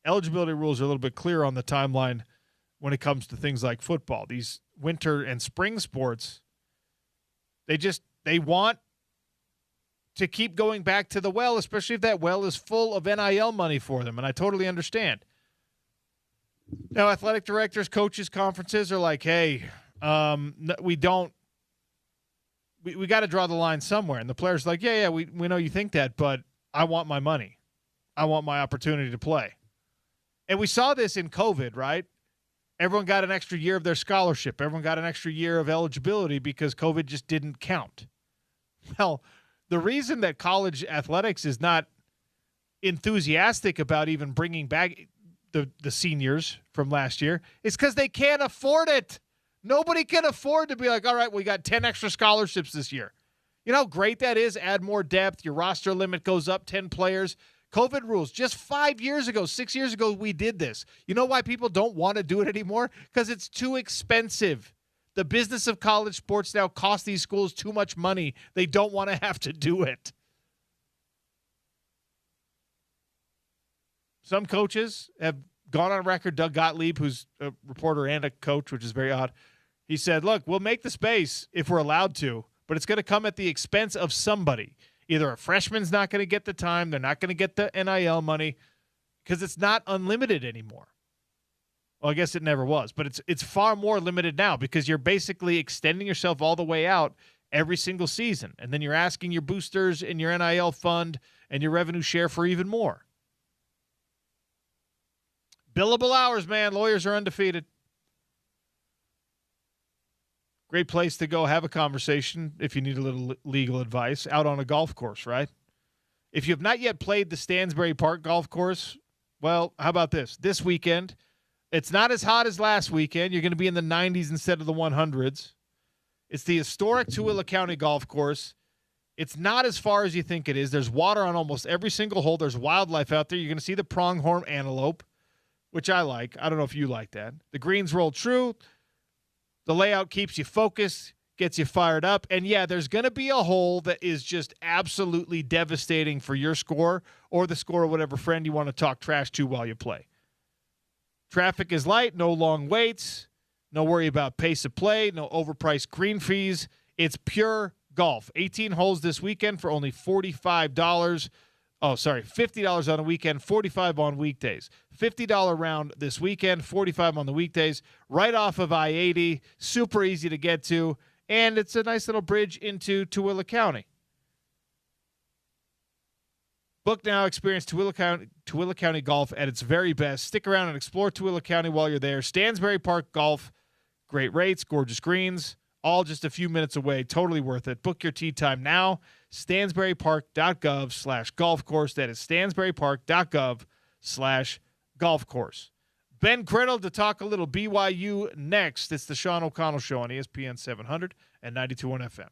[SPEAKER 1] eligibility rules are a little bit clearer on the timeline when it comes to things like football. These winter and spring sports, they want to keep going back to the well, especially if that well is full of NIL money for them, and I totally understand. Now, athletic directors, coaches, conferences are like, hey, we don't. We got to draw the line somewhere. And the player's like, yeah, we know you think that, but I want my money. I want my opportunity to play. And we saw this in COVID, right? Everyone got an extra year of their scholarship. Everyone got an extra year of eligibility because COVID just didn't count. Well, the reason that college athletics is not enthusiastic about even bringing back the seniors from last year is because they can't afford it. Nobody can afford to be like, all right, we got 10 extra scholarships this year. You know how great that is? Add more depth. Your roster limit goes up 10 players. COVID rules. Just 5 years ago, 6 years ago, we did this. You know why people don't want to do it anymore? Because it's too expensive. The business of college sports now costs these schools too much money. They don't want to have to do it. Some coaches have gone on record. Doug Gottlieb, who's a reporter and a coach, which is very odd, he said, look, we'll make the space if we're allowed to, but it's going to come at the expense of somebody. Either a freshman's not going to get the time, they're not going to get the NIL money because it's not unlimited anymore. Well, I guess it never was, but it's far more limited now because you're basically extending yourself all the way out every single season, and then you're asking your boosters and your NIL fund and your revenue share for even more. Billable hours, man. Lawyers are undefeated. Great place to go have a conversation if you need a little legal advice out on a golf course, right? If you have not yet played the Stansbury Park golf course, well, how about this? This weekend, it's not as hot as last weekend. You're going to be in the 90s instead of the 100s. It's the historic Tooele County golf course. It's not as far as you think it is. There's water on almost every single hole. There's wildlife out there. You're going to see the pronghorn antelope, which I like. I don't know if you like that. The greens roll true. The layout keeps you focused, gets you fired up. And yeah, there's going to be a hole that is just absolutely devastating for your score or the score of whatever friend you want to talk trash to while you play. Traffic is light, no long waits, no worry about pace of play, no overpriced green fees. It's pure golf. 18 holes this weekend for only $45. Oh, sorry, $50 on a weekend, $45 on weekdays. $50 round this weekend, $45 on the weekdays, right off of I-80, super easy to get to, and it's a nice little bridge into Tooele County. Book now, experience Tooele County golf at its very best. Stick around and explore Tooele County while you're there. Stansbury Park Golf, great rates, gorgeous greens, all just a few minutes away. Totally worth it. Book your tee time now. Stansburypark.gov/golf course. That is Stansburypark.gov/golf course. Ben Criddle to talk a little BYU next. It's the Sean O'Connell Show on ESPN 700 and 92.1 FM.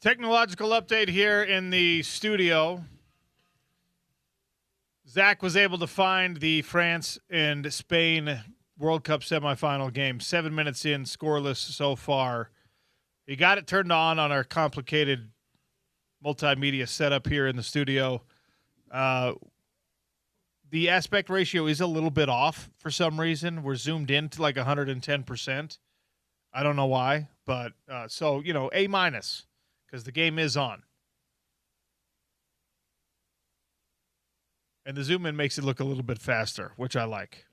[SPEAKER 1] Technological update here in the studio. Zach was able to find the France and Spain World Cup semifinal game. 7 minutes in, scoreless so far. He got it turned on our complicated multimedia setup here in the studio. The aspect ratio is a little bit off for some reason. We're zoomed in to like 110%. I don't know why, but so, A-, because the game is on. And the zoom in makes it look a little bit faster, which I like.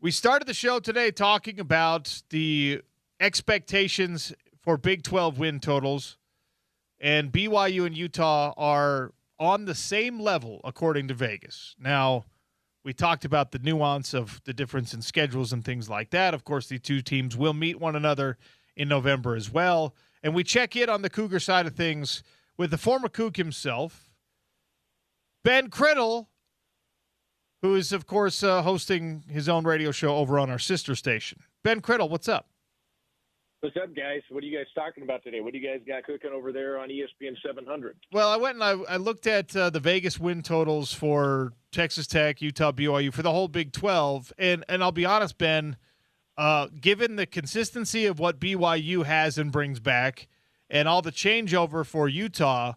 [SPEAKER 1] We started the show today talking about the expectations for Big 12 win totals, and BYU and Utah are on the same level according to Vegas. Now, we talked about the nuance of the difference in schedules and things like that. Of course, the two teams will meet one another in November as well. And we check in on the Cougar side of things with the former Coug himself, Ben Criddle, who is, of course, hosting his own radio show over on our sister station. Ben Criddle, what's up?
[SPEAKER 5] What's up, guys? What are you guys talking about today? What do you guys got cooking over there on ESPN 700?
[SPEAKER 1] Well, I went and I looked at the Vegas win totals for Texas Tech, Utah, BYU, for the whole Big 12. And I'll be honest, Ben, given the consistency of what BYU has and brings back and all the changeover for Utah,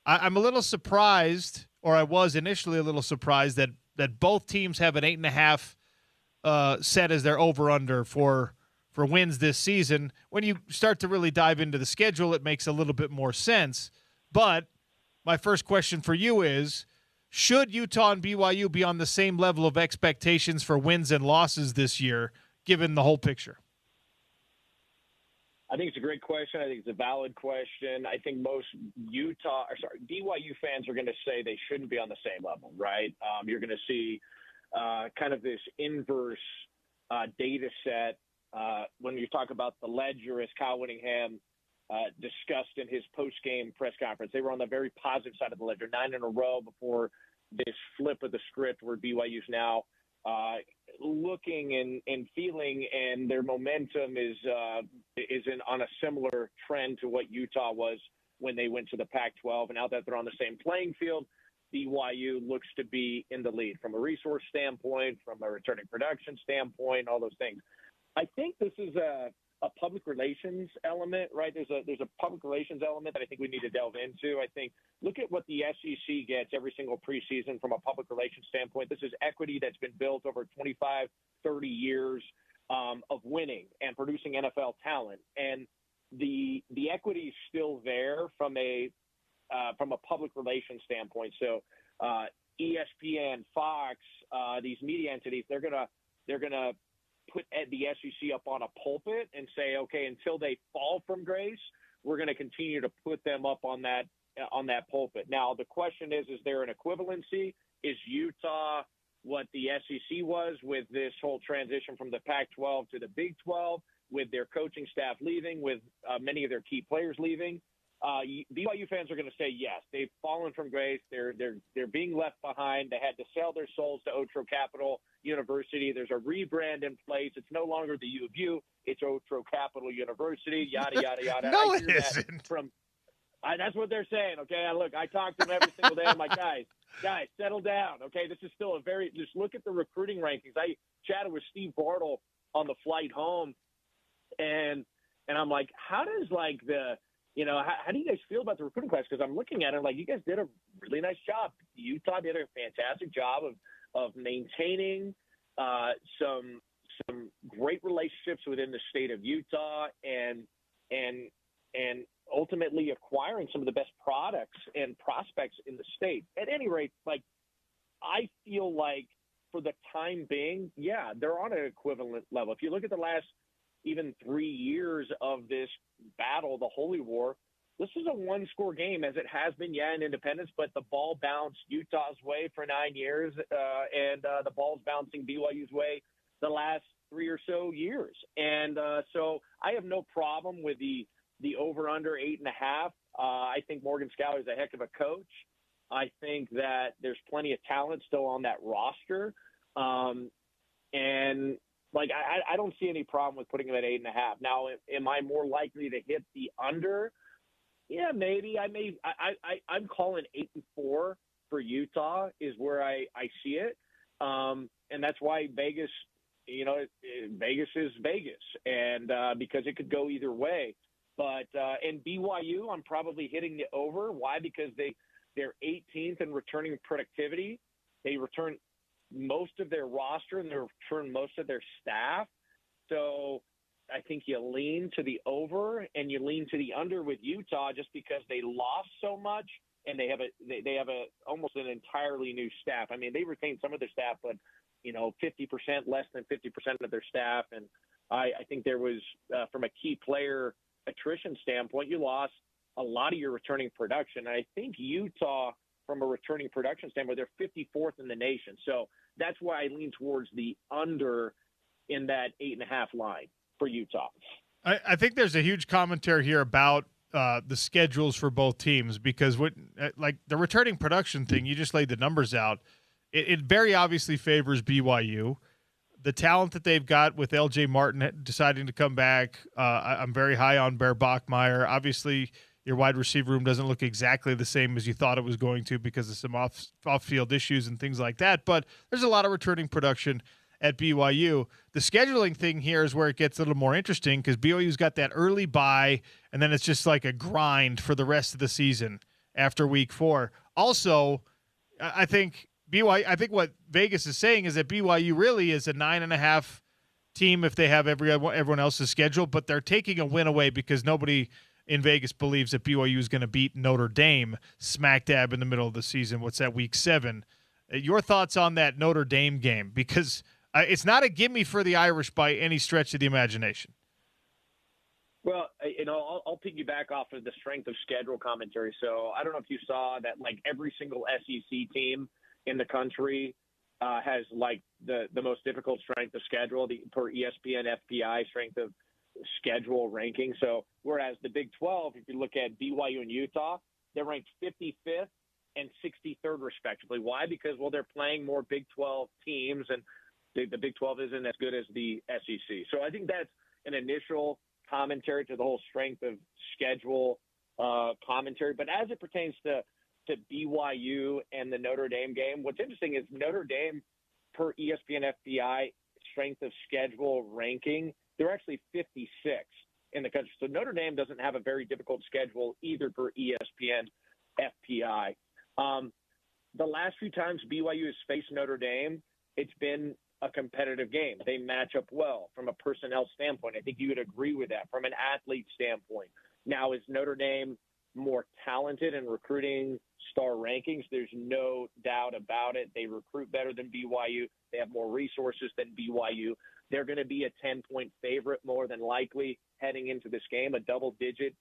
[SPEAKER 1] I'm a little surprised, or I was initially a little surprised, that both teams have an 8.5 set as their over-under for wins this season. When you start to really dive into the schedule, it makes a little bit more sense. But my first question for you is, should Utah and BYU be on the same level of expectations for wins and losses this year, given the whole picture?
[SPEAKER 5] I think it's a great question. I think it's a valid question. I think most BYU fans are going to say they shouldn't be on the same level, right? You're going to see kind of this inverse data set when you talk about the ledger, as Kyle Whittingham discussed in his post-game press conference. They were on the very positive side of the ledger, 9 in a row before this flip of the script where BYU's now looking and feeling, and their momentum is on a similar trend to what Utah was when they went to the Pac-12. And now that they're on the same playing field, BYU looks to be in the lead from a resource standpoint, from a returning production standpoint, all those things. I think this is a public relations element, right? There's a public relations element that I think we need to delve into. I think look at what the SEC gets every single preseason from a public relations standpoint. This is equity that's been built over 25, 30 years of winning and producing NFL talent. And the equity is still there from a public relations standpoint. So ESPN, Fox, these media entities, they're gonna put the SEC up on a pulpit and say, okay, until they fall from grace, we're going to continue to put them up on that pulpit. Now, the question is there an equivalency? Is Utah what the SEC was with this whole transition from the Pac-12 to the Big 12, with their coaching staff leaving, with many of their key players leaving? BYU fans are going to say yes. They've fallen from grace. They're being left behind. They had to sell their souls to Otro Capital University. There's a rebrand in place. It's no longer the U of U. It's Otro Capital University. Yada yada yada.
[SPEAKER 1] No, it isn't.
[SPEAKER 5] That's what they're saying. Okay, look, I talk to them every single day. I'm like, guys, settle down. Okay, this is still just look at the recruiting rankings. I chatted with Steve Bartle on the flight home, and I'm like, how does how do you guys feel about the recruiting class? Because I'm looking at it like you guys did a really nice job. Utah did a fantastic job of maintaining some great relationships within the state of Utah and ultimately acquiring some of the best products and prospects in the state. At any rate, I feel like for the time being, yeah, they're on an equivalent level. If you look at the last even 3 years of this battle, the Holy War, this is a one-score game, as it has been, in Independence, but the ball bounced Utah's way for 9 years, and the ball's bouncing BYU's way the last 3 or so years. And so I have no problem with the over-under 8.5. I think Morgan Scalley is a heck of a coach. I think that there's plenty of talent still on that roster. And Like, I don't see any problem with putting them at 8.5. Now, am I more likely to hit the under? Yeah, maybe. I'm calling 8-4 for Utah is where I see it. And that's why Vegas, Vegas is Vegas. And because it could go either way. But in BYU, I'm probably hitting the over. Why? Because they're 18th in returning productivity. They return most of their roster and they return most of their staff. So I think you lean to the over and you lean to the under with Utah just because they lost so much and they have a almost an entirely new staff. I mean, they retained some of their staff, but 50%, less than 50% of their staff. And I think there was from a key player attrition standpoint, you lost a lot of your returning production. And I think Utah, from a returning production standpoint, they're 54th in the nation. So that's why I lean towards the under in that 8.5 line for Utah.
[SPEAKER 1] I think there's a huge commentary here about the schedules for both teams because like the returning production thing, you just laid the numbers out. It very obviously favors BYU. The talent that they've got with L.J. Martin deciding to come back, I'm very high on Bear Bachmeier. Obviously, your wide receiver room doesn't look exactly the same as you thought it was going to because of some off-field issues and things like that. But there's a lot of returning production at BYU. The scheduling thing here is where it gets a little more interesting because BYU's got that early bye, and then it's just like a grind for the rest of the season after week 4. Also, I think what Vegas is saying is that BYU really is a 9.5 team if they have everyone else's schedule, but they're taking a win away because nobody in Vegas believes that BYU is going to beat Notre Dame smack dab in the middle of the season. What's that, week 7? Your thoughts on that Notre Dame game? Because it's not a gimme for the Irish by any stretch of the imagination.
[SPEAKER 5] Well, I'll piggyback off of the strength of schedule commentary. So I don't know if you saw that, like, every single SEC team in the country has, like, the most difficult strength of schedule, per ESPN FPI strength of schedule ranking. So whereas the Big 12, if you look at BYU and Utah, they're ranked 55th and 63rd respectively. Why? Because, well, they're playing more Big 12 teams, and the Big 12 isn't as good as the SEC. So I think that's an initial commentary to the whole strength of schedule commentary. But as it pertains to BYU and the Notre Dame game, what's interesting is Notre Dame, per ESPN FPI strength of schedule ranking, they're actually 56 in the country. So Notre Dame doesn't have a very difficult schedule either per ESPN FPI. The last few times BYU has faced Notre Dame, it's been a competitive game. They match up well from a personnel standpoint. I think you would agree with that. From an athlete standpoint, now is Notre Dame more talented in recruiting star rankings? There's no doubt about it. They recruit better than BYU. They have more resources than BYU. They're going to be a 10-point favorite more than likely heading into this game, a double-digit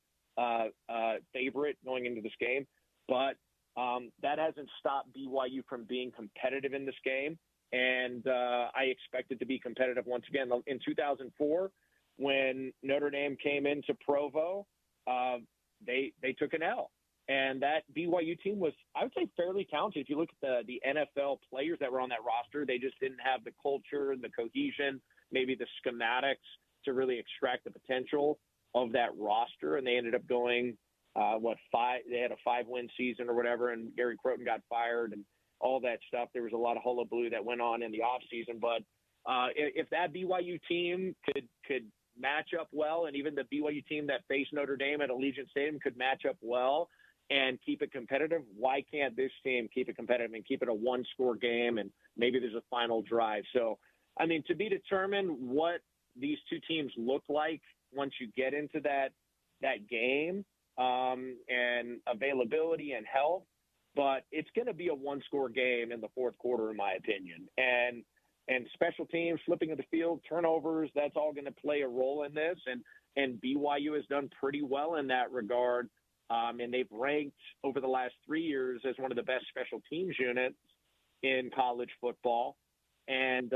[SPEAKER 5] favorite going into this game. But that hasn't stopped BYU from being competitive in this game. And I expect it to be competitive once again. In 2004, when Notre Dame came into Provo, they took an L. And that BYU team was, I would say, fairly talented. If you look at the NFL players that were on that roster, they just didn't have the culture, the cohesion, maybe the schematics to really extract the potential of that roster. And they ended up going, they had a 5-win season or whatever, and Gary Croton got fired and all that stuff. There was a lot of hullabaloo that went on in the offseason. But if that BYU team could match up well, and even the BYU team that faced Notre Dame at Allegiant Stadium could match up well and keep it competitive, why can't this team keep it competitive and keep it a one-score game, and maybe there's a final drive? So, I mean, to be determined what these two teams look like once you get into that game, and availability and health, but it's going to be a one-score game in the fourth quarter, in my opinion. And special teams, flipping of the field, turnovers, that's all going to play a role in this. And BYU has done pretty well in that regard. And they've ranked over the last 3 years as one of the best special teams units in college football. And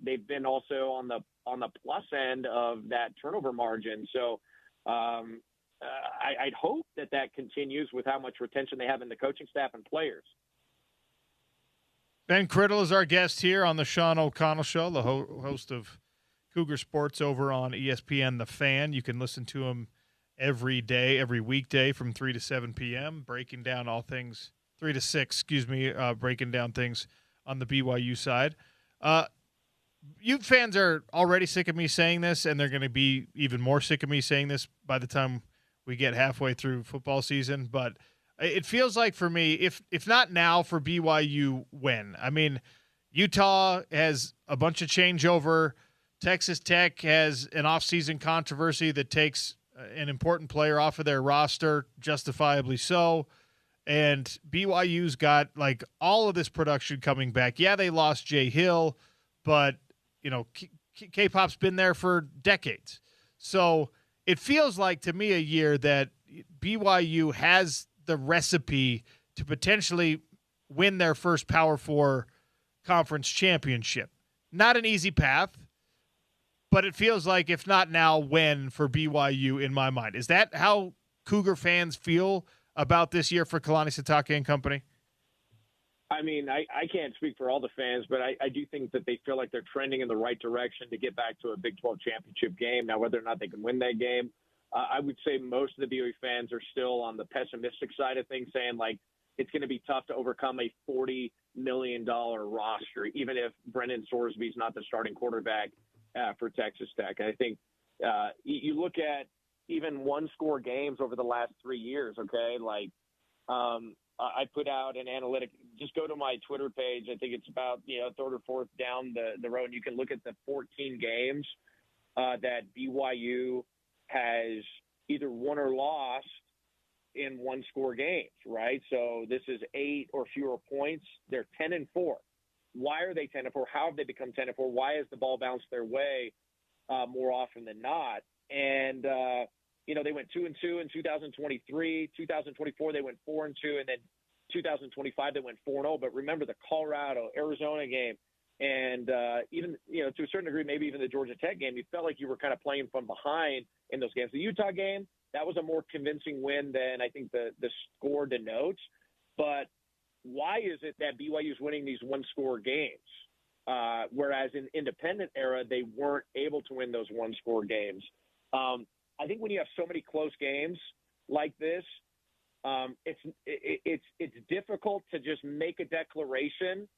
[SPEAKER 5] they've been also on the plus end of that turnover margin. So I'd hope that continues with how much retention they have in the coaching staff and players.
[SPEAKER 1] Ben Criddle is our guest here on the Sean O'Connell Show, the host of Cougar Sports over on ESPN The Fan. You can listen to him every day, every weekday from 3 to 7 p.m., breaking down all things, 3 to 6, breaking down things on the BYU side. Ute fans are already sick of me saying this, and they're going to be even more sick of me saying this by the time we get halfway through football season. But it feels like for me, if not now, for BYU, when? I mean, Utah has a bunch of changeover. Texas Tech has an offseason controversy that takes an important player off of their roster, justifiably so. And BYU's got like all of this production coming back. Yeah, they lost Jay Hill, but you know, K-pop's been there for decades. So it feels like to me a year that BYU has the recipe to potentially win their first Power Four conference championship. Not an easy path, but it feels like if not now, when for BYU in my mind. Is that how Cougar fans feel about this year for Kalani Sitake and company?
[SPEAKER 5] I mean, I can't speak for all the fans, but I do think that they feel like they're trending in the right direction to get back to a Big 12 championship game. Now, whether or not they can win that game, I would say most of the BYU fans are still on the pessimistic side of things, saying, like, it's going to be tough to overcome a $40 million roster, even if Brendan Sorsby's not the starting quarterback for Texas Tech. And I think you look at even one-score games over the last 3 years, okay, like I put out an analytic. Just go to my Twitter page. I think it's about third or fourth down the road. And you can look at the 14 games that BYU has either won or lost in one-score games, right? So this is 8 or fewer points. They're 10-4. Why are they 10-4? How have they become 10-4? Why has the ball bounced their way more often than not? And they went 2-2 in 2023. 2024 they went 4-2, and then 2025 they went 4-0. But remember the Colorado, Arizona game, and even to a certain degree, maybe even the Georgia Tech game, you felt like you were kind of playing from behind in those games. The Utah game, that was a more convincing win than I think the score denotes. But why is it that BYU is winning these one-score games, whereas in independent era they weren't able to win those one-score games? I think when you have so many close games like this, it's difficult to just make a declaration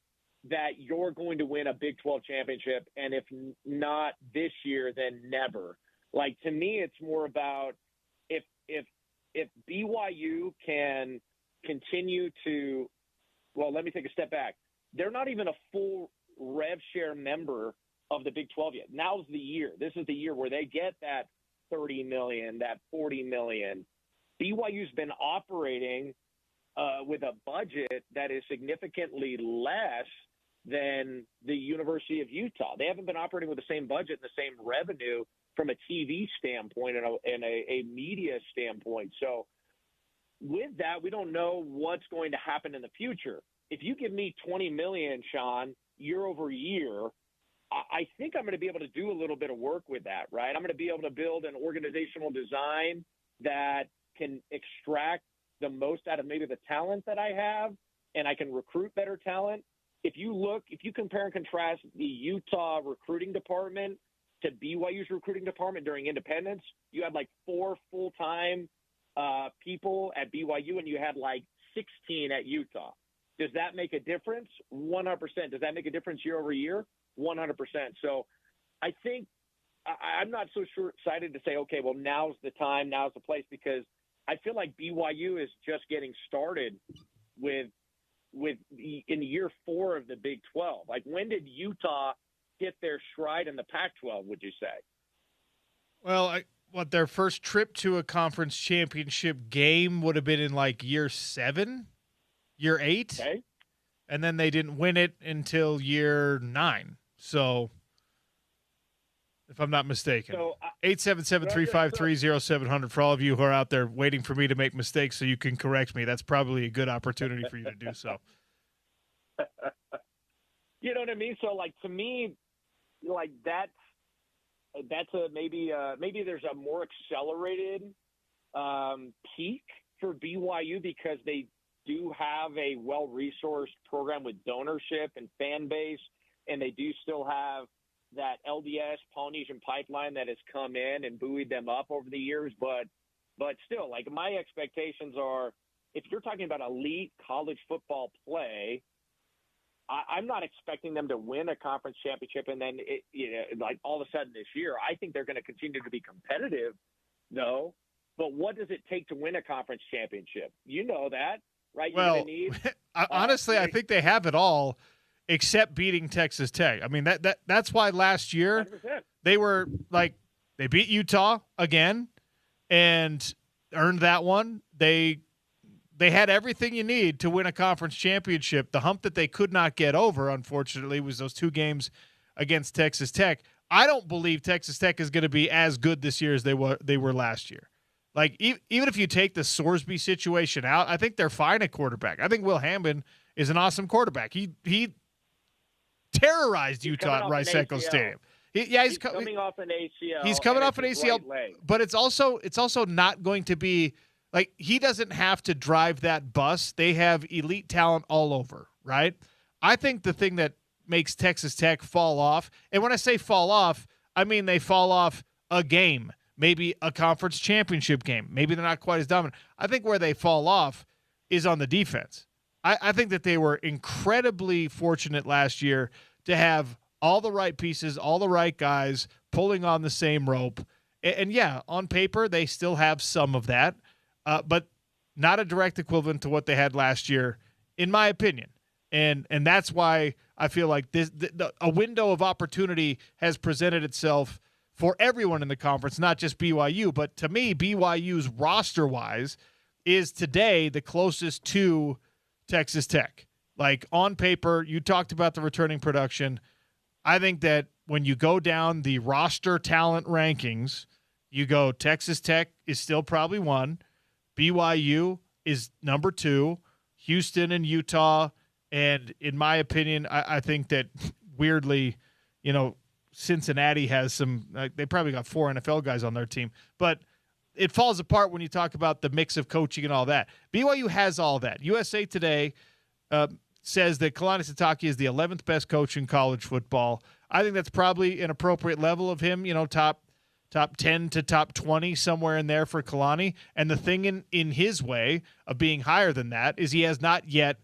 [SPEAKER 5] that you're going to win a Big 12 championship, and if not this year, then never. Like, to me, it's more about if BYU can continue to – well, let me take a step back. They're not even a full rev share member of the Big 12 yet. Now's the year. This is the year where they get that $30 million, that $40 million. BYU's been operating with a budget that is significantly less than the University of Utah. They haven't been operating with the same budget and the same revenue from a TV standpoint and a media standpoint. So with that, we don't know what's going to happen in the future. If you give me $20 million, Sean, year over year, I think I'm going to be able to do a little bit of work with that, right? I'm going to be able to build an organizational design that can extract the most out of maybe the talent that I have, and I can recruit better talent. If you compare and contrast the Utah recruiting department to BYU's recruiting department during independence, you had like 4 full-time people at BYU, and you had like 16 at Utah. Does that make a difference? 100%. Does that make a difference year over year? 100%. So I think I'm not so excited to say, okay, well, now's the time, now's the place, because I feel like BYU is just getting started in year 4 of the Big 12. Like, when did Utah get their stride in the Pac-12, would you say?
[SPEAKER 1] Well, their first trip to a conference championship game would have been in like year 7, year 8.
[SPEAKER 5] Okay.
[SPEAKER 1] And then they didn't win it until year 9. So, if I'm not mistaken. So, 877-353-0700 for all of you who are out there waiting for me to make mistakes so you can correct me. That's probably a good opportunity for you to do so.
[SPEAKER 5] You know what I mean? So, like, to me, like, that's a maybe there's a more accelerated peak for BYU because they do have a well-resourced program with donorship and fan base, and they do still have that LDS Polynesian pipeline that has come in and buoyed them up over the years, but still, like, my expectations are, if you're talking about elite college football play, I'm not expecting them to win a conference championship and then, like, all of a sudden this year. I think they're going to continue to be competitive, though. But what does it take to win a conference championship? You know that, right? You're
[SPEAKER 1] Well,
[SPEAKER 5] going to need,
[SPEAKER 1] honestly, I think they have it all except beating Texas Tech. I mean, that's why last year
[SPEAKER 5] 100%.
[SPEAKER 1] they were like, they beat Utah again and earned that one. They had everything you need to win a conference championship. The hump that they could not get over, unfortunately, was those 2 games against Texas Tech. I don't believe Texas Tech is going to be as good this year as they were last year. Like, even if you take the Sorsby situation out, I think they're fine at quarterback. I think Will Hammond is an awesome quarterback. He terrorized Utah at Rice-Eccles Stadium. He's
[SPEAKER 5] coming off an ACL.
[SPEAKER 1] He's coming off an ACL,
[SPEAKER 5] right,
[SPEAKER 1] but it's also not going to be like, he doesn't have to drive that bus. They have elite talent all over, right? I think the thing that makes Texas Tech fall off, and when I say fall off, I mean they fall off a game, maybe a conference championship game. Maybe they're not quite as dominant. I think where they fall off is on the defense. I think that they were incredibly fortunate last year to have all the right pieces, all the right guys pulling on the same rope. And yeah, on paper, they still have some of that, but not a direct equivalent to what they had last year, in my opinion. And that's why I feel like a window of opportunity has presented itself for everyone in the conference, not just BYU. But to me, BYU's roster-wise is today the closest to Texas Tech. Like, on paper, you talked about the returning production. I think that when you go down the roster talent rankings, you go Texas Tech is still probably 1. BYU is number 2. Houston and Utah. And in my opinion, I think that weirdly, Cincinnati has some they probably got 4 NFL guys on their team. But it falls apart when you talk about the mix of coaching and all that. BYU has all that. USA Today says that Kalani Sitake is the 11th best coach in college football. I think that's probably an appropriate level of him, top 10 to top 20, somewhere in there for Kalani. And the thing in his way of being higher than that is he has not yet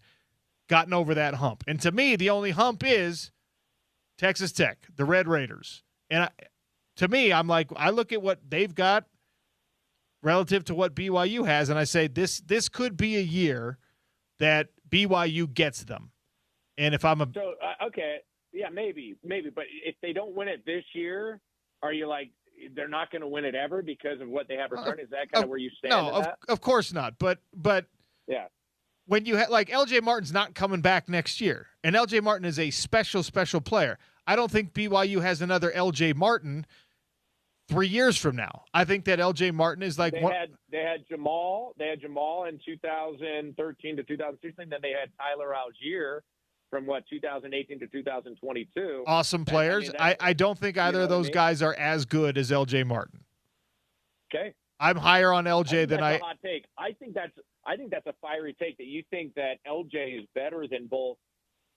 [SPEAKER 1] gotten over that hump. And to me, the only hump is Texas Tech, the Red Raiders. And to me, I'm like, I look at what they've got relative to what BYU has, and I say this could be a year that BYU gets them. And if I'm
[SPEAKER 5] okay, yeah, maybe, but if they don't win it this year, are you like, they're not going to win it ever because of what they have returned? Is that kind of where you stand?
[SPEAKER 1] No, of course not. But
[SPEAKER 5] yeah,
[SPEAKER 1] when you like LJ Martin's not coming back next year, and LJ Martin is a special player. I don't think BYU has another LJ Martin 3 years from now. I think that LJ Martin is like
[SPEAKER 5] they had Jamal in 2013 to 2016. Then they had Tyler Algier from 2018 to 2022.
[SPEAKER 1] Awesome players. I don't think either of those guys are as good as LJ Martin.
[SPEAKER 5] Okay,
[SPEAKER 1] I'm higher on LJ than
[SPEAKER 5] a hot take. I think that's a fiery take, that you think that LJ is better than both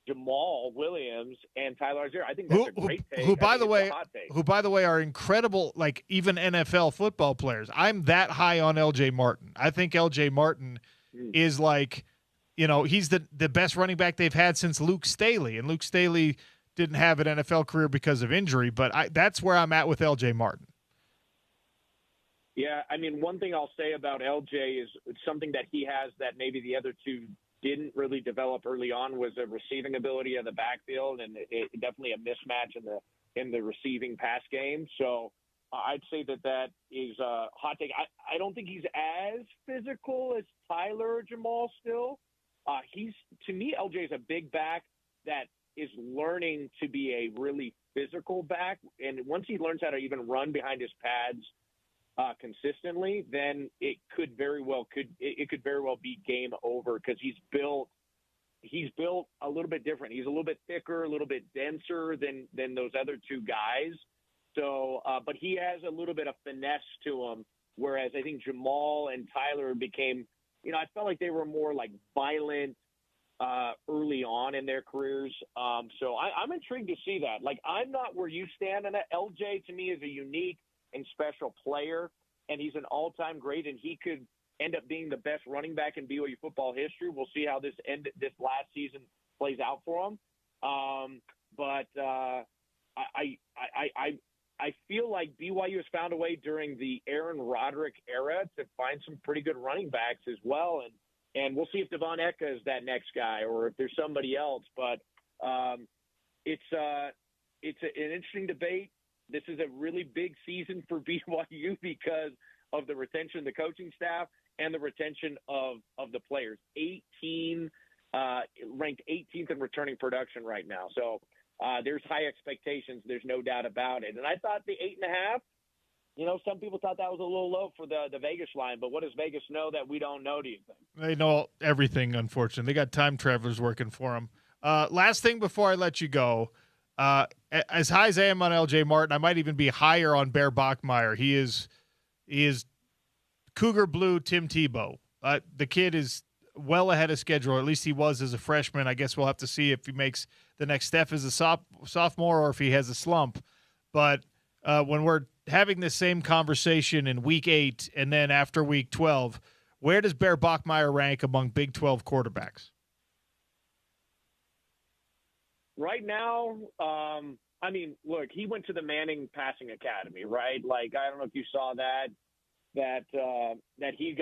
[SPEAKER 5] Jamal Williams and Tyler Algier. I think that's a great take.
[SPEAKER 1] Who, by the way, are incredible, like, even NFL football players. I'm that high on LJ Martin. I think LJ Martin is like, he's the best running back they've had since Luke Staley. And Luke Staley didn't have an NFL career because of injury, but that's where I'm at with LJ Martin.
[SPEAKER 5] Yeah, I mean, one thing I'll say about LJ is something that he has that maybe the other two didn't really develop early on was a receiving ability in the backfield, and it definitely a mismatch in the receiving pass game. So I'd say that is a hot take. I don't think he's as physical as Tyler or Jamal still. To me, LJ is a big back that is learning to be a really physical back, and once he learns how to even run behind his pads consistently, then it could very well be game over, because he's built a little bit different. He's a little bit thicker, a little bit denser than those other two guys. So, but he has a little bit of finesse to him, whereas I think Jamal and Tyler became, I felt like they were more like violent, early on in their careers. So I'm intrigued to see that. Like, I'm not where you stand on that. LJ, to me, is a unique and special player, and he's an all-time great, and he could end up being the best running back in BYU football history. We'll see how this last season plays out for him. But I feel like BYU has found a way during the Aaron Roderick era to find some pretty good running backs as well. And we'll see if Devon Eka is that next guy or if there's somebody else. But it's an interesting debate. This is a really big season for BYU because of the retention of the coaching staff and the retention of the players. Ranked 18th in returning production right now. So there's high expectations. There's no doubt about it. And I thought the 8.5, some people thought that was a little low for the Vegas line, but what does Vegas know that we don't know, do you think?
[SPEAKER 1] They know everything, unfortunately. They got time travelers working for them. Last thing before I let you go, as high as I am on LJ Martin, I might even be higher on Bear Bachmeier. He is Cougar Blue Tim Tebow. The kid is well ahead of schedule, or at least he was as a freshman. I guess we'll have to see if he makes the next step as a sophomore or if he has a slump. But when we're having this same conversation in week 8 and then after week 12, where does Bear Bachmeier rank among Big 12 quarterbacks?
[SPEAKER 5] Right now, look, he went to the Manning Passing Academy, right? Like, I don't know if you saw that he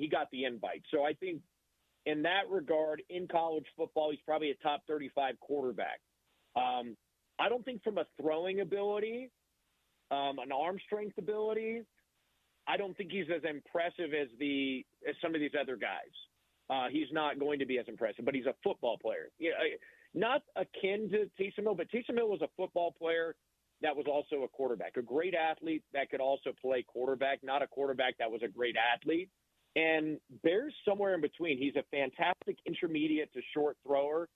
[SPEAKER 5] got the invite. So I think in that regard, in college football, he's probably a top 35 quarterback. I don't think from a throwing ability, an arm strength ability, I don't think he's as impressive as some of these other guys. He's not going to be as impressive, but he's a football player. Not akin to Taysom Hill, but Taysom Hill was a football player that was also a quarterback, a great athlete that could also play quarterback, not a quarterback that was a great athlete. And Bear's somewhere in between. He's a fantastic intermediate to short thrower.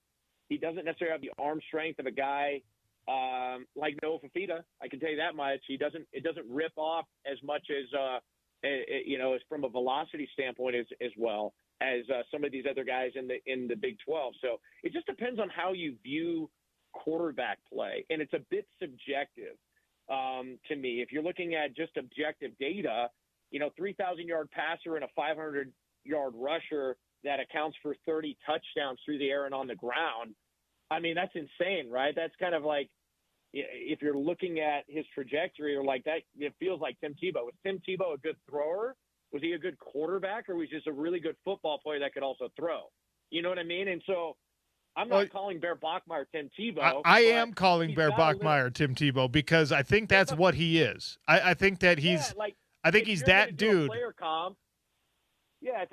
[SPEAKER 5] He doesn't necessarily have the arm strength of a guy like Noah Fafita. I can tell you that much. It doesn't rip off as much as as from a velocity standpoint as well as some of these other guys in the Big 12. So it just depends on how you view quarterback play, and it's a bit subjective to me. If you're looking at just objective data, 3,000-yard passer and a 500-yard rusher that accounts for 30 touchdowns through the air and on the ground. I mean, that's insane, right? That's kind of like, if you're looking at his trajectory or like that, it feels like Tim Tebow. Was Tim Tebow a good thrower? Was he a good quarterback, or was he just a really good football player that could also throw? You know what I mean? And so I'm not calling Bear Bachmeier Tim Tebow.
[SPEAKER 1] I am calling Bear Bachmeier Tim Tebow because I think that's what he is. I think that he's I think he's that dude.
[SPEAKER 5] If you're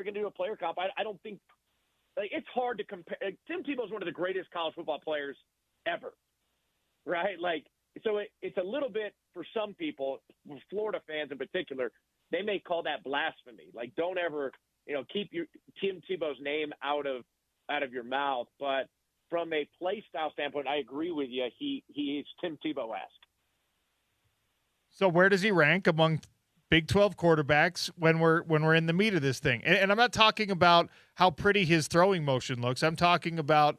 [SPEAKER 5] going to do a player comp, I don't think it's hard to compare. Tim Tebow is one of the greatest college football players ever, right? So it's a little bit, for some people, Florida fans in particular, they may call that blasphemy. Like, don't ever, keep Tim Tebow's name out of your mouth. But from a play style standpoint, I agree with you. He is Tim Tebow-esque.
[SPEAKER 1] So where does he rank among Big 12 quarterbacks when we're in the meat of this thing? And I'm not talking about how pretty his throwing motion looks. I'm talking about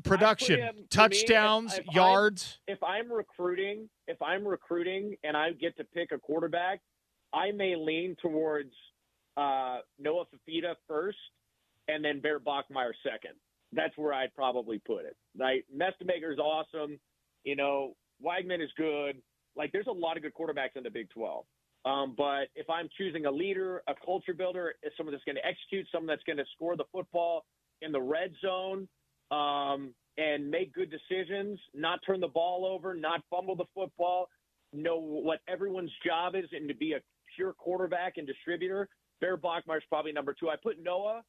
[SPEAKER 1] production, touchdowns, yards.
[SPEAKER 5] If I'm recruiting and I get to pick a quarterback, I may lean towards Noah Fafita first and then Bear Bachmeier second. That's where I'd probably put it. Like, Mestemaker's awesome. Weigman is good. Like, there's a lot of good quarterbacks in the Big 12. But if I'm choosing a leader, a culture builder, someone that's going to execute, someone that's going to score the football in the red zone and make good decisions, not turn the ball over, not fumble the football, know what everyone's job is, and to be a pure quarterback and distributor, Bear Bachmeier is probably number 2. I put Noah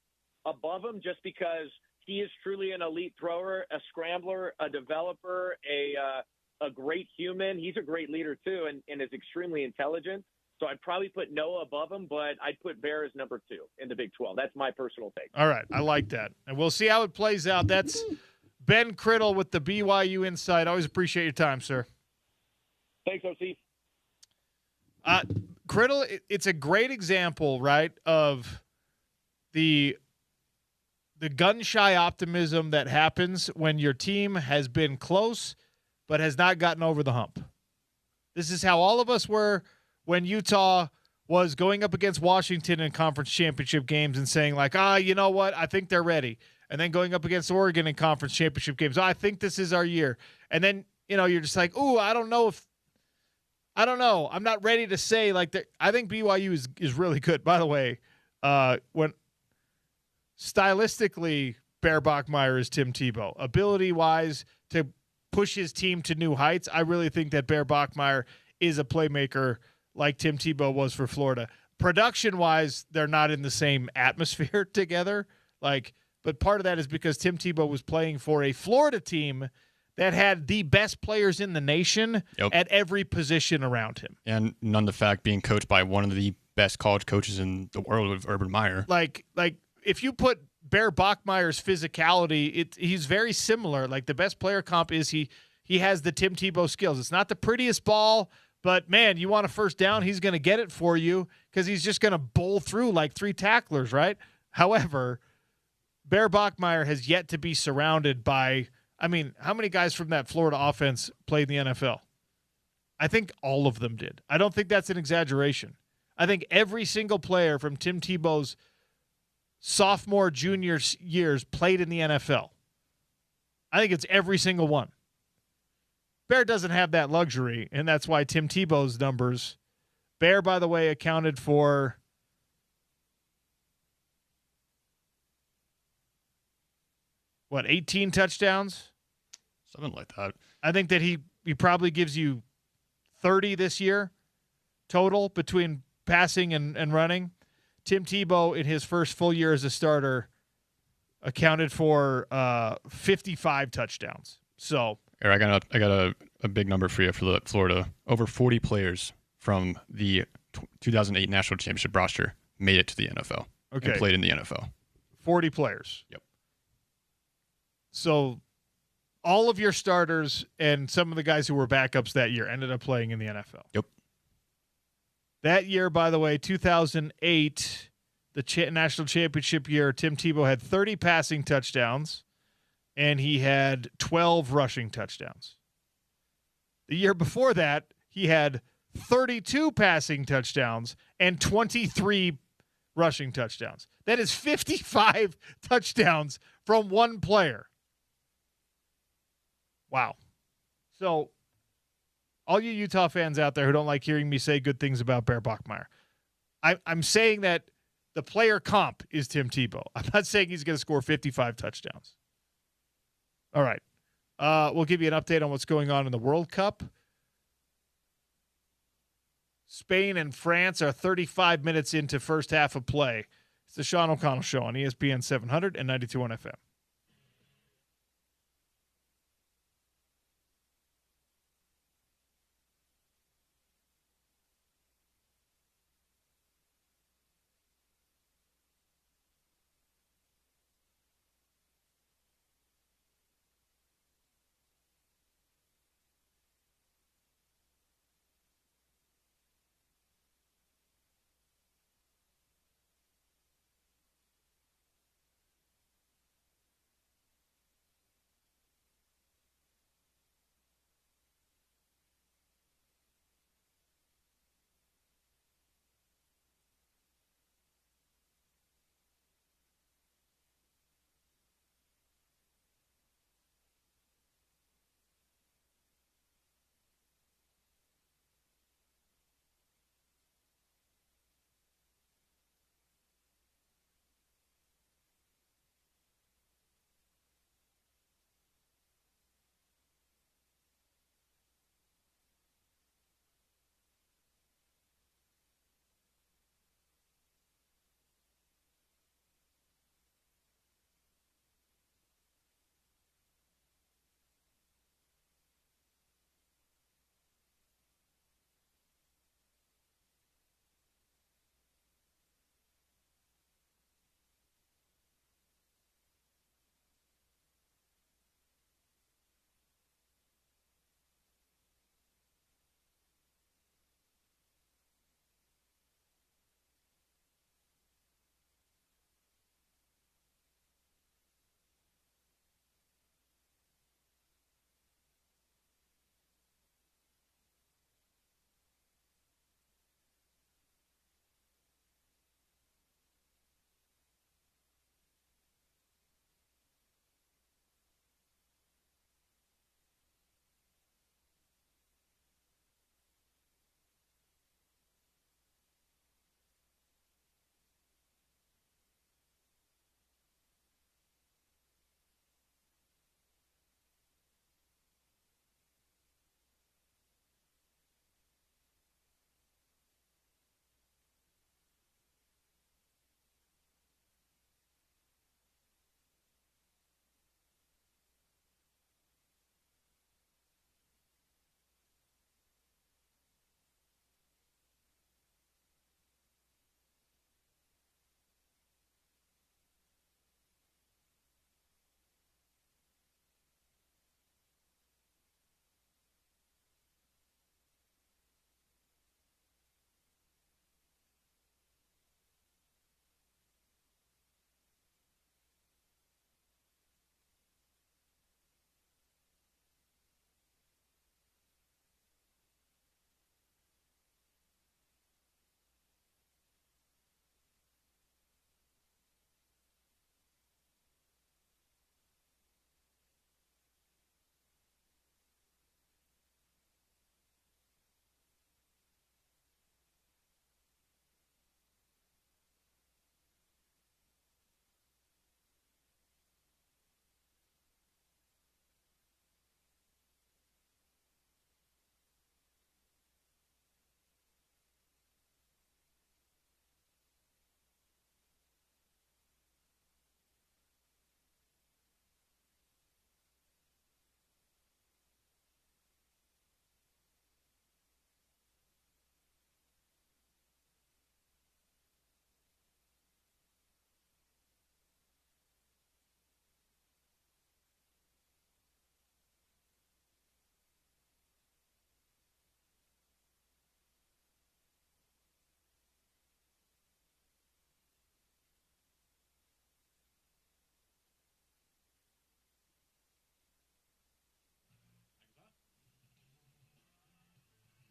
[SPEAKER 5] above him just because he is truly an elite thrower, a scrambler, a developer, a great human. He's a great leader too, and is extremely intelligent. So I'd probably put Noah above him, but I'd put Bear as number 2 in the Big 12. That's my personal take.
[SPEAKER 1] All right. I like that. And we'll see how it plays out. That's Ben Criddle with the BYU Insight. Always appreciate your time, sir.
[SPEAKER 5] Thanks, OC.
[SPEAKER 1] Criddle, it's a great example, right, of the the gun-shy optimism that happens when your team has been close but has not gotten over the hump. This is how all of us were when Utah was going up against Washington in conference championship games and saying like, you know what? I think they're ready. And then going up against Oregon in conference championship games. I think this is our year. And then, you're just like, I don't know. I'm not ready to say like that. I think BYU is really good. By the way, when stylistically, Bear Bachmeier is Tim Tebow. Ability-wise to push his team to new heights, I really think that Bear Bachmeier is a playmaker like Tim Tebow was for Florida. Production-wise, they're not in the same atmosphere together. But part of that is because Tim Tebow was playing for a Florida team that had the best players in the nation at every position around him.
[SPEAKER 2] And none the fact being coached by one of the best college coaches in the world with Urban Meyer.
[SPEAKER 1] Like if you put Bear Bachmeier's physicality, he's very similar. Like the best player comp is he has the Tim Tebow skills. It's not the prettiest ball, but man, you want a first down, he's going to get it for you because he's just going to bowl through like 3 tacklers, right? However, Bear Bachmeier has yet to be surrounded by, how many guys from that Florida offense played in the NFL? I think all of them did. I don't think that's an exaggeration. I think every single player from Tim Tebow's sophomore, junior years played in the NFL. I think it's every single one. Bear doesn't have that luxury, and that's why Tim Tebow's numbers. Bear, by the way, accounted for 18 touchdowns?
[SPEAKER 2] Something like that.
[SPEAKER 1] I think that he probably gives you 30 this year total between passing and running. Tim Tebow, in his first full year as a starter, accounted for 55 touchdowns. So,
[SPEAKER 2] Eric, I got a big number for you for Florida. Over 40 players from the 2008 National Championship roster made it to the NFL and played in the NFL.
[SPEAKER 1] 40 players.
[SPEAKER 2] Yep.
[SPEAKER 1] So all of your starters and some of the guys who were backups that year ended up playing in the NFL.
[SPEAKER 2] Yep.
[SPEAKER 1] That year, by the way, 2008, the national championship year, Tim Tebow had 30 passing touchdowns, and he had 12 rushing touchdowns. The year before that, he had 32 passing touchdowns and 23 rushing touchdowns. That is 55 touchdowns from one player. Wow. So, all you Utah fans out there who don't like hearing me say good things about Bear Bachmeier, I'm saying that the player comp is Tim Tebow. I'm not saying he's going to score 55 touchdowns. All right. We'll give you an update on what's going on in the World Cup. Spain and France are 35 minutes into first half of play. It's the Sean O'Connell Show on ESPN 700 and 92.1 FM.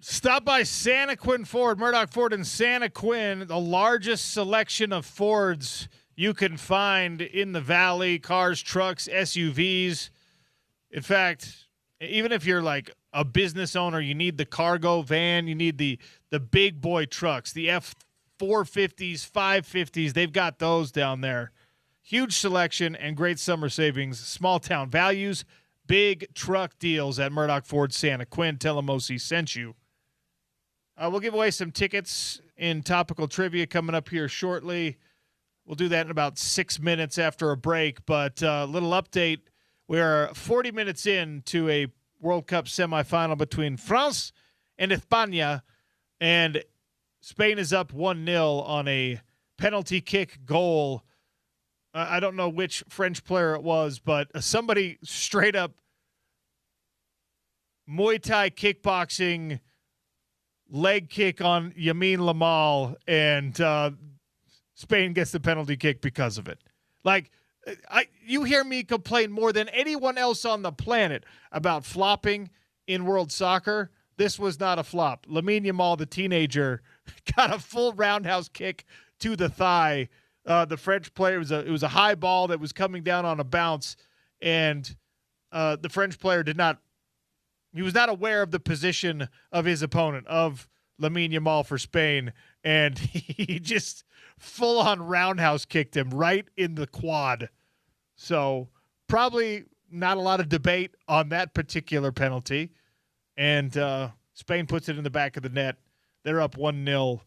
[SPEAKER 1] Stop by Santa Quinn Ford, Murdoch Ford in Santa Quinn, the largest selection of Fords you can find in the valley, cars, trucks, SUVs. In fact, even if you're like a business owner, you need the cargo van, you need the big boy trucks, the F450s, 550s, they've got those down there. Huge selection and great summer savings, small town values, big truck deals at Murdoch Ford Santa Quinn. Tell them OC sent you. We'll give away some tickets in topical trivia coming up here shortly. We'll do that in about 6 minutes after a break. But a little update. We're 40 minutes into a World Cup semifinal between France and España. And Spain is up 1-0 on a penalty kick goal. I don't know which French player it was, but somebody straight up Muay Thai kickboxing leg kick on Yamin Lamal, and Spain gets the penalty kick because of it. Like, you hear me complain more than anyone else on the planet about flopping in world soccer. This was not a flop. Lamine Yamal, the teenager, got a full roundhouse kick to the thigh. The French player, it was a high ball that was coming down on a bounce, and the French player he was not aware of the position of his opponent, of Lamine Yamal for Spain, and he just full-on roundhouse kicked him right in the quad. So probably not a lot of debate on that particular penalty, and Spain puts it in the back of the net. They're up 1-0.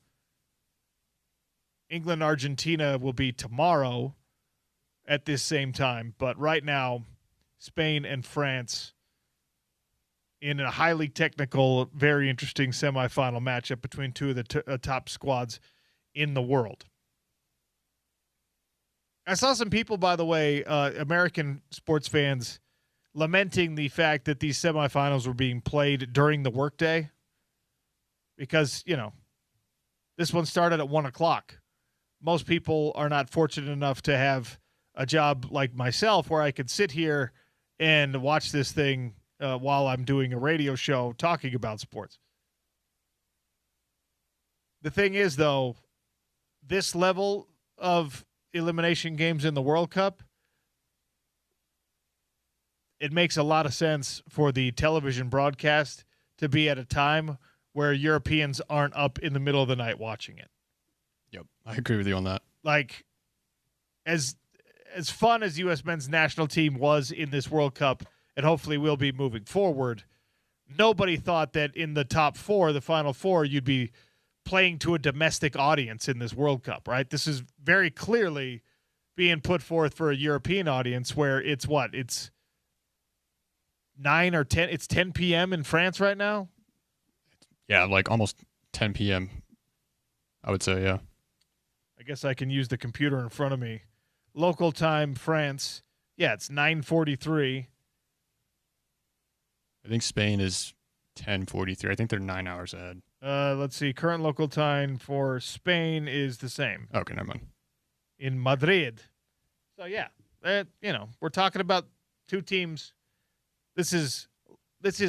[SPEAKER 1] England-Argentina will be tomorrow at this same time, but right now, Spain and France in a highly technical, very interesting semifinal matchup between two of the top squads in the world. I saw some people, by the way, American sports fans, lamenting the fact that these semifinals were being played during the workday because, this one started at 1 o'clock. Most people are not fortunate enough to have a job like myself where I could sit here and watch this thing while I'm doing a radio show talking about sports. The thing is, though, this level of elimination games in the World Cup, it makes a lot of sense for the television broadcast to be at a time where Europeans aren't up in the middle of the night watching it.
[SPEAKER 2] Yep, I agree with you on that.
[SPEAKER 1] Like, as fun as U.S. men's national team was in this World Cup, and hopefully will be moving forward, nobody thought that in the top four, the final four, you'd be playing to a domestic audience in this World Cup, right? This is very clearly being put forth for a European audience where it's 9 or 10. It's 10 p.m. in France right now.
[SPEAKER 2] Yeah, like almost 10 p.m. I would say, yeah.
[SPEAKER 1] I guess I can use the computer in front of me. Local time, France. Yeah, it's 9:43.
[SPEAKER 2] I think Spain is 10:43. I think they're 9 hours ahead.
[SPEAKER 1] Let's see. Current local time for Spain is the same.
[SPEAKER 2] Okay, never mind.
[SPEAKER 1] In Madrid. So, yeah, we're talking about two teams. This is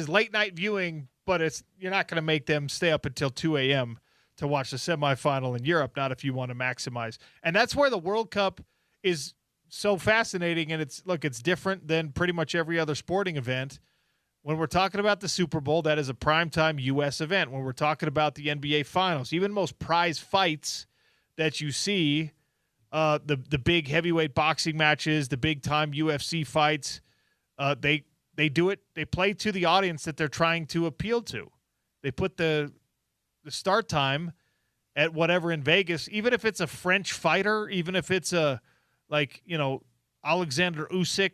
[SPEAKER 1] late night viewing, but you're not going to make them stay up until 2 a.m. to watch the semifinal in Europe, not if you want to maximize. And that's where the World Cup is so fascinating, and it's different than pretty much every other sporting event. When we're talking about the Super Bowl, that is a primetime U.S. event. When we're talking about the NBA Finals, even most prize fights that you see, the big heavyweight boxing matches, the big-time UFC fights, they do it. They play to the audience that they're trying to appeal to. They put the start time at whatever in Vegas, even if it's a French fighter, even if it's Alexander Usyk.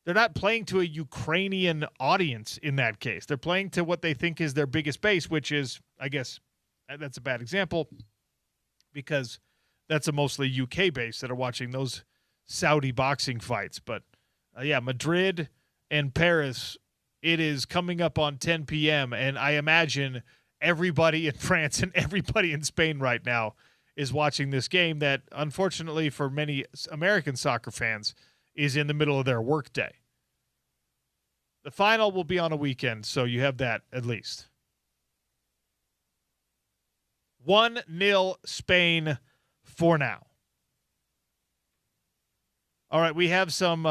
[SPEAKER 1] They're not playing to a Ukrainian audience in that case. They're playing to what they think is their biggest base, which is, I guess, that's a bad example because that's a mostly UK base that are watching those Saudi boxing fights. But, Madrid and Paris, it is coming up on 10 p.m., and I imagine everybody in France and everybody in Spain right now is watching this game that, unfortunately for many American soccer fans, is in the middle of their workday. The final will be on a weekend, so you have that at least. 1-0 Spain for now. All right, we have some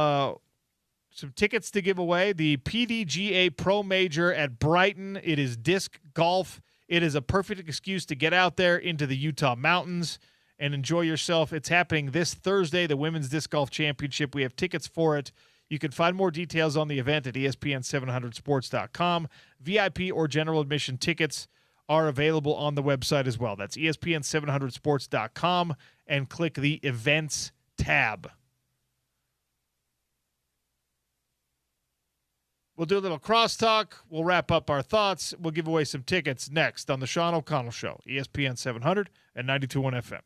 [SPEAKER 1] tickets to give away. The PDGA Pro Major at Brighton. It is disc golf. It is a perfect excuse to get out there into the Utah mountains and enjoy yourself. It's happening this Thursday, the Women's Disc Golf Championship. We have tickets for it. You can find more details on the event at ESPN700sports.com. VIP or general admission tickets are available on the website as well. That's ESPN700sports.com and click the Events tab. We'll do a little crosstalk. We'll wrap up our thoughts. We'll give away some tickets next on the Sean O'Connell Show, ESPN 700 and 92.1 FM.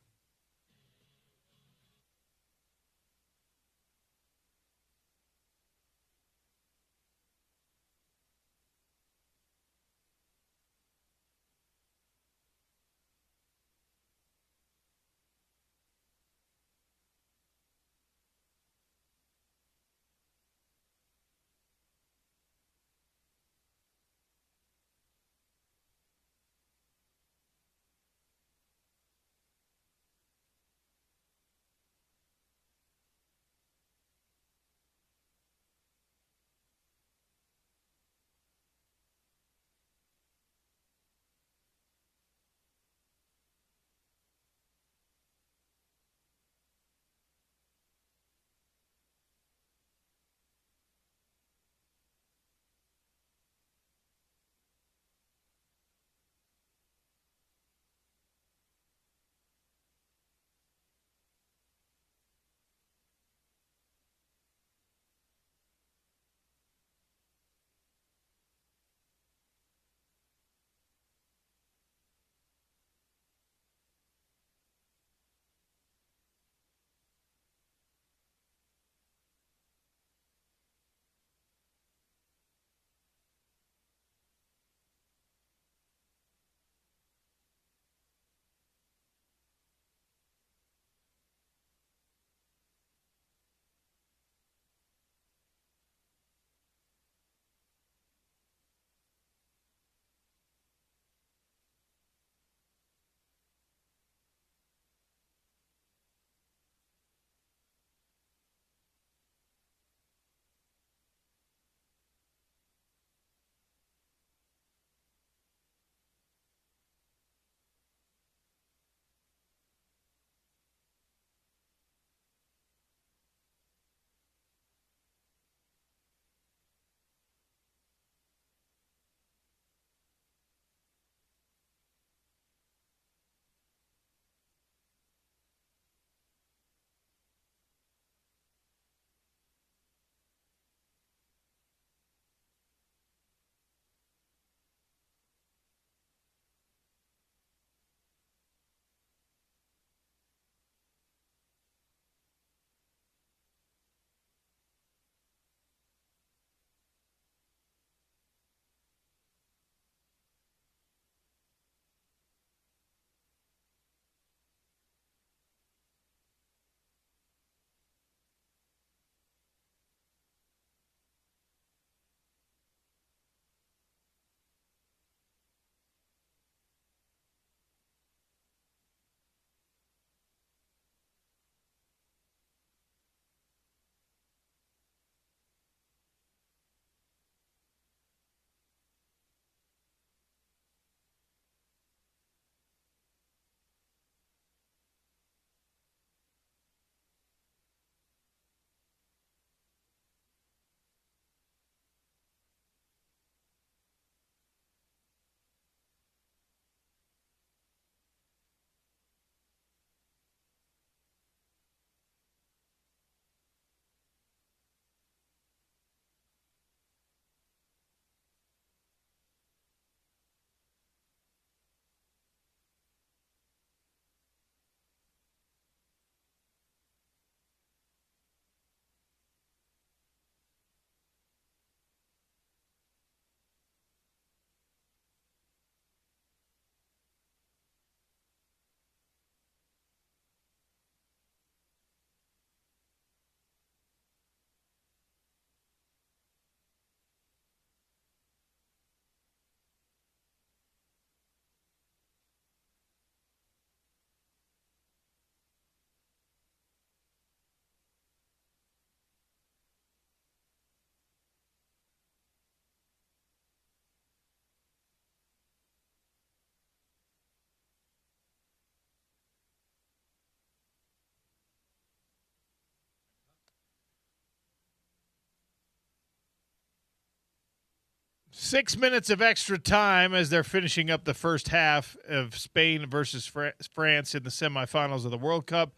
[SPEAKER 1] 6 minutes of extra time as they're finishing up the first half of Spain versus France in the semifinals of the World Cup.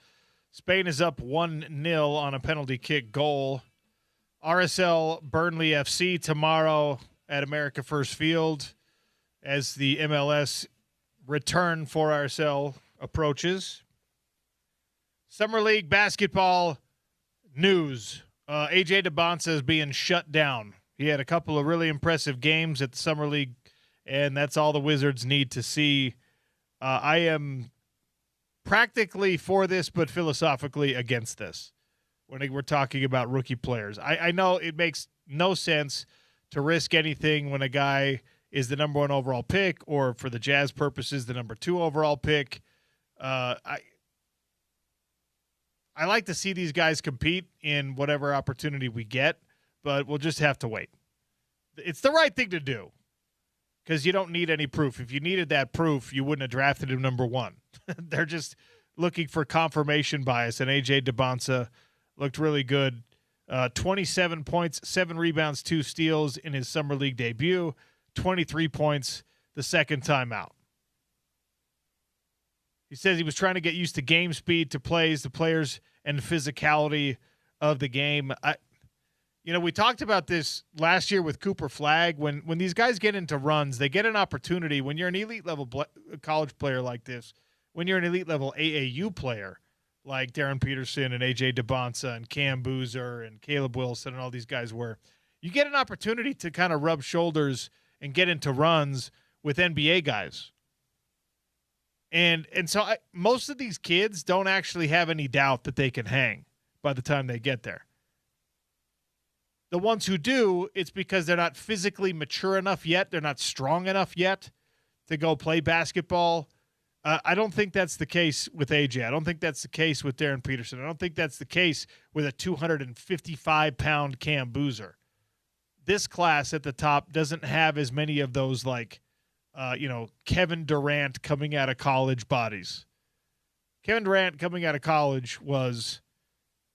[SPEAKER 1] Spain is up 1-0 on a penalty kick goal. RSL Burnley FC tomorrow at America First Field as the MLS return for RSL approaches. Summer League basketball news. AJ DeBonsa is being shut down. He had a couple of really impressive games at the Summer League, and that's all the Wizards need to see. I am practically for this, but philosophically against this when we're talking about rookie players. I know it makes no sense to risk anything when a guy is the number 1 overall pick or, for the Jazz purposes, the number 2 overall pick. I like to see these guys compete in whatever opportunity we get, but we'll just have to wait. It's the right thing to do because you don't need any proof. If you needed that proof, you wouldn't have drafted him number 1. They're just looking for confirmation bias, and A.J. DeBonsa looked really good. 27 points, 7 rebounds, 2 steals in his Summer League debut, 23 points the second time out. He says he was trying to get used to game speed, to plays, the players, and physicality of the game. We talked about this last year with Cooper Flagg. When these guys get into runs, they get an opportunity. When you're an elite level college player like this, when you're an elite level AAU player like Darren Peterson and A.J. DeBonsa and Cam Boozer and Caleb Wilson and all these guys were, you get an opportunity to kind of rub shoulders and get into runs with NBA guys. And so most of these kids don't actually have any doubt that they can hang by the time they get there. The ones who do, it's because they're not physically mature enough yet. They're not strong enough yet to go play basketball. I don't think that's the case with AJ. I don't think that's the case with Darren Peterson. I don't think that's the case with a 255-pound Cam Boozer. This class at the top doesn't have as many of those Kevin Durant coming out of college bodies. Kevin Durant coming out of college was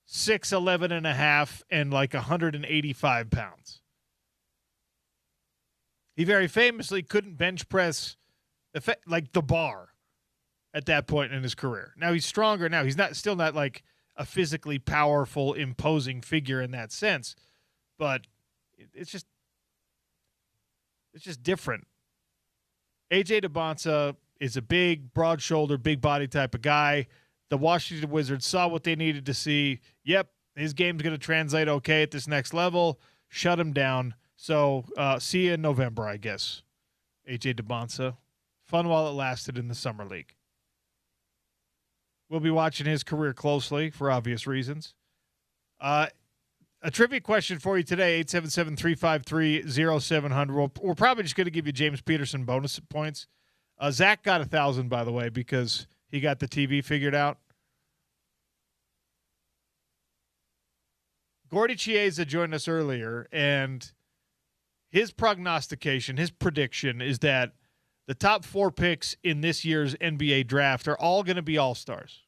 [SPEAKER 1] 6'11 and a half and like 185 pounds. He very famously couldn't bench press like the bar at that point in his career. Now he's stronger now. He's still not like a physically powerful, imposing figure in that sense, but it's just different. AJ DeBonsa is a big, broad-shouldered, big-body type of guy. The Washington Wizards saw what they needed to see. Yep, his game's going to translate okay at this next level. Shut him down. So see you in November, I guess. AJ DeBonsa. Fun while it lasted in the Summer League. We'll be watching his career closely for obvious reasons. A trivia question for you today, 877-353-0700. We're probably just going to give you James Peterson bonus points. Zach got 1,000, by the way, because he got the TV figured out. Gordy Chiesa joined us earlier, and his prognostication, his prediction is that the top 4 picks in this year's NBA draft are all going to be all-stars.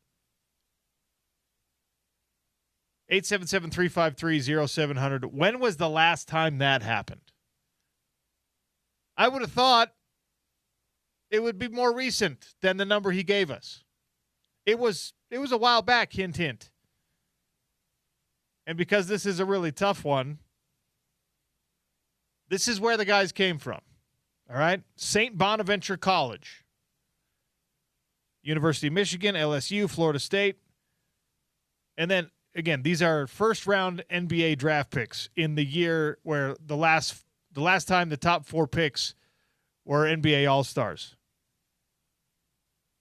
[SPEAKER 1] 877-353-0700. When was the last time that happened? I would have thought it would be more recent than the number he gave us. It was a while back, hint, hint. And because this is a really tough one, this is where the guys came from. All right? St. Bonaventure College. University of Michigan, LSU, Florida State. And then, again, these are first-round NBA draft picks in the year where the last time the top 4 picks were NBA All-Stars.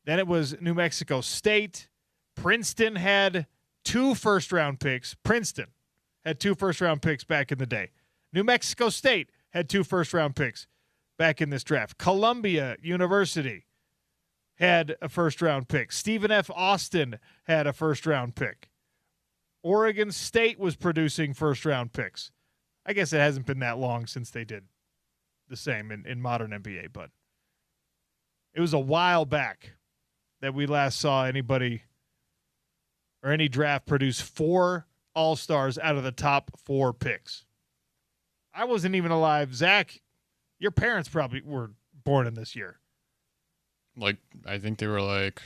[SPEAKER 1] Then it was New Mexico State. Princeton had 2 first-round picks. Princeton had 2 first-round picks back in the day. New Mexico State had 2 first-round picks back in this draft. Columbia University had a first-round pick. Stephen F. Austin had a first-round pick. Oregon State was producing first-round picks. I guess it hasn't been that long since they did the same in modern NBA, but it was a while back that we last saw anybody or any draft produce 4 All-Stars out of the top 4 picks. I wasn't even alive. Zach, Your parents probably were born in this year.
[SPEAKER 2] Like, I think they were like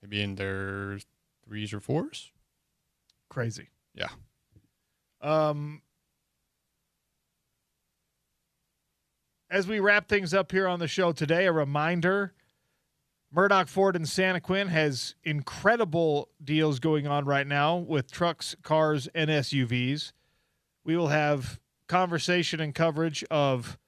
[SPEAKER 2] maybe in their 3s or 4s.
[SPEAKER 1] Crazy.
[SPEAKER 2] Yeah.
[SPEAKER 1] As we wrap things up here on the show today, a reminder, Murdoch Ford in Santa Quin has incredible deals going on right now with trucks, cars, and SUVs. We will have conversation and coverage of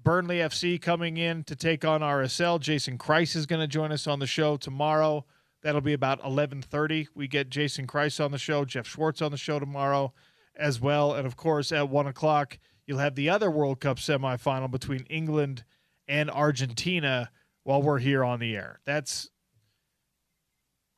[SPEAKER 1] Burnley FC coming in to take on RSL. Jason Kreis is going to join us on the show tomorrow. That'll be about 11:30. We get Jason Kreis on the show, Jeff Schwartz on the show tomorrow as well. And, of course, at 1 o'clock, you'll have the other World Cup semifinal between England and Argentina while we're here on the air. That's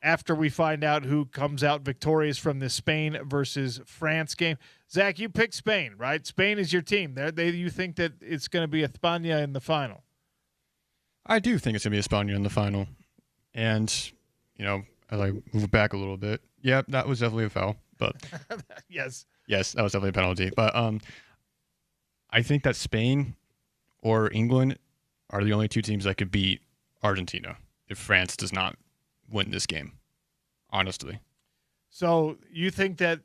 [SPEAKER 1] after we find out who comes out victorious from the Spain versus France game. Zach, you picked Spain, right? Spain is your team. You think that it's going to be España in the final?
[SPEAKER 2] I do think it's going to be España in the final. And, as I move back a little bit, yeah, that was definitely a foul. But
[SPEAKER 1] Yes,
[SPEAKER 2] that was definitely a penalty. But I think that Spain or England are the only two teams that could beat Argentina if France does not win this game, honestly.
[SPEAKER 1] So you think that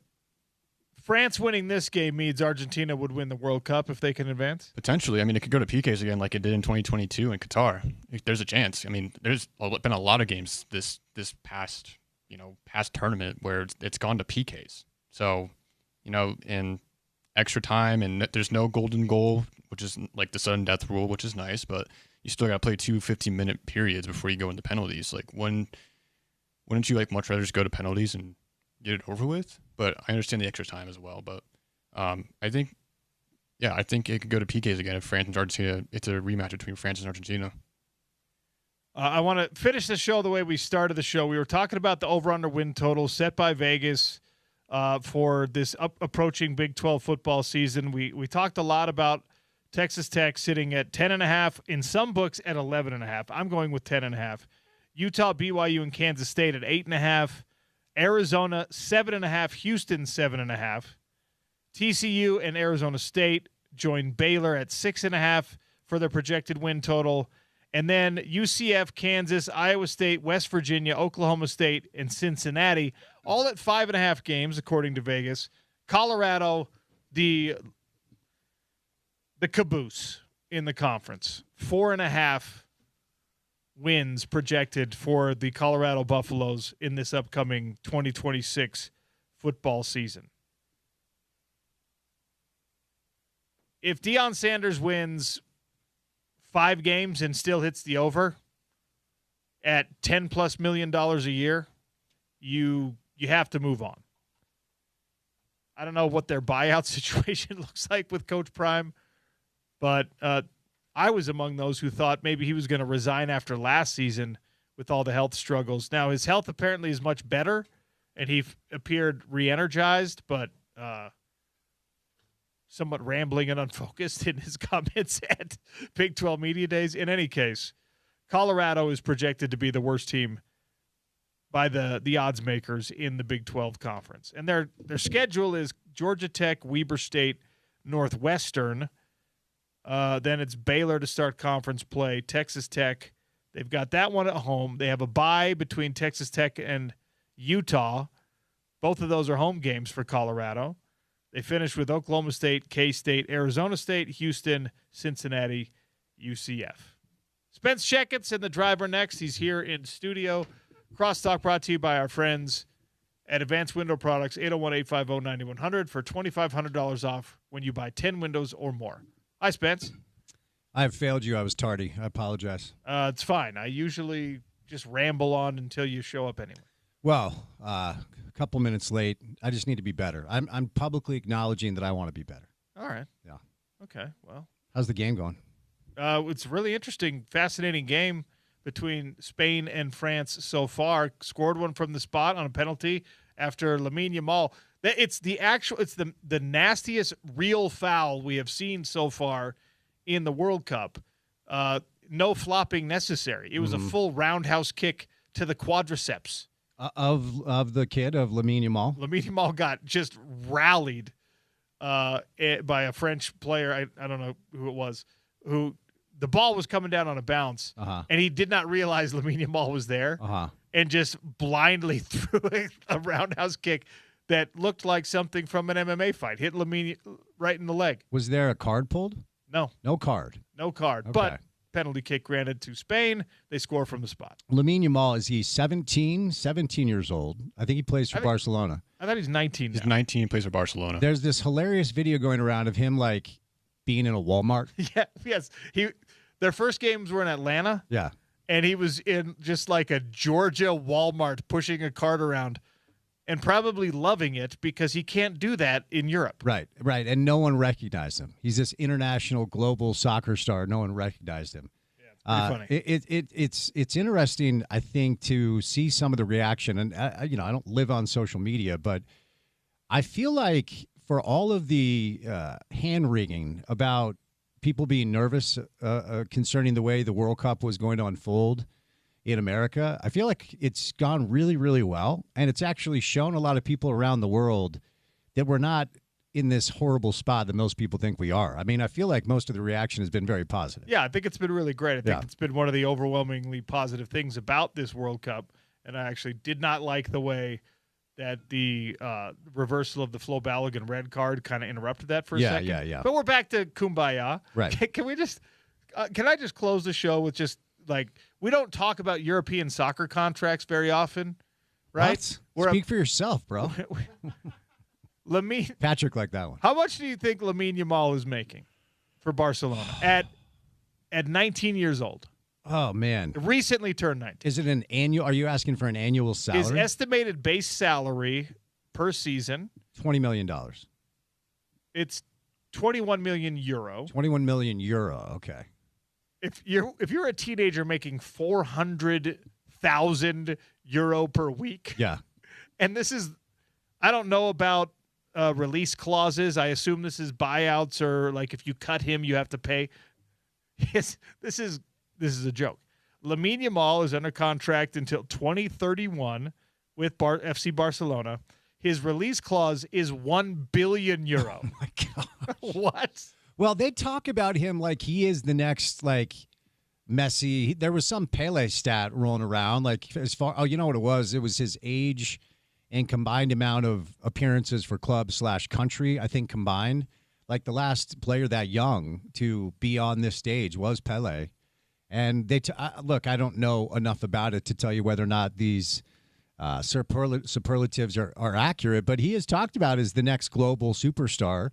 [SPEAKER 1] France winning this game means Argentina would win the World Cup if they can advance?
[SPEAKER 2] Potentially. I mean, it could go to PKs again like it did in 2022 in Qatar. There's a chance. I mean, there's been a lot of games this past tournament where it's gone to PKs. So, in extra time, and there's no golden goal, which is like the sudden death rule, which is nice, but you still got to play 2 15-minute periods before you go into penalties. Like, wouldn't you much rather just go to penalties and get it over with? But I understand the extra time as well. But I think it could go to PKs again if France and Argentina. It's a rematch between France and Argentina.
[SPEAKER 1] I want to finish the show the way we started the show. We were talking about the over-under win total set by Vegas for this approaching Big 12 football season. We talked a lot about Texas Tech sitting at 10.5, in some books at 11.5. I'm going with 10.5. Utah, BYU, and Kansas State at 8.5. Arizona 7.5. Houston 7.5. TCU and Arizona State join Baylor at 6.5 for their projected win total. And then UCF, Kansas, Iowa State, West Virginia, Oklahoma State, and Cincinnati, all at 5.5 games, according to Vegas. Colorado, the caboose in the conference. 4.5 wins projected for the Colorado Buffaloes in this upcoming 2026 football season. If Deion Sanders wins 5 games and still hits the over at $10+ million a year, you have to move on. I don't know what their buyout situation looks like with Coach Prime, but I was among those who thought maybe he was going to resign after last season with all the health struggles. Now, his health apparently is much better, and he appeared re-energized, but somewhat rambling and unfocused in his comments at Big 12 Media Days. In any case, Colorado is projected to be the worst team by the odds makers in the Big 12 conference. And their schedule is Georgia Tech, Weber State, Northwestern. Then it's Baylor to start conference play, Texas Tech. They've got that one at home. They have a bye between Texas Tech and Utah. Both of those are home games for Colorado. They finish with Oklahoma State, K-State, Arizona State, Houston, Cincinnati, UCF. Spence Checketts in the driver next. He's here in studio. Crosstalk brought to you by our friends at Advanced Window Products, 801-850-9100 for $2,500 off when you buy 10 windows or more. Hi, Spence.
[SPEAKER 6] I have failed you. I was tardy. I apologize.
[SPEAKER 1] It's fine. I usually just ramble on until you show up anyway.
[SPEAKER 6] Well, a couple minutes late. I just need to be better. I'm publicly acknowledging that I want to be better.
[SPEAKER 1] All right.
[SPEAKER 6] Yeah.
[SPEAKER 1] Okay. Well,
[SPEAKER 6] how's the game going?
[SPEAKER 1] It's a really interesting, fascinating game between Spain and France so far. Scored one from the spot on a penalty after Lamine Yamal. It's the nastiest real foul we have seen so far in the World Cup. No flopping necessary. It was a full roundhouse kick to the quadriceps.
[SPEAKER 6] Of the kid, of Lamine Yamal?
[SPEAKER 1] Lamine Yamal got just rallied by a French player. I don't know who it was. who the ball was coming down on a bounce, and he did not realize Lamine Yamal was there, and just blindly threw a roundhouse kick that looked like something from an MMA fight. Hit Lamine right in the leg.
[SPEAKER 6] Was there a card pulled?
[SPEAKER 1] No.
[SPEAKER 6] No card.
[SPEAKER 1] No card.
[SPEAKER 6] Okay.
[SPEAKER 1] But penalty kick granted to Spain. They score from the spot.
[SPEAKER 6] Lamine Yamal, is he 17 years old? I think he plays for Barcelona.
[SPEAKER 1] I thought he's 19 now.
[SPEAKER 2] He's 19, plays for Barcelona.
[SPEAKER 6] There's this hilarious video going around of him, like, being in a Walmart.
[SPEAKER 1] Yeah, yes. Their first games were in Atlanta.
[SPEAKER 6] Yeah.
[SPEAKER 1] And he was in just like a Georgia Walmart pushing a cart around and probably loving it because he can't do that in Europe.
[SPEAKER 6] Right. And no one recognized him. He's this international global soccer star. No one recognized him.
[SPEAKER 1] Yeah, it's pretty funny.
[SPEAKER 6] It's interesting, I think, to see some of the reaction. And, I don't live on social media, but I feel like for all of the hand-wringing about people being nervous concerning the way the World Cup was going to unfold in America, I feel like it's gone really, really well. And it's actually shown a lot of people around the world that we're not in this horrible spot that most people think we are. I mean, I feel like most of the reaction has been very positive.
[SPEAKER 1] Yeah, I think it's been really great. I think it's been one of the overwhelmingly positive things about this World Cup. And I actually did not like the way that the reversal of the Flo Balogun red card kind of interrupted that for a second.
[SPEAKER 6] Yeah.
[SPEAKER 1] But we're back to Kumbaya.
[SPEAKER 6] Right.
[SPEAKER 1] Can we just can I just close the show with just like, we don't talk about European soccer contracts very often, right?
[SPEAKER 6] Speak for yourself, bro. Patrick liked that one.
[SPEAKER 1] How much do you think Lamine Yamal is making for Barcelona at 19 years old?
[SPEAKER 6] Oh, man.
[SPEAKER 1] Recently turned 19.
[SPEAKER 6] Is it an annual? Are you asking for an annual salary?
[SPEAKER 1] His estimated base salary per season,
[SPEAKER 6] $20 million.
[SPEAKER 1] It's 21 million euro.
[SPEAKER 6] 21 million euro. Okay.
[SPEAKER 1] If you're a teenager making 400,000 euro per week.
[SPEAKER 6] Yeah. And
[SPEAKER 1] this is, I don't know about release clauses. I assume this is buyouts, or like if you cut him, you have to pay. Yes, this is a joke. Lamine Yamal is under contract until 2031 with FC Barcelona. His release clause is 1 billion euro.
[SPEAKER 6] Oh my God.
[SPEAKER 1] What?
[SPEAKER 6] Well, they talk about him like he is the next, like, Messi. There was some Pele stat rolling around, like, as far, you know what it was? It was his age and combined amount of appearances for club/country, I think, combined. Like, the last player that young to be on this stage was Pele. And look, I don't know enough about it to tell you whether or not these superlatives are accurate, but he is talked about as the next global superstar.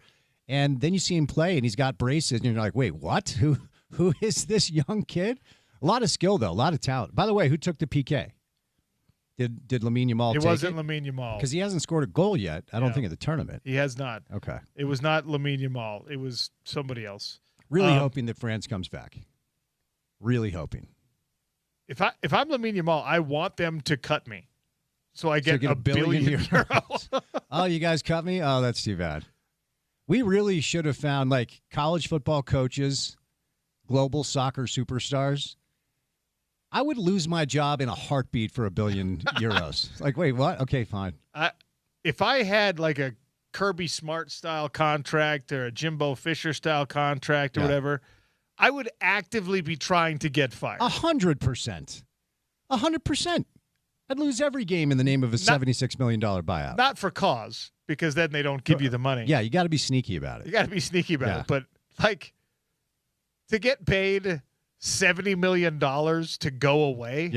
[SPEAKER 6] And then you see him play, and he's got braces, and you're like, wait, what? Who is this young kid? A lot of skill, though, a lot of talent. By the way, who took the PK? Did Lamine Yamal take it?
[SPEAKER 1] It wasn't Lamine Yamal.
[SPEAKER 6] Because he hasn't scored a goal yet, I don't think, at the tournament.
[SPEAKER 1] He has not.
[SPEAKER 6] Okay.
[SPEAKER 1] It was not Lamine Yamal. It was somebody else.
[SPEAKER 6] Really hoping that France comes back. Really hoping.
[SPEAKER 1] If I'm Lamine Yamal, I want them to cut me so I get a billion euros.
[SPEAKER 6] Oh, you guys cut me? Oh, that's too bad. We really should have found, like, college football coaches, global soccer superstars. I would lose my job in a heartbeat for $1 billion euros. Like, wait, what? Okay, fine.
[SPEAKER 1] If I had, like, a Kirby Smart-style contract or a Jimbo Fisher-style contract or whatever, I would actively be trying to get fired.
[SPEAKER 6] 100%. 100%. I'd lose every game in the name of a $76 million buyout.
[SPEAKER 1] Not for cause, because then they don't give you the money.
[SPEAKER 6] Yeah, you got to be sneaky about it.
[SPEAKER 1] You got to be sneaky about it. But, like, to get paid $70 million to go away,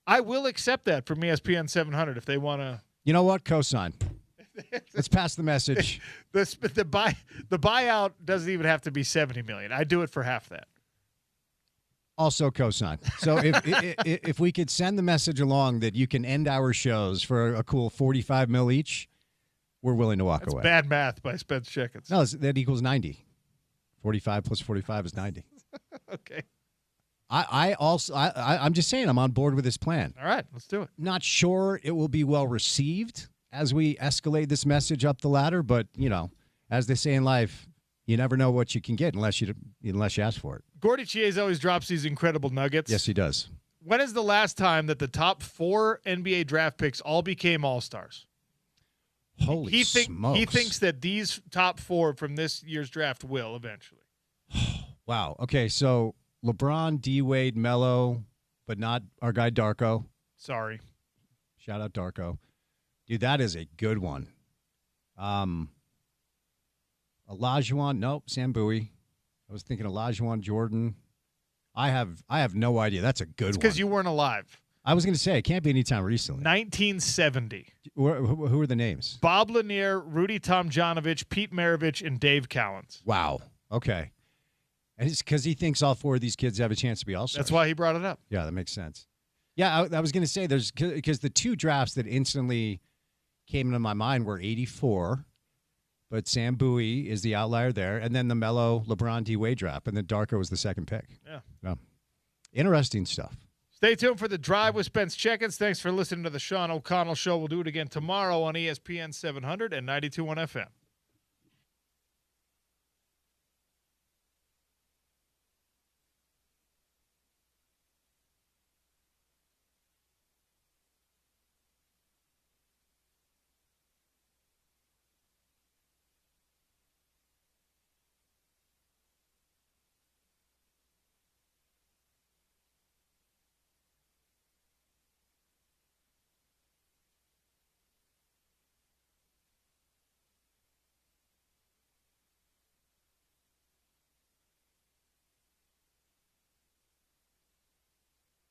[SPEAKER 1] I will accept that from ESPN 700 if they want to.
[SPEAKER 6] You know what? Cosign. Let's pass the message.
[SPEAKER 1] The buyout doesn't even have to be $70 million. I do it for half that.
[SPEAKER 6] Also cosign. So if we could send the message along that you can end our shows for a cool $45 million each, we're willing to walk away.
[SPEAKER 1] Bad math by Spence Checketts.
[SPEAKER 6] No, that equals 90. 45 plus 45 is 90.
[SPEAKER 1] Okay.
[SPEAKER 6] I'm just saying I'm on board with this plan.
[SPEAKER 1] All right, let's do it.
[SPEAKER 6] Not sure it will be well received as we escalate this message up the ladder, but, you know, as they say in life, you never know what you can get unless you ask for it.
[SPEAKER 1] Gordy Chiez always drops these incredible nuggets.
[SPEAKER 6] Yes, he does.
[SPEAKER 1] When is the last time that the top 4 NBA draft picks all became all-stars?
[SPEAKER 6] Holy smokes.
[SPEAKER 1] He thinks that these top 4 from this year's draft will eventually.
[SPEAKER 6] Wow. Okay, so LeBron, D-Wade, Melo, but not our guy Darko.
[SPEAKER 1] Sorry.
[SPEAKER 6] Shout out Darko. Dude, that is a good one. Olajuwon, nope, Sam Bowie. I was thinking Olajuwon, Jordan. I have no idea. That's a good one.
[SPEAKER 1] Because you weren't alive.
[SPEAKER 6] I was going to say, it can't be any time recently.
[SPEAKER 1] 1970.
[SPEAKER 6] Who are the names?
[SPEAKER 1] Bob Lanier, Rudy Tomjanovich, Pete Maravich, and Dave Cowens.
[SPEAKER 6] Wow. Okay. And it's because he thinks all four of these kids have a chance to be all-stars.
[SPEAKER 1] That's why he brought it up.
[SPEAKER 6] Yeah, that makes sense. Yeah, I was going to say, because the two drafts that instantly came into my mind were 84, but Sam Bowie is the outlier there, and then the Melo, LeBron, D-Wade draft, and then Darko was the second pick. Yeah. Interesting stuff.
[SPEAKER 1] Stay tuned for The Drive with Spence Checketts. Thanks for listening to the Sean O'Connell Show. We'll do it again tomorrow on ESPN 700 and 92.1 FM.